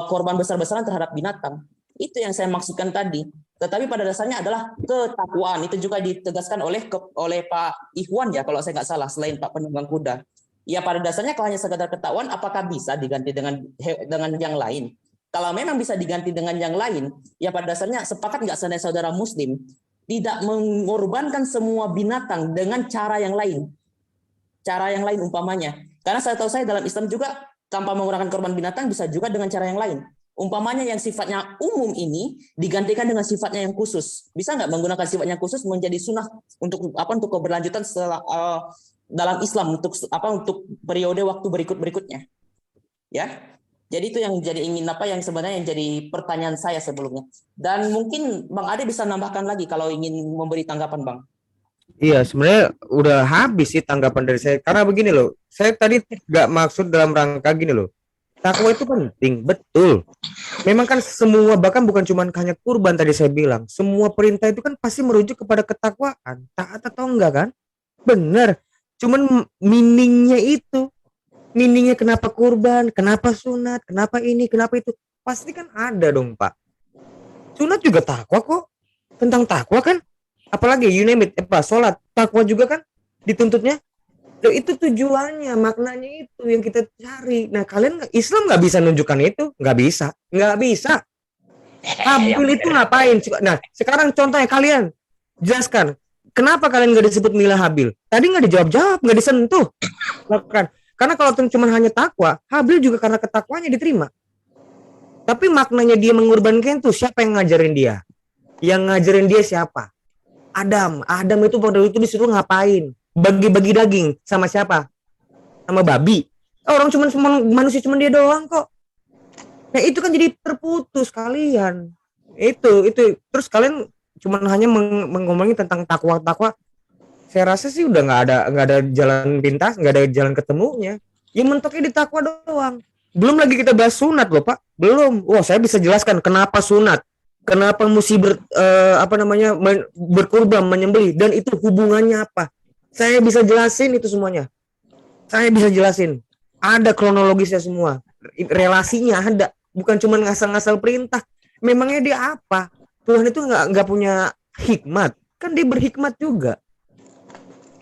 korban besar-besaran terhadap binatang. Itu yang saya maksudkan tadi. Tetapi pada dasarnya adalah ketakwaan. Itu juga ditegaskan oleh Pak Ikhwan ya, kalau saya nggak salah, selain Pak Penunggang Kuda. Ya pada dasarnya kalau hanya sekedar ketakwaan, apakah bisa diganti dengan yang lain? Kalau memang bisa diganti dengan yang lain, ya pada dasarnya sepakat nggak saudara Muslim tidak mengorbankan semua binatang dengan cara yang lain. Cara yang lain umpamanya. Karena saya tahu dalam Islam juga tanpa menggunakan korban binatang bisa juga dengan cara yang lain. Umpamanya yang sifatnya umum ini digantikan dengan sifatnya yang khusus. Bisa nggak menggunakan sifatnya khusus menjadi sunnah untuk keberlanjutan setelah dalam Islam untuk periode waktu berikutnya. Ya. Jadi itu yang yang sebenarnya yang jadi pertanyaan saya sebelumnya. Dan mungkin Bang Ade bisa nambahkan lagi kalau ingin memberi tanggapan, Bang. Iya, sebenarnya udah habis sih tanggapan dari saya. Karena begini loh, saya tadi nggak maksud dalam rangka gini loh. Takwa itu penting, betul. Memang kan semua, bahkan bukan cuma hanya kurban tadi saya bilang. Semua perintah itu kan pasti merujuk kepada ketakwaan. Taat atau enggak kan? Bener. Cuman meaningnya itu. Meaningnya kenapa kurban, kenapa sunat, kenapa ini, kenapa itu. Pasti kan ada dong Pak. Sunat juga takwa kok. Tentang takwa kan. Apalagi you name it, sholat. Takwa juga kan dituntutnya. Loh, itu tujuannya, maknanya itu yang kita cari. Nah kalian Islam nggak bisa nunjukkan itu. Nggak bisa. Habil itu ngapain? Nah sekarang contohnya kalian jelaskan. kenapa kalian nggak disebut milah Habil? Tadi nggak dijawab-jawab, nggak disentuh. Kan? Karena kalau cuma hanya takwa, Habil juga karena ketakwanya diterima. Tapi maknanya dia mengorbankan itu, siapa yang ngajarin dia? Yang ngajarin dia siapa? Adam. Adam itu pada itu disuruh ngapain? Bagi-bagi daging sama siapa? Sama babi. Orang cuma manusia cuma dia doang kok. Nah itu kan jadi terputus kalian. Itu terus kalian cuma hanya ngomongin tentang takwa. Saya rasa sih udah nggak ada jalan pintas, nggak ada jalan ketemunya. Ya mentoknya di takwa doang. Belum lagi kita bahas sunat loh Pak. Belum. Wah saya bisa jelaskan kenapa sunat, kenapa mesti berkurban, menyembelih, dan itu hubungannya apa. Saya bisa jelasin itu semuanya. Saya bisa jelasin. Ada kronologisnya semua. Relasinya ada. Bukan cuma ngasal-ngasal perintah. Memangnya dia apa? Tuhan itu nggak punya hikmat. Kan dia berhikmat juga.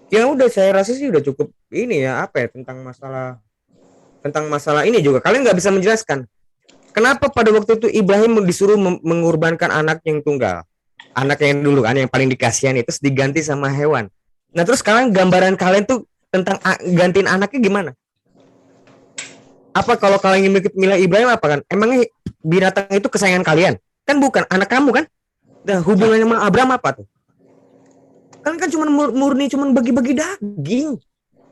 Ya udah saya rasa sih udah cukup ini ya tentang masalah ini juga. Kalian nggak bisa menjelaskan. Kenapa pada waktu itu Ibrahim disuruh mengorbankan anak yang tunggal? Anak yang dulu kan yang paling dikasihani terus diganti sama hewan. Nah terus kalian gambaran kalian tuh tentang gantiin anaknya gimana? Apa kalau kalian ingin milah Ibrahim apa kan? Emangnya binatang itu kesayangan kalian? Kan bukan anak kamu kan? Nah, hubungannya sama Abraham apa tuh? Kan cuma murni cuma bagi-bagi daging.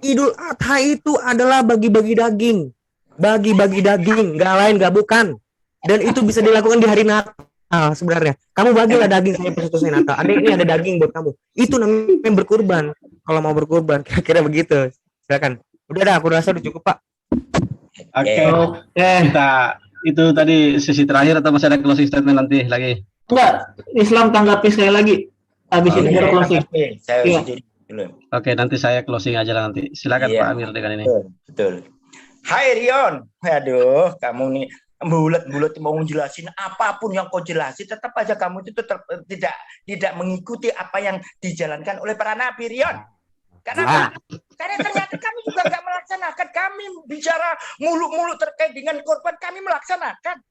Idul Adha itu adalah bagi-bagi daging. Bagi-bagi daging, nggak lain nggak bukan. Dan itu bisa dilakukan di hari Natal sebenarnya. Kamu bagilah daging saya pas Natal. Ini ada daging buat kamu. Itu namanya berkurban. Kalau mau berkurban, kira-kira begitu. Silakan. Udah dah, aku rasa udah cukup Pak. Oke. Kita itu tadi sesi terakhir atau masih ada closing statement nanti lagi? Enggak, Islam tanggapi sekali lagi. Habis ini baru closing. Iya. Oke, nanti saya closing aja lah nanti. Silakan Pak Amir dengan ini. Betul. Hai Rion, aduh kamu nih bulat-bulat mau jelasin apapun yang kau jelasin, tetap aja kamu itu tetap tidak mengikuti apa yang dijalankan oleh para nabi Rion. Karena ternyata kami juga nggak melaksanakan. Kami bicara muluk-muluk terkait dengan korban, kami melaksanakan.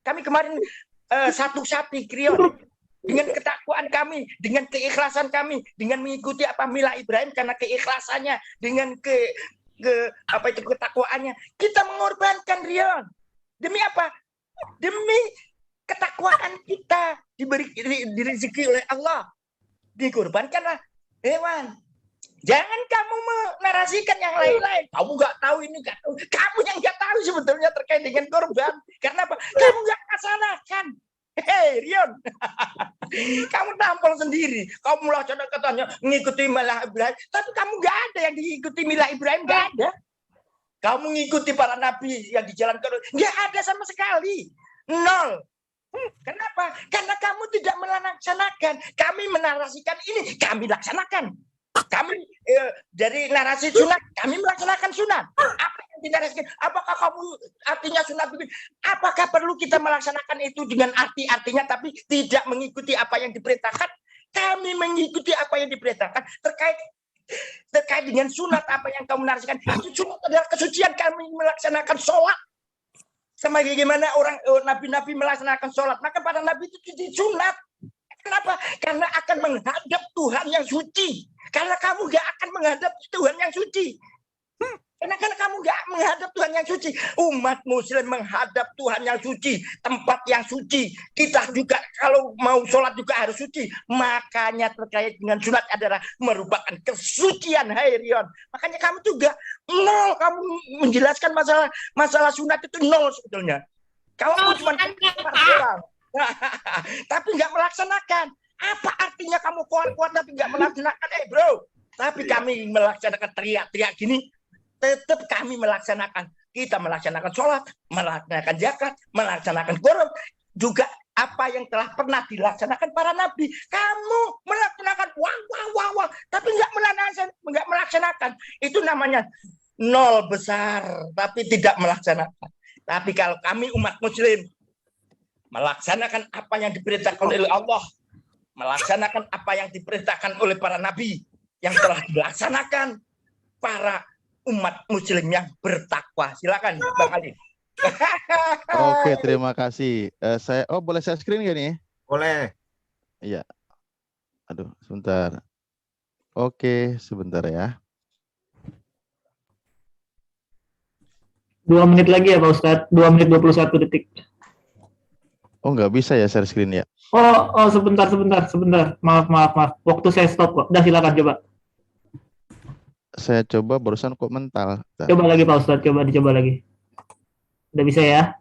Kami kemarin satu sapi Rion. Dengan ketakwaan kami, dengan keikhlasan kami, dengan mengikuti apa milah Ibrahim karena keikhlasannya, dengan ketakwaannya, kita mengorbankan Rion. Demi apa? Demi ketakwaan kita direzeki oleh Allah. Dikorbankanlah hewan. Jangan kamu menarasikan yang lain-lain. Kamu nggak tahu ini, nggak tahu. Kamu yang nggak tahu sebetulnya terkait dengan korban. Karena apa? Kamu nggak laksanakan. Hei Rion, kamu tampil sendiri. Kamu melaksanakannya mengikuti milah Ibrahim, tapi kamu nggak ada yang diikuti milah Ibrahim, nggak ada. Kamu mengikuti para nabi yang dijalankan, nggak ada sama sekali, nol. Kenapa? Karena kamu tidak melaksanakan. Kami menarasikan ini, kami laksanakan. Kami dari narasi sunat, kami melaksanakan sunat. Apa yang dinarasikan? Apakah kamu artinya sunat? Apakah perlu kita melaksanakan itu dengan artinya, tapi tidak mengikuti apa yang diperintahkan? Kami mengikuti apa yang diperintahkan terkait dengan sunat apa yang kamu narasikan. Itu sunat adalah kesucian. Kami melaksanakan sholat. Sama bagaimana orang nabi-nabi melaksanakan sholat. Maka para nabi itu disunat. Kenapa? Karena akan menghadap Tuhan yang suci. Karena kamu gak akan menghadap Tuhan yang suci. Karena kamu gak menghadap Tuhan yang suci. Umat muslim menghadap Tuhan yang suci. Tempat yang suci. Kita juga kalau mau sholat juga harus suci. Makanya terkait dengan sunat adalah merupakan kesucian. Hai Rion. Makanya kamu juga nol. Kamu menjelaskan masalah sunat itu nol sebetulnya. Kamu cuma tapi nggak melaksanakan. Apa artinya kamu kuat-kuat tapi nggak melaksanakan? Bro, tapi kami melaksanakan teriak-teriak gini, tetap kami melaksanakan. Kita melaksanakan sholat, melaksanakan zakat, melaksanakan korban, juga apa yang telah pernah dilaksanakan para nabi. Kamu melaksanakan wah, tapi nggak melaksanakan. Itu namanya nol besar, tapi tidak melaksanakan. Tapi kalau kami umat muslim melaksanakan apa yang diperintahkan oleh Allah, melaksanakan apa yang diperintahkan oleh para nabi yang telah dilaksanakan para umat muslim yang bertakwa. Silakan Bang Ali. Oke, terima kasih. Boleh saya screen gak nih? Boleh. Iya. Aduh, sebentar. Oke, sebentar ya. 2 menit lagi ya Pak Ustadz. 2 menit 21 detik. Oh, nggak bisa ya share screen ya? Oh, sebentar. Maaf. Waktu saya stop kok. Udah silakan coba. Saya coba barusan kok mental. Bentar. Coba lagi Pak Ustadz, dicoba lagi. Udah bisa ya?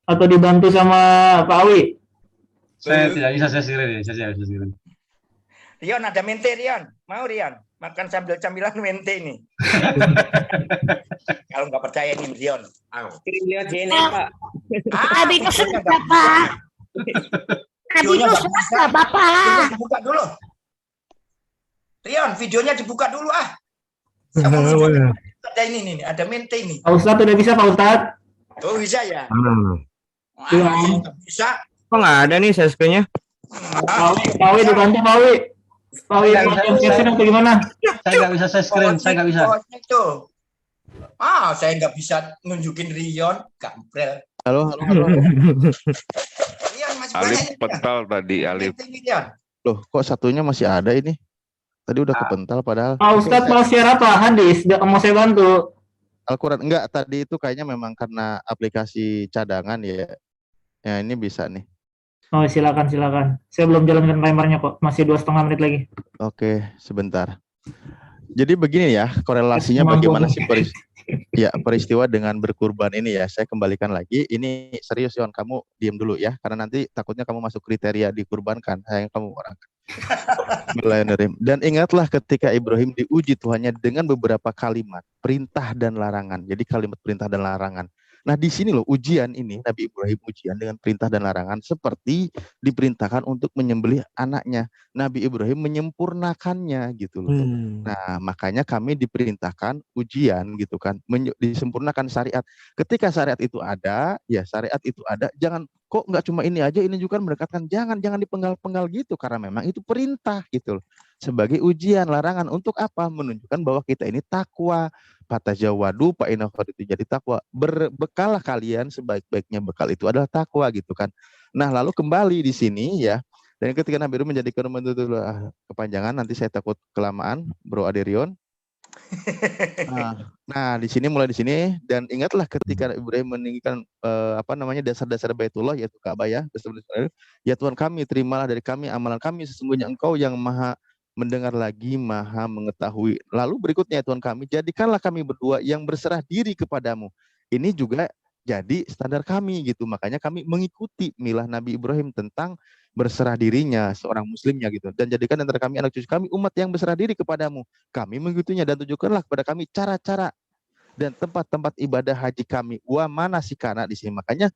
Atau dibantu sama Pak Awi? Saya tidak bisa share screen. Rion ada mente Rion. Mau Rion? Makan sambil camilan mente ini. Kalau nggak percaya ini Rion. Kirim lewat JNE, Pak. Abi kesulitan Bapak. Videonya nggak Bapak. Dibuka dulu. Rion, videonya dibuka dulu ah. Ada ini nih, ada mente ini. Pak Ustadz udah bisa Pak Ustadz? Oh bisa ya? Iya. Bisa. Kok nggak ada nih share screen-nya? Pak Awi dibantu Pak Awi. Pak Awi share atau gimana? Saya nggak bisa share screen, saya nggak bisa. Itu. Saya nggak bisa nunjukin Rion, Gambrel. Halo. Rion masih Alif banyak. pental tadi, Alif. Loh, kok satunya masih ada ini? Tadi udah kepental padahal. Pak Ustadz mau share apa? Hadis, mau saya bantu. Al-Quran enggak, tadi itu kayaknya memang karena aplikasi cadangan ya. Ya ini bisa nih. Oh silakan. Saya belum jalankan timernya kok, masih 2,5 menit lagi. Oke, sebentar. Jadi begini ya, korelasinya bagaimana sih peristiwa dengan berkurban ini ya. Saya kembalikan lagi. Ini serius Yon, kamu diam dulu ya, karena nanti takutnya kamu masuk kriteria dikurbankan. Sayang kamu orang. Dan ingatlah ketika Ibrahim diuji Tuhannya dengan beberapa kalimat perintah dan larangan. Jadi kalimat perintah dan larangan. Nah di sini loh ujian ini, Nabi Ibrahim ujian dengan perintah dan larangan seperti diperintahkan untuk menyembelih anaknya. Nabi Ibrahim menyempurnakannya gitu loh. Nah makanya kami diperintahkan ujian gitu kan, disempurnakan syariat. Ketika syariat itu ada, ya syariat itu ada. Jangan kok nggak cuma ini aja, ini juga mendekatkan. Jangan dipenggal-penggal gitu karena memang itu perintah gitu loh. Sebagai ujian, larangan untuk apa? Menunjukkan bahwa kita ini takwa. Fatajawadu fa inna itu jadi takwa. Berbekalah kalian sebaik-baiknya bekal itu adalah takwa gitu kan. Nah, lalu kembali di sini ya. Dan ketika Nabi Ibrahim menjadikan kepanjangan, nanti saya takut kelamaan, Bro Aderion. Nah, di sini mulai di sini dan ingatlah ketika Ibrahim meninggikan dasar-dasar Baitullah yaitu Ka'bah ya. Ya Tuhan kami, terimalah dari kami amalan kami, sesungguhnya Engkau yang Maha mendengar lagi, Maha mengetahui. Lalu berikutnya Tuhan kami, jadikanlah kami berdua yang berserah diri kepadamu. Ini juga jadi standar kami gitu. Makanya kami mengikuti milah Nabi Ibrahim tentang berserah dirinya seorang muslimnya gitu. Dan jadikan antara kami anak cucu kami umat yang berserah diri kepadamu. Kami mengikutinya dan tunjukkanlah kepada kami cara-cara dan tempat-tempat ibadah haji kami. Wa manasikana di sini. Makanya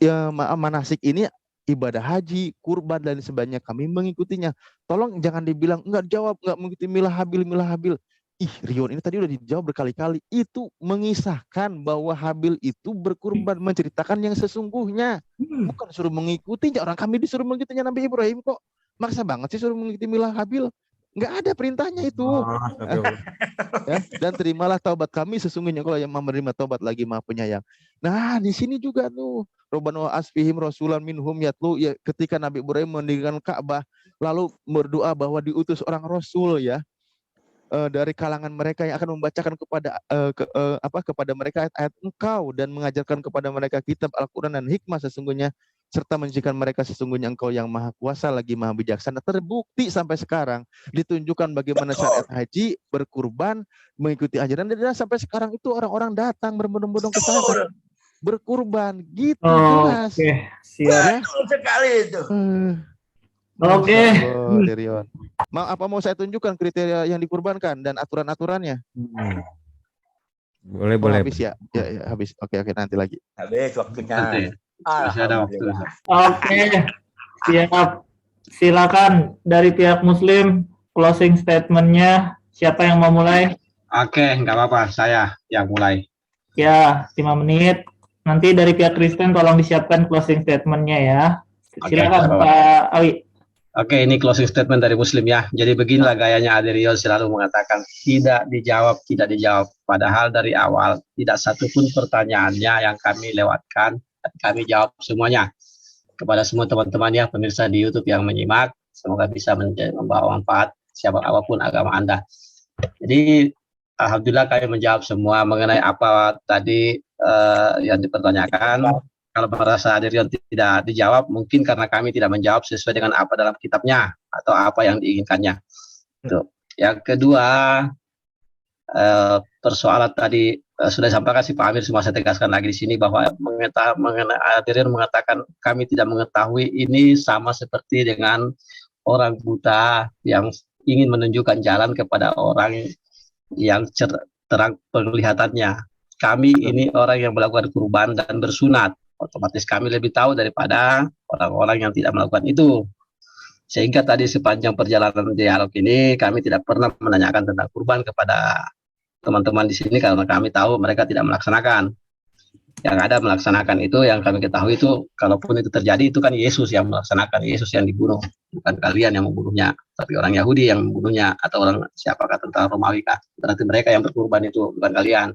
ya manasik ini ibadah haji, kurban dan sebagainya kami mengikutinya. Tolong jangan dibilang enggak mengikuti milah habil. Ih, Rion ini tadi udah dijawab berkali-kali. Itu mengisahkan bahwa Habil itu berkurban, menceritakan yang sesungguhnya. Bukan suruh mengikuti, orang kami disuruh mengikutinya Nabi Ibrahim kok. Maksa banget sih suruh mengikuti milah Habil. Enggak ada perintahnya itu. Ya, dan terimalah taubat kami sesungguhnya kalau yang menerima taubat lagi Maha Penyayang. Nah, di sini juga tuh Rabbana asfihim rasulan minhum yatlu ya, ketika Nabi Ibrahim mendirikan Ka'bah lalu berdoa bahwa diutus orang rasul ya dari kalangan mereka yang akan membacakan kepada mereka ayat-ayat Engkau dan mengajarkan kepada mereka kitab Al-Qur'an dan hikmah sesungguhnya serta menunjukkan mereka sesungguhnya Engkau yang Maha Kuasa lagi Maha Bijaksana. Terbukti sampai sekarang ditunjukkan bagaimana syariat haji, berkurban, mengikuti ajaran dan sampai sekarang itu orang-orang datang berbondong-bondong ke sana berkurban gitu jelas. Oke, siap. Betul sekali itu. Oke. Mau saya tunjukkan kriteria yang dikurbankan dan aturan-aturannya? Boleh. Habis ya? Ya, habis. Oke, nanti lagi. Habis waktunya. Masih ada waktu. Oke, siap. Silakan dari pihak Muslim closing statement-nya. Siapa yang mau mulai? Oke, nggak apa-apa. Saya yang mulai. Ya, 5 menit. Nanti dari pihak Kristen tolong disiapkan closing statement-nya ya. Silakan Pak Awi. Oke, ini closing statement dari Muslim ya. Jadi beginilah gayanya Adrian selalu mengatakan tidak dijawab, tidak dijawab. Padahal dari awal tidak satupun pertanyaannya yang kami lewatkan, kami jawab semuanya. Kepada semua teman-teman ya pemirsa di YouTube yang menyimak, semoga bisa membawa manfaat siapa apapun agama Anda. Jadi alhamdulillah kami menjawab semua mengenai apa tadi yang dipertanyakan. Kalau merasa Adrian tidak dijawab, mungkin karena kami tidak menjawab sesuai dengan apa dalam kitabnya atau apa yang diinginkannya. Itu. Yang kedua, persoalan tadi sudah disampaikan si Pak Amir, semua saya tegaskan lagi di sini bahwa Adrian mengatakan kami tidak mengetahui, ini sama seperti dengan orang buta yang ingin menunjukkan jalan kepada orang yang terang penglihatannya. Kami ini orang yang melakukan kurban dan bersunat, otomatis kami lebih tahu daripada orang-orang yang tidak melakukan itu. Sehingga tadi sepanjang perjalanan dialog ini kami tidak pernah menanyakan tentang kurban kepada teman-teman di sini karena kami tahu mereka tidak melaksanakan. Yang ada melaksanakan itu, yang kami ketahui itu, kalaupun itu terjadi itu kan Yesus yang melaksanakan, Yesus yang dibunuh, bukan kalian yang membunuhnya, tapi orang Yahudi yang membunuhnya, atau orang siapakah tentara Romawi kah? Berarti mereka yang berkurban itu, bukan kalian.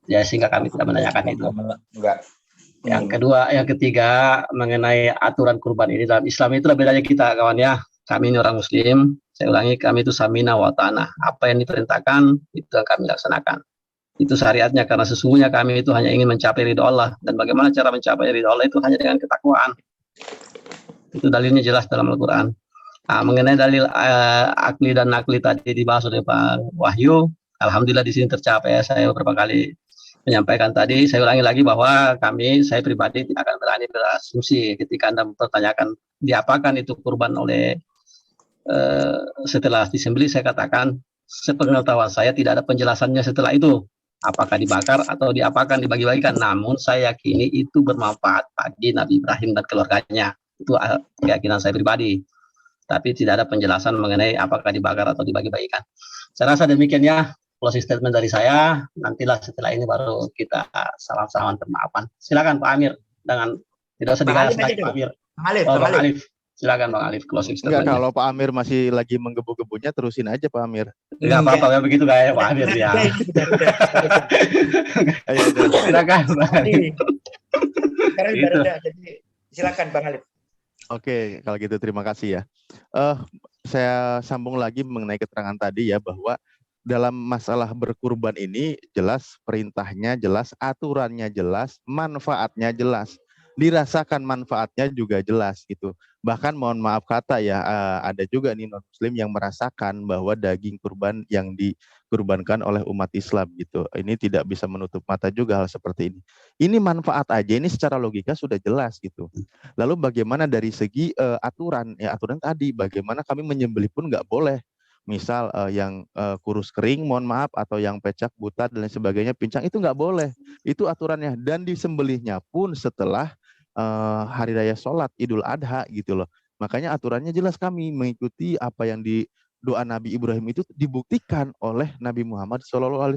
Ya, sehingga kami tidak menanyakan itu. Enggak. Yang kedua, yang ketiga mengenai aturan kurban ini dalam Islam, itulah bedanya kita kawan ya. Kami ini orang Muslim, saya ulangi, kami itu samina wa ta'na. Apa yang diperintahkan itu yang kami laksanakan. Itu syariatnya, karena sesungguhnya kami itu hanya ingin mencapai ridho Allah. Dan bagaimana cara mencapai ridho Allah itu hanya dengan ketakwaan. Itu dalilnya jelas dalam Al-Quran. Nah, mengenai dalil akli dan nakli tadi dibahas oleh Pak Wahyu, alhamdulillah di sini tercapai. Saya beberapa kali menyampaikan tadi, saya ulangi lagi bahwa saya pribadi tidak akan berani berasumsi ketika Anda mempertanyakan diapakan itu kurban oleh setelah disembelih. Saya katakan sepengetahuan saya tidak ada penjelasannya setelah itu, apakah dibakar atau diapakan, dibagi-bagikan. Namun saya yakini itu bermanfaat bagi Nabi Ibrahim dan keluarganya. Itu keyakinan saya pribadi, tapi tidak ada penjelasan mengenai apakah dibakar atau dibagi-bagikan. Saya rasa demikian ya closing statement dari saya. Nantilah setelah ini baru kita salam-salaman permaafan. Silakan Pak Amir, dengan tidak usah digagas lagi Pak Amir. Bang Alif. Silakan Bang Alif closing statement. Enggak, kalau Pak Amir masih lagi menggebu-gebunya, terusin aja Pak Amir. Enggak apa-apa ya, begitu gaya Pak Amir ya. Ayo, silakan Bang Alif. Sekarang Gitu. jadi silakan Bang Alif. Oke, kalau gitu terima kasih ya. Saya sambung lagi mengenai keterangan tadi ya, bahwa dalam masalah berkurban ini jelas perintahnya jelas, aturannya jelas, manfaatnya jelas. Dirasakan manfaatnya juga jelas gitu. Bahkan mohon maaf kata ya, ada juga nih non-muslim yang merasakan bahwa daging kurban yang dikurbankan oleh umat Islam gitu. Ini tidak bisa menutup mata juga hal seperti ini. Ini manfaat aja, ini secara logika sudah jelas gitu. Lalu bagaimana dari segi aturan, ya aturan tadi, bagaimana kami menyembelih pun nggak boleh. Misal yang kurus kering, mohon maaf, atau yang pecak, buta, dan lain sebagainya, pincang, itu nggak boleh. Itu aturannya. Dan disembelihnya pun setelah hari raya sholat Idul Adha gitu loh. Makanya aturannya jelas, kami mengikuti apa yang di doa Nabi Ibrahim itu dibuktikan oleh Nabi Muhammad SAW.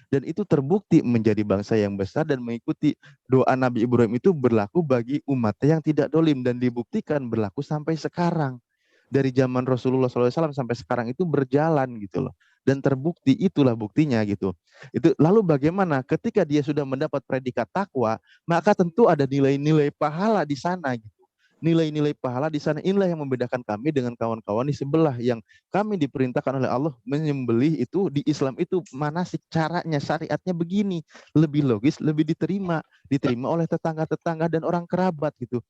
Dan itu terbukti menjadi bangsa yang besar, dan mengikuti doa Nabi Ibrahim itu berlaku bagi umatnya yang tidak dolim, dan dibuktikan berlaku sampai sekarang. Dari zaman Rasulullah SAW sampai sekarang itu berjalan gitu loh. Dan terbukti, itulah buktinya gitu. Itu lalu bagaimana ketika dia sudah mendapat predikat takwa, maka tentu ada nilai-nilai pahala di sana gitu. Nilai-nilai pahala di sana, inilah yang membedakan kami dengan kawan-kawan di sebelah yang kami diperintahkan oleh Allah menyembelih itu di Islam itu manasik, caranya, syariatnya begini, lebih logis, lebih diterima oleh tetangga-tetangga dan orang kerabat gitu.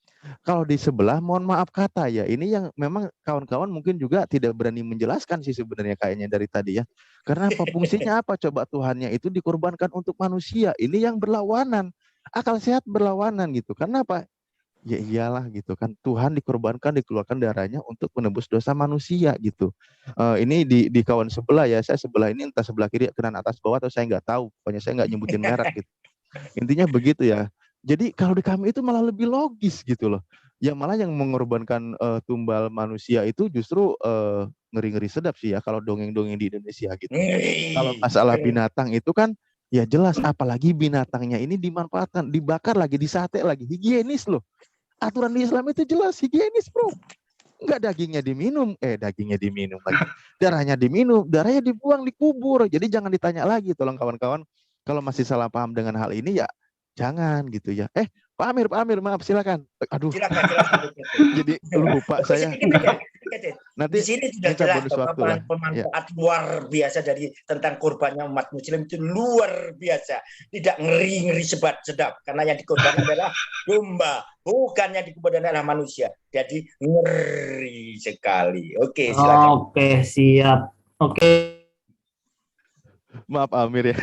Kalau di sebelah, mohon maaf kata ya, ini yang memang kawan-kawan mungkin juga tidak berani menjelaskan sih sebenarnya kayaknya dari tadi ya. Karena apa, fungsinya apa coba Tuhannya itu dikorbankan untuk manusia, ini yang berlawanan, akal sehat berlawanan gitu. Karena apa? Ya iyalah gitu kan, Tuhan dikorbankan, dikeluarkan darahnya untuk menebus dosa manusia gitu. Ini di kawan sebelah ya, saya sebelah ini entah sebelah kiri, kanan, atas, bawah, atau saya nggak tahu, pokoknya saya nggak nyebutin merek gitu. Intinya begitu ya. Jadi kalau di kami itu malah lebih logis gitu loh. Yang malah yang mengorbankan tumbal manusia itu justru ngeri-ngeri sedap sih ya kalau dongeng-dongeng di Indonesia gitu. Kalau masalah binatang itu kan ya jelas, apalagi binatangnya ini dimanfaatkan, dibakar lagi, disate lagi, higienis loh. Aturan di Islam itu jelas, higienis bro. Enggak, dagingnya diminum lagi. Darahnya diminum, darahnya dibuang, dikubur. Jadi jangan ditanya lagi, tolong kawan-kawan. Kalau masih salah paham dengan hal ini ya jangan gitu ya. Pak Amir, maaf silakan. Aduh, Silakan. jadi lupa saya. Nanti Di sini sudah minta jelas bonus bahwa waktu lah. Ya. pemanfaat luar biasa dari tentang korbannya umat Muslim itu luar biasa. Tidak ngeri sedap karena yang dikorbankan adalah domba, bukan yang dikorbankan adalah manusia. Jadi ngeri sekali. Oke, silakan. Oke, siap. Oke. Maaf Amir ya.